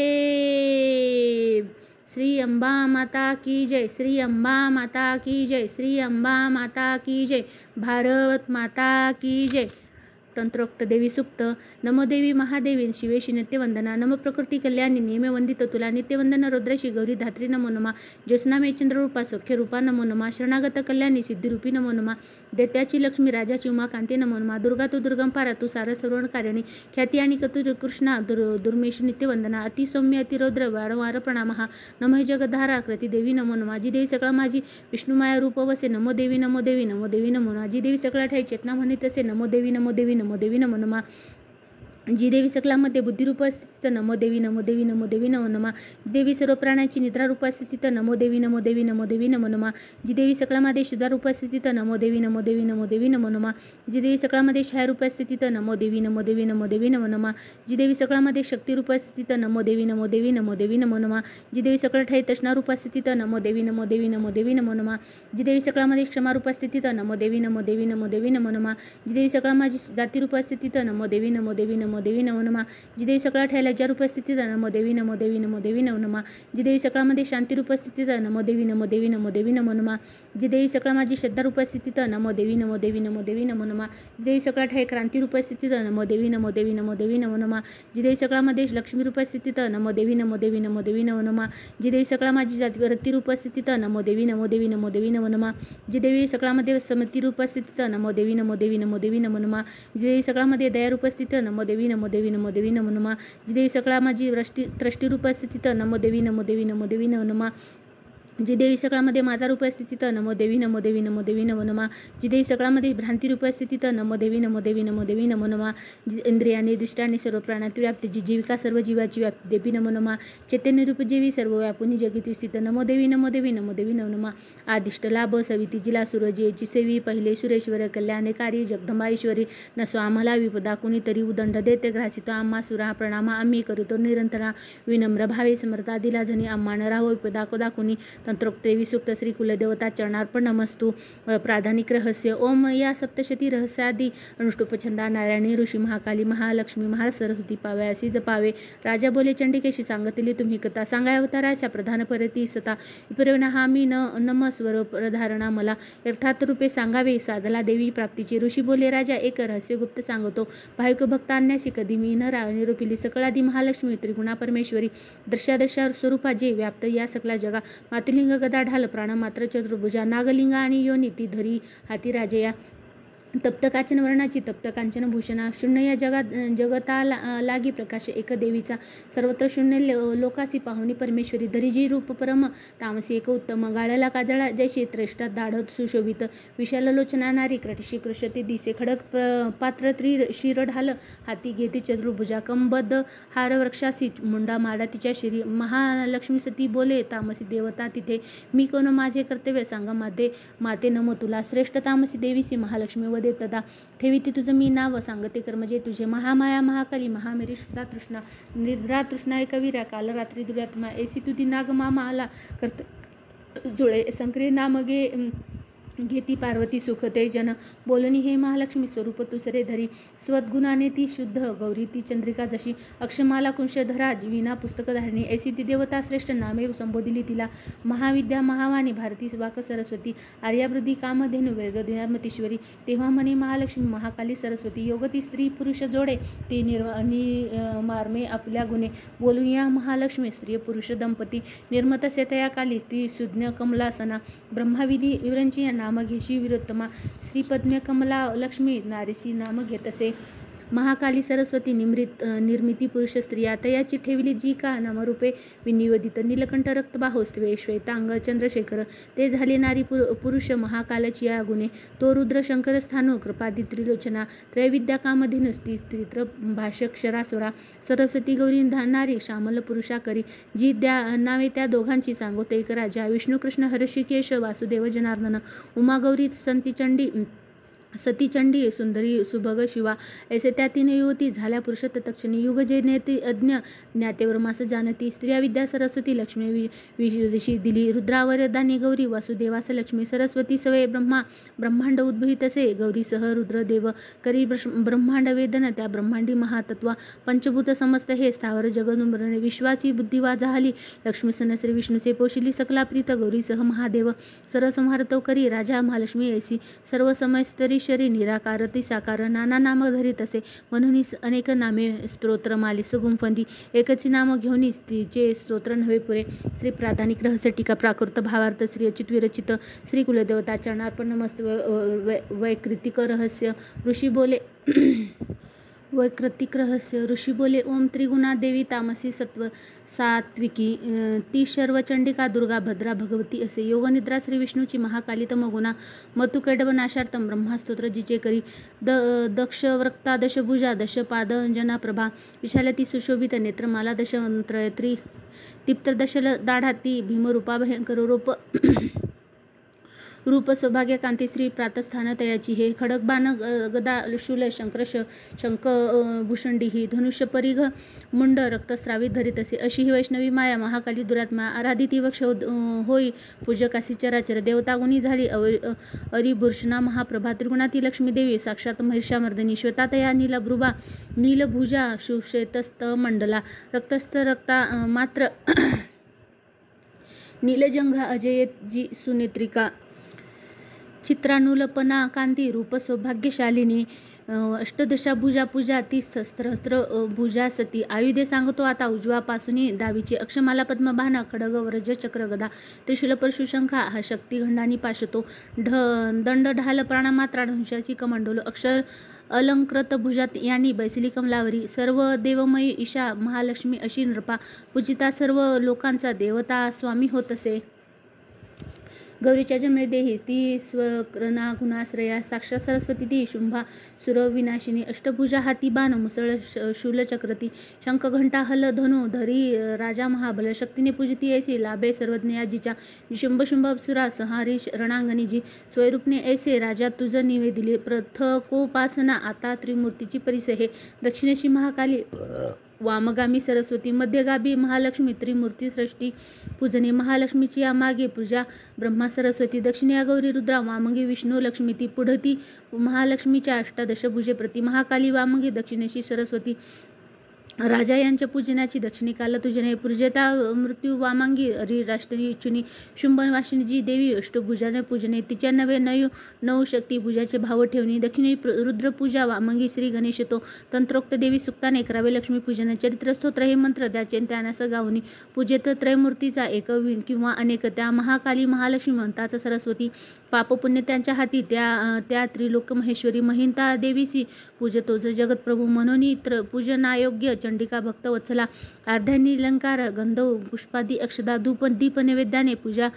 श्री अंबा माता की जय. श्री अंबा माता की जय. श्री अंबा माता की जय. भारत माता की जय. तंत्रोक्त देवी सुक्त. नमो देवी महादेवी शिवेशी नित्यवंदना. नम प्रकृती कल्याणी नेमे वंदित तुला. नित्यवंदन रुद्रशी गौरी धात्री नमो नमा. ज्योत्स्नामय चंद्ररूपा सौख्य रूपा नमो नमा. शरणागत कल्याणी सिद्धिरूपी नमो नमा. दैत्याची लक्ष्मी राजाची उमा कांती नमो नमा. दुर्गा तू दुर्गंपारा तू सार सर्वणकारिणी. ख्याती आणि कतुर कृष्णा दुर्मेश नित्यवंदना. अति सौम्य अतिरौद्र वारंवार प्रणामहा. नमः जगद्धारा कृती देवी नमो नमा. जी देवी सकळ माझी विष्णुमाया रूप वसे. नमो देवी नमो देवी नमो देवी नमो नमा. जी देवी सकळ ठाई चेतना म्हणित असे. नमो देवी नमो देवी नमो देवी नमो नमा. जी देवी सकलामध्ये बुद्धिरूप स्थित. नमो देवी नमो देवी नमो देवी नमो नमा. जी देवी सर्व प्राण्याची निद्रारूप स्थित. नमो देवी नमो देवी नमो देवी नमो नमा. जी देवी सकलामध्ये शुद्धारूप स्थित. नमो देवी नमो देवी नमो देवी नमो नमा. जी देवी सकलामध्ये छायारूप स्थित. नमो देवी नमो देवी नमो देवी नमो नमा. जी देवी सकलामध्ये शक्तिरूप स्थित. नमो देवी नमो देवी नमो देवी नमो नमा. जी देवी सकळ ठाई तृष्णारूप स्थित. नमो देवी नमो देवी नमो देवी नमो नमा. जी देवी सकलामध्ये क्षमारूप स्थित. नमो देवी नमो देवी नमो देवी नमो नमा. जी देवी सकलामध्ये जातिरूप स्थित. नमो देवी नमो देवी नमो नमो देवी नमो नमः. जी देवी सकळा ठेल्याच्या उपस्थितीत नमो देवी नमो देवी नमो देवी नमो नमः. जी देवी सकळामध्ये शांती उपस्थितीत नमो देवी नमो देवी नमो देवी नमो नमः. जी देवी सकळा माझी श्रद्धा उपस्थितीत नमो देवी नमो देवी नमो देवी नमो नमः. जी देवी सकळा ठे क्रांती उपस्थितीत नमो देवी नमो देवी नमो देवी नमो नमः. जी देवी सकळामध्ये लक्ष्मी उपस्थितीत नमो देवी नमो देवी नमो देवी नमो नमः. जी देवी सकळा माझी जाती उपस्थितीत नमो देवी नमो देवी नमो देवी नमो नमः. जी देवी सकळामध्ये समती उपस्थितीत नमो देवी नमो देवी नमो देवी नमो नमः. जी देवी सकळामध्ये दया उपस्थितीत नमो देवी नमो देवी नमो देवी नमो नमः. जी देवी सकळा माझी त्रष्टी उपस्थितीत नमो देवी नमो देवी नमो देवी नमो नमः. जी देवी सकळामध्ये माझा उपस्थितीत नमो देवी नमो देवी नमो देवी नमो नमः. जी देवी सकळामध्ये भ्रांती उपस्थितीत नमो देवी नमो देवी नमो देवी नमो नमः. जी इंद्रियाने दृष्टाने सर्व प्राणात व्याप्ती जी जीविका सर्व जीवाची व्याप्ती देवी नमो नमः. चैतन्य रूप जेवी सर्व व्यापुनी जगती स्थित नमो देवी नमो देवी नमो देवी नमो नमः. आदिष्ट लाभ सविती जिला सूरजेची सेवी पहिले सुरेश्वर कल्याणकारी जगदंबाईश्वरी नसो आम्हाला विपदा कुणीतरी उदंड देते ग्रासितो आम्हा सुरा प्रणामा आम्ही करीतो निरंतरा विनम्र भावे समर्था दिला जनी आम्हा न राहो विपदा कोदा कुणी तंत्रोक्त देवी सूक्त श्री कुलदेवता चरणार्पण नमस्तु. प्राधानिक रहस्य ओम या सप्तशती रहस्यादी अनुष्टुपछंदा नारायणी ऋषी महाकाली महालक्ष्मी महासरस्वती पावयासी जपावे. राजा बोले चंडिकेशी सांगितली तुम्ही कथा सांगाय अवताराच्या प्रधान परती सता विपरिणा हा मी नमस्वर प्रधारणा मला यथार्थ रूपे सांगावे साधला देवी प्राप्तीचे. ऋषी बोले राजा एक रहस्य गुप्त सांगतो भाविक भक्त आणण्यासी कधी मी न निरूपिली सकळादी महालक्ष्मी त्रिगुणा परमेश्वरी दर्शादशा स्वरूपा जे व्याप्त या सकला जगा मातुलिंग गदा ढाल प्राणमात्र चतुर्भुजा नागलिंग आणि योनी ती धरी हाती राजया तप्त कांचन वर्णाची तप्त कांचन भूषणा शून्य या जगता लागी प्रकाश एक देवीचा सर्वत्र शून्य लोकासी पाहुणी परमेश्वरी धरीजी रूप परम तामसी एक उत्तम गाळ्याला काजळा जैसे त्रेष्ठा दाढत सुशोभित विशाल लोचना नारी क्रटिशी कृषती दिसे खडक पात्र शिर ढाल हाती घेते चतुर्भुजा कंबद्ध हार वृक्षासी मुंडा माडा तिच्या शिरी महालक्ष्मी सती बोले तामसी देवता तिथे मी कोण माझे कर्तव्य सांगा माते नमो तुला श्रेष्ठ तामसी देवीसी महालक्ष्मी दे तदा ठेवी ती तुझं मी नाव सांगते कर्मजे तुझे महामाया महाकाली महामेरी शुद्धा तृष्णा निद्रा तृष्णा कविरा काल रात्री दुरात्मा ऐसी तुझी नाग मामा आला करत जुळे संक्रिय नामगे घेती पार्वती सुख ते जन बोलणी हे महालक्ष्मी स्वरूप तुसरे धरी स्वद्गुणाने ती शुद्ध गौरी ती चंद्रिका जशी अक्षमाला कुंशधरा विना पुस्तकधारिणी ऐसी ती देवता श्रेष्ठ नामे संबोधिली तिला महाविद्या महावाणी भारती सुवाक सरस्वती आर्यावृद्धी कामधेनु वेगद्यामतीश्वरी. तेव्हा म्हणे महालक्ष्मी महाकाली सरस्वती योगती स्त्री पुरुष जोडे ती मार्मे आपल्या गुणे बोलून या महालक्ष्मी स्त्री पुरुष दंपती निर्मतसे तया काली ती सुज्ञ कमलासना ब्रह्माविधी विवरंची नाम घेशी विरोत्तमा श्रीपद्म्य कमला लक्ष्मी नारीसी नाम घेतसे. महाकाली सरस्वती निर्मिती पुरुष स्त्रिया तयाची ठेवली जी का नामरूपे विनियोदित नीलकंठ रक्तबाहो श्वेतांग चंद्रशेखर ते झाले नारी पुरुष महाकालची या गुणे तो रुद्र शंकर स्थानु कृपादी त्रिलोचना त्रैविद्या कामधेनु स्त्रित्र भाष्यक्षरासुरा सरस्वती गौरी नारी श्यामल पुरुषा करी जी द्या नावे त्या दोघांची सांगोत एक राजा विष्णू कृष्ण हर्षिकेश वासुदेव जनार्दन उमा गौरी संतीचंडी सतीचंडी सुंदरी सुभग शिवा ऐसे त्या तीन युवती झाल्या पुरुष तत्क्षणी युग जे नेती अज्ञ ज्ञातेवर मास जानती स्त्रिया विद्या सरस्वती लक्ष्मी विषी दिली रुद्रावरदानी गौरी वासुदेवास लक्ष्मी सरस्वती सवे ब्रह्मांड उद्भवितसे गौरीसह रुद्रदेव करी ब्रह्मांड वेदन त्या ब्रह्मांडी महातत्वा पंचभूत समस्त हे स्थावर जगनुमरणे विश्वाची बुद्धिवा झाली लक्ष्मी सनश्री विष्णूचे पोशिली सकला प्रीत गौरीसह महादेव सरसंहारतो करी राजा महालक्ष्मी ऐसी सर्व समयस्तरी ईश्वरी निराकारती साकार नाना नाम धरीत असे म्हणून अनेक नामे स्तोत्र मालिस गुंफंदी एकची नाम घेऊन तिचे स्तोत्र नव्हे पुरे. श्री प्राधानिक रहस्य टीका प्राकृत भावार्थ श्री अच्युत विरचित श्री कुलदेवता चरणार्पण नमस्त. वैकृतिक रहस्य ऋषी बोले वैकृतिक रहस्य ऋषी बोले ओम त्रिगुणा देवी तामसी सत्व सात्विकी ती शर्वचंडिका दुर्गा भद्रा भगवती असे योगनिद्रा श्री विष्णूची महाकाली तमगुणा मतुकैडव नाशार्थम ब्रह्मास्तोत्र जिचे करी दक्ष वक्ता दशभुजा दशपाद अंजना प्रभा विशालती सुशोभित नेत्रमाला दशवंत्रयत्री दीप्त दशल दाढाती भीमरूपा भयंकर रूप रूप सौभाग्य कांती श्री प्रातस्थान तयाची हे खडक बाण गदा शूल शंख भूषंडी ही धनुष्य परिघ मुंड रक्तस्रावित धरीत असे. अशी ही वैष्णवी माया महाकाली दुरात्मा आराधिती वक्ष होई पूजकासी चराचर देवता गुणी झाली अरिभूषणा महाप्रभा त्रिगुणाती लक्ष्मी देवी साक्षात महिषामर्दिनी श्वेतातया नीलभ्रुभा नीलभुजा सुश्वेतस्त मंडला रक्तस्थ रक्ता मात्र नीलजंघा अजयजी सुनेत्रिका चित्रानुलपना कांती रूप सौभाग्यशालिनी अष्टदशा भुजा पूजा 30 सहस्त्र भुजा सती. आयुधे सांगतो आता उजवापासून दावीची अक्षमाला पद्मबाण खडग व्रज चक्र गदा त्रिशूल परशु शंखा हा शक्ती घंडानी पाशतो दंड ढाल प्राणमात्रा धनुष्याची कमंडोल अक्षर अलंकृत भुजात यांनी बैसली कमलावरी सर्व देवमयी ईशा महालक्ष्मी अशी नृपा पूजिता सर्व लोकांचा देवता स्वामी होत असे. गौरीच्या जन्मे देही ती स्वकरणा गुणाश्रया साक्षात सरस्वती ती शुंभा सुरविनाशिनी अष्टभुजा हाती बाण मुसळ शूलचक्रती शंख घंटा हल धनु धरी राजा महाबल शक्तीने पूजिती ऐसी लाभे सर्वज्ञ आजीच्या शुंभ शुंभ अप्सुरा संहारी रणांगणी जी स्वयरूपने ऐसे राजा तुझ निवेदिले प्रथकोपासना आता त्रिमूर्तीची परिसे हे दक्षिणेशी महाकाली वामगामी सरस्वती मध्यगामी महालक्ष्मी त्रिमूर्ती सृष्टी पूजने महालक्ष्मीची या मागे पूजा ब्रह्मा सरस्वती दक्षिणे या गौरी रुद्रा वामंगी विष्णू लक्ष्मी ती पुढती महालक्ष्मीच्या अष्टादश भुजे प्रति महाकाली वामंगी दक्षिणेशी सरस्वती राजा यांच्या पूजनाची दक्षिणेकाला तुझने पूजता मृत्यू वामांगी राष्ट्री इच्छुनी शुंभन वाशिनी जी देवी अष्टभुजाने पूजने तिच्या नवे नऊ शक्ती पूजाचे भाव ठेवणी दक्षिणे रुद्रपूजा वामंगी श्री गणेश तो तंत्रोक्त देवी सुक्ताने करावे लक्ष्मी पूजन चरित्र स्तोत्र हे मंत्र त्याचे त्यानास गावनी पूजेत त्रयमूर्तीचा एक किंवा अनेक त्या महाकाली महालक्ष्मी म्हणतात सरस्वती पापपुण्य त्यांच्या हाती त्या त्रिलोक महेश्वरी महिंता देवीसी पूजतो जगतप्रभू म्हणून पूजनायोग्य चंडिका भक्त वत्सला अर्ध्यानी अलंकार गंध पुष्पादी अक्षदा धूप दीप नैवेद्याने पूजा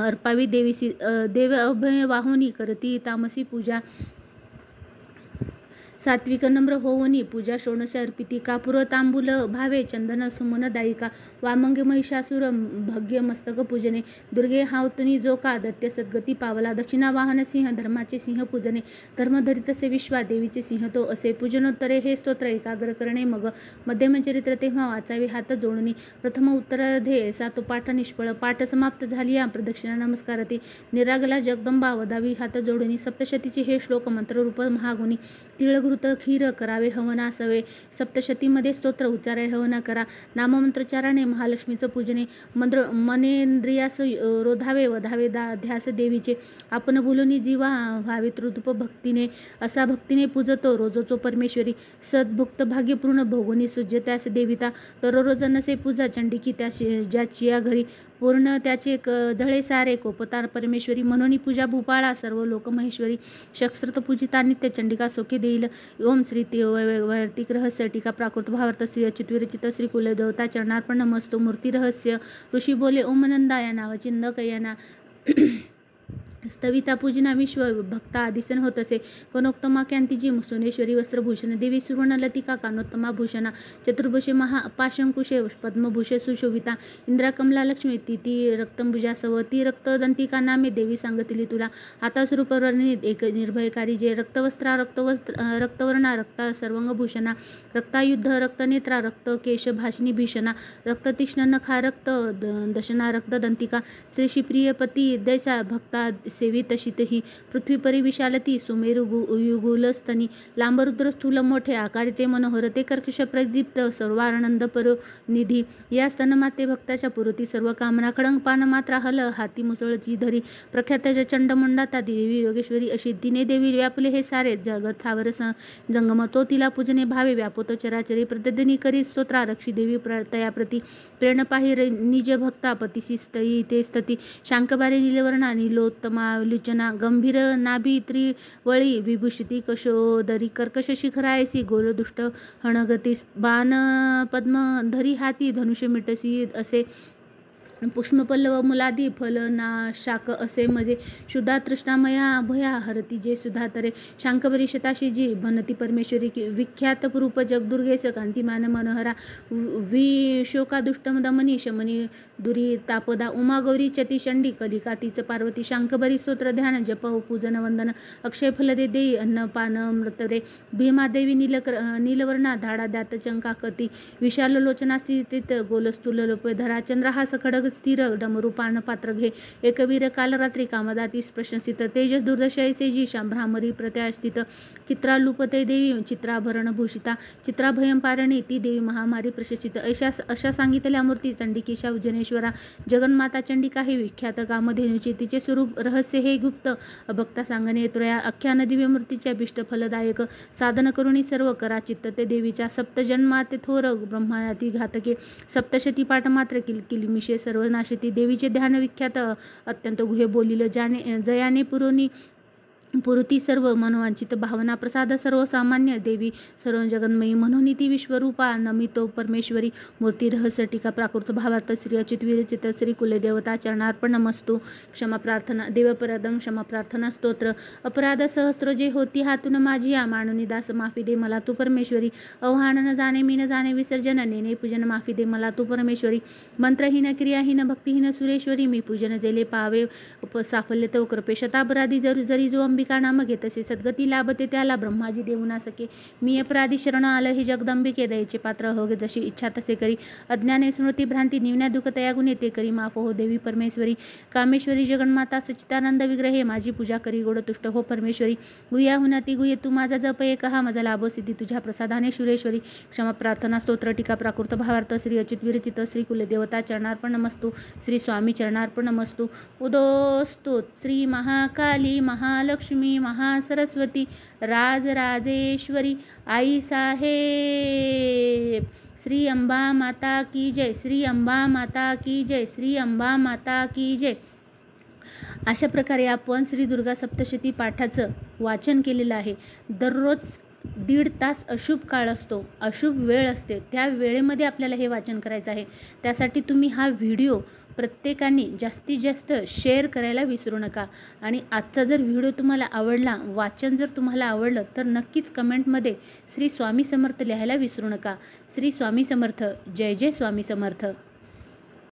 अर्पावी देवीसी देव अभय वाहुनी करती तामसी पूजा सात्विक नम्र होवनी पूजा षोडश अर्पिती कापूर तांबूल भावे चंदन सुमन दायिका वामंगे महिषासुर भग्य मस्तक पूजने दुर्गे हावतुनी जोका दैत्य सद्गती पावला दक्षिणा वाहन सिंह धर्माचे सिंह पूजने धर्मधरित असे विश्वा देवीचे सिंह तो असे पूजनोत्तरे हे स्तोत्र एकाग्र करणे मग मध्यम चरित्र तेव्हा वाचावे हात जोडणी प्रथम उत्तरार्धे ऐसा तो पाठ निष्फळ पाठ समाप्त झाली या प्रदक्षिणा नमस्कारते निरागला जगदंबा वदावी हात जोडणी सप्तशतीचे हे श्लोक मंत्ररूप महागुणी तिळघृत खीर करावे हवना सवे सप्तशतीमध्ये स्तोत्र उच्चारे हवना करा नाममंत्रोच्चाराने महालक्ष्मीचं पूजने मनेंद्रियास रोधावे वधावे ध्यास देवीचे आपण बोलूनी जीवा व्हावे तृदूप भक्तीने असा भक्तीने पूजतो रोजोचो परमेश्वरी सद्भुक्त भाग्यपूर्ण भोगुनी सुज्य त्यास देविता दररोज नसे पूजा चंडिकी त्या ज्याची या घरी पूर्ण त्याचे जळे सारे कोपतार परमेश्वरी म्हणून पूजा भूपाळा सर्व लोक महेश्वरी शस्त्रत पूजिता नित्य चंडिका सोखे देईल ओम श्री वैवर्तिक रहस्य टीका प्राकृत भावार्थ श्री अच्युत विरचित श्री कुलदेवता चरणार्पण नमस्तो मूर्ती रहस्य ऋषी बोले ओम नंदा या नावाची नकयना स्थविता पूजना विश्व भक्ता आदिसन होत असे कनोत्तमा क्यांतीजी सोनेश्वरी वस्त्रभूषण देवी सुवर्ण लतिका कानोत्तमा भूषणा चतुर्भुषे पाशंकुशे पद्मभूषे सुशोभिता इंद्रा कमला लक्ष्मी ती रक्तंभुजा सवती रक्तदंतिका नामे देवी सांगतिली तुला हातास्वरूप वर्णित एक निर्भयकारी जे रक्तवस्त्रा रक्तवर्णा रक्ता सर्वांगभूषणा रक्तायुद्ध रक्तनेत्रा रक्त केश भाषिनी भीषणा रक्ततीक्ष्ण नखा रक्त दशना रक्तदंतिका श्री प्रियपती दैसा भक्ता सेवी तशीतही पृथ्वी परिविशालती सुमेरु युगुलस्तनी लांबरुद्र स्थूल मोठे आकारिते मनोहर ते कर्कश प्रदीप्त सर्वानंद निधी या स्तनमाते भक्ताच्या पुरती सर्व कामना खडंग पान मात्रा हल हाती मुसळची धरी प्रख्याताच्या चंडमुंडाता देवी योगेश्वरी अशी दिने देवी व्यापले हे सारे जगत थावर जंगम तो तिला पूजने भावे व्यापोतो चराचरी प्रतिदिनी करी स्तोत्रा रक्षी देवी तयाप्रती प्रेरण पाहि निज भक्ता पतिसी स्तयी ते स्तती शांकबारे नीलवर्णा नीलोत्तमा लुचना गंभीर नाभी त्रिवळी विभूषिती कशोदरी कर्कश शिखरायसी गोलदुष्ट हणगती बाण पद्म धरी हाती धनुष्य मिटसी असे पुष्पपल्लव मुलादी फल ना शाक असे मजे शुद्धा तृष्णामया भया हरती जे सुधातरे शांकबरी शताशी जी भनती परमेश्वरी की विख्यात रूप जगदुर्गेश कांतिमान मनोहरा विशोका दुष्टमदमनी शमनी दुरी तापदा उमा गौरी चती चंडी कलिकातीच पार्वती शांकबरी स्तोत्र ध्यान जप पूजन वंदन अक्षय फलदे देई अन्नपान मृतरे भीमादेवी नीलवर्णा धाडा द्यात चंकाकती विशाल लोचना स्थितीत गोलस्तुल लोप धरा चंद्रहास खडग स्थिर डमरू पान पात्र घे एकवीर कालरात्री कामदातीस प्रशंसित तेजस दुर्दशयसे जी भ्रामरी प्रत्यास्थित चित्रालुपते देवी चित्राभरण भूषिता चित्राभयं पारणी ती देवी महामारी प्रशंसित अशा सांगितल्या मूर्ती चंडिकेशा उज्जनेश्वरा जगन्माता चंडिका हे विख्यात कामधेनुचे तिचे स्वरूप रहस्य हे गुप्त भक्ता सांगणे त्रया आख्यान दिव्य मूर्तीच्या अभिष्ट फलदायक साधन करुणी सर्व करा चित्त ते देवीच्या सप्तजन्माते थोर ब्रह्माती घातके सप्तशती पाठ मात्र किलकिलमिषे सर्वनाशती देवीचे ध्यान विख्यात अत्यंत गुहे बोलिल ज्याने जयाने पुरती सर्व मनोवांचित भावना प्रसाद सर्वसामान्य देवी सर्व जगन्मयी म्हणून ती विश्वरूपा नमितो परमेश्वरी मूर्ती रहस्य टीका प्राकृत भावार्थ श्री अच्युत विरचित श्री कुलदेवता चरणार्पण नमस्तु क्षमा प्रार्थना देवपरदम क्षमा प्रार्थना स्तोत्र अपराध सहस्त्र जे होती हातून माझी या मानुनी दास माफी दे मला तू परमेश्वरी आव्हान न जाणे मी न जाणे विसर्जन नेने पूजन माफी दे मला तू परमेश्वरी मंत्रहीन क्रियाहीन भक्तिहीन सुरेश्वरी मी पूजन जेले पावे साफल्य तव कृपे शतापराधी जरी जो अंबिका नाम घे तसे सद्गती लाभते त्याला ब्रह्माजी देऊ ना सके मी अपराधी शरण आलं हे जगदंबिके दयेचे पात्र हो गे जशी इच्छा तसे करी अज्ञाने स्मृती भ्रांती निवन्या दुःख तया गुणे ते करी माफ हो देवी परमेश्वरी कामेश्वरी जगन्माता सच्चिदानंद विग्रहे माझी पूजा करी गोड तुष्ट हो परमेश्वरी गुह्या हुनाती गुह्य तू माझा जप एक हा माझा लाभ सिद्धी तुझ्या प्रसादाने सुरेश्वरी क्षमा प्रार्थना स्तोत्र टीका प्राकृत भावार्थ श्री अच्युत विरचित श्री कुलदेवता चरणार्पण नमस्तु श्री स्वामी चरणार्पण नमस्तु उदोस्तु श्री महाकाली महालक्ष्मी महासरस्वती राजराजेश्वरी आई साहेब श्री अंबा माता की जय श्री अंबा माता की जय श्री अंबा माता की जय। अशा प्रकारे आपण श्री दुर्गा सप्तशती पाठाचं वाचन केलेलं आहे। दररोज 1.5 तास अशुभ काळ असतो, अशुभ वेळ असते, त्या वेळेमध्ये आपल्याला हे वाचन करायचं आहे। त्यासाठी तुम्ही हा व्हिडिओ प्रत्येकाने जास्तीत जास्त शेअर करायला विसरू नका। आणि आजचा जर व्हिडिओ तुम्हाला आवडला, वाचन जर तुम्हाला आवडलं तर नक्कीच कमेंटमध्ये श्री स्वामी समर्थ लिहायला विसरू नका। श्री स्वामी समर्थ, जय जय स्वामी समर्थ।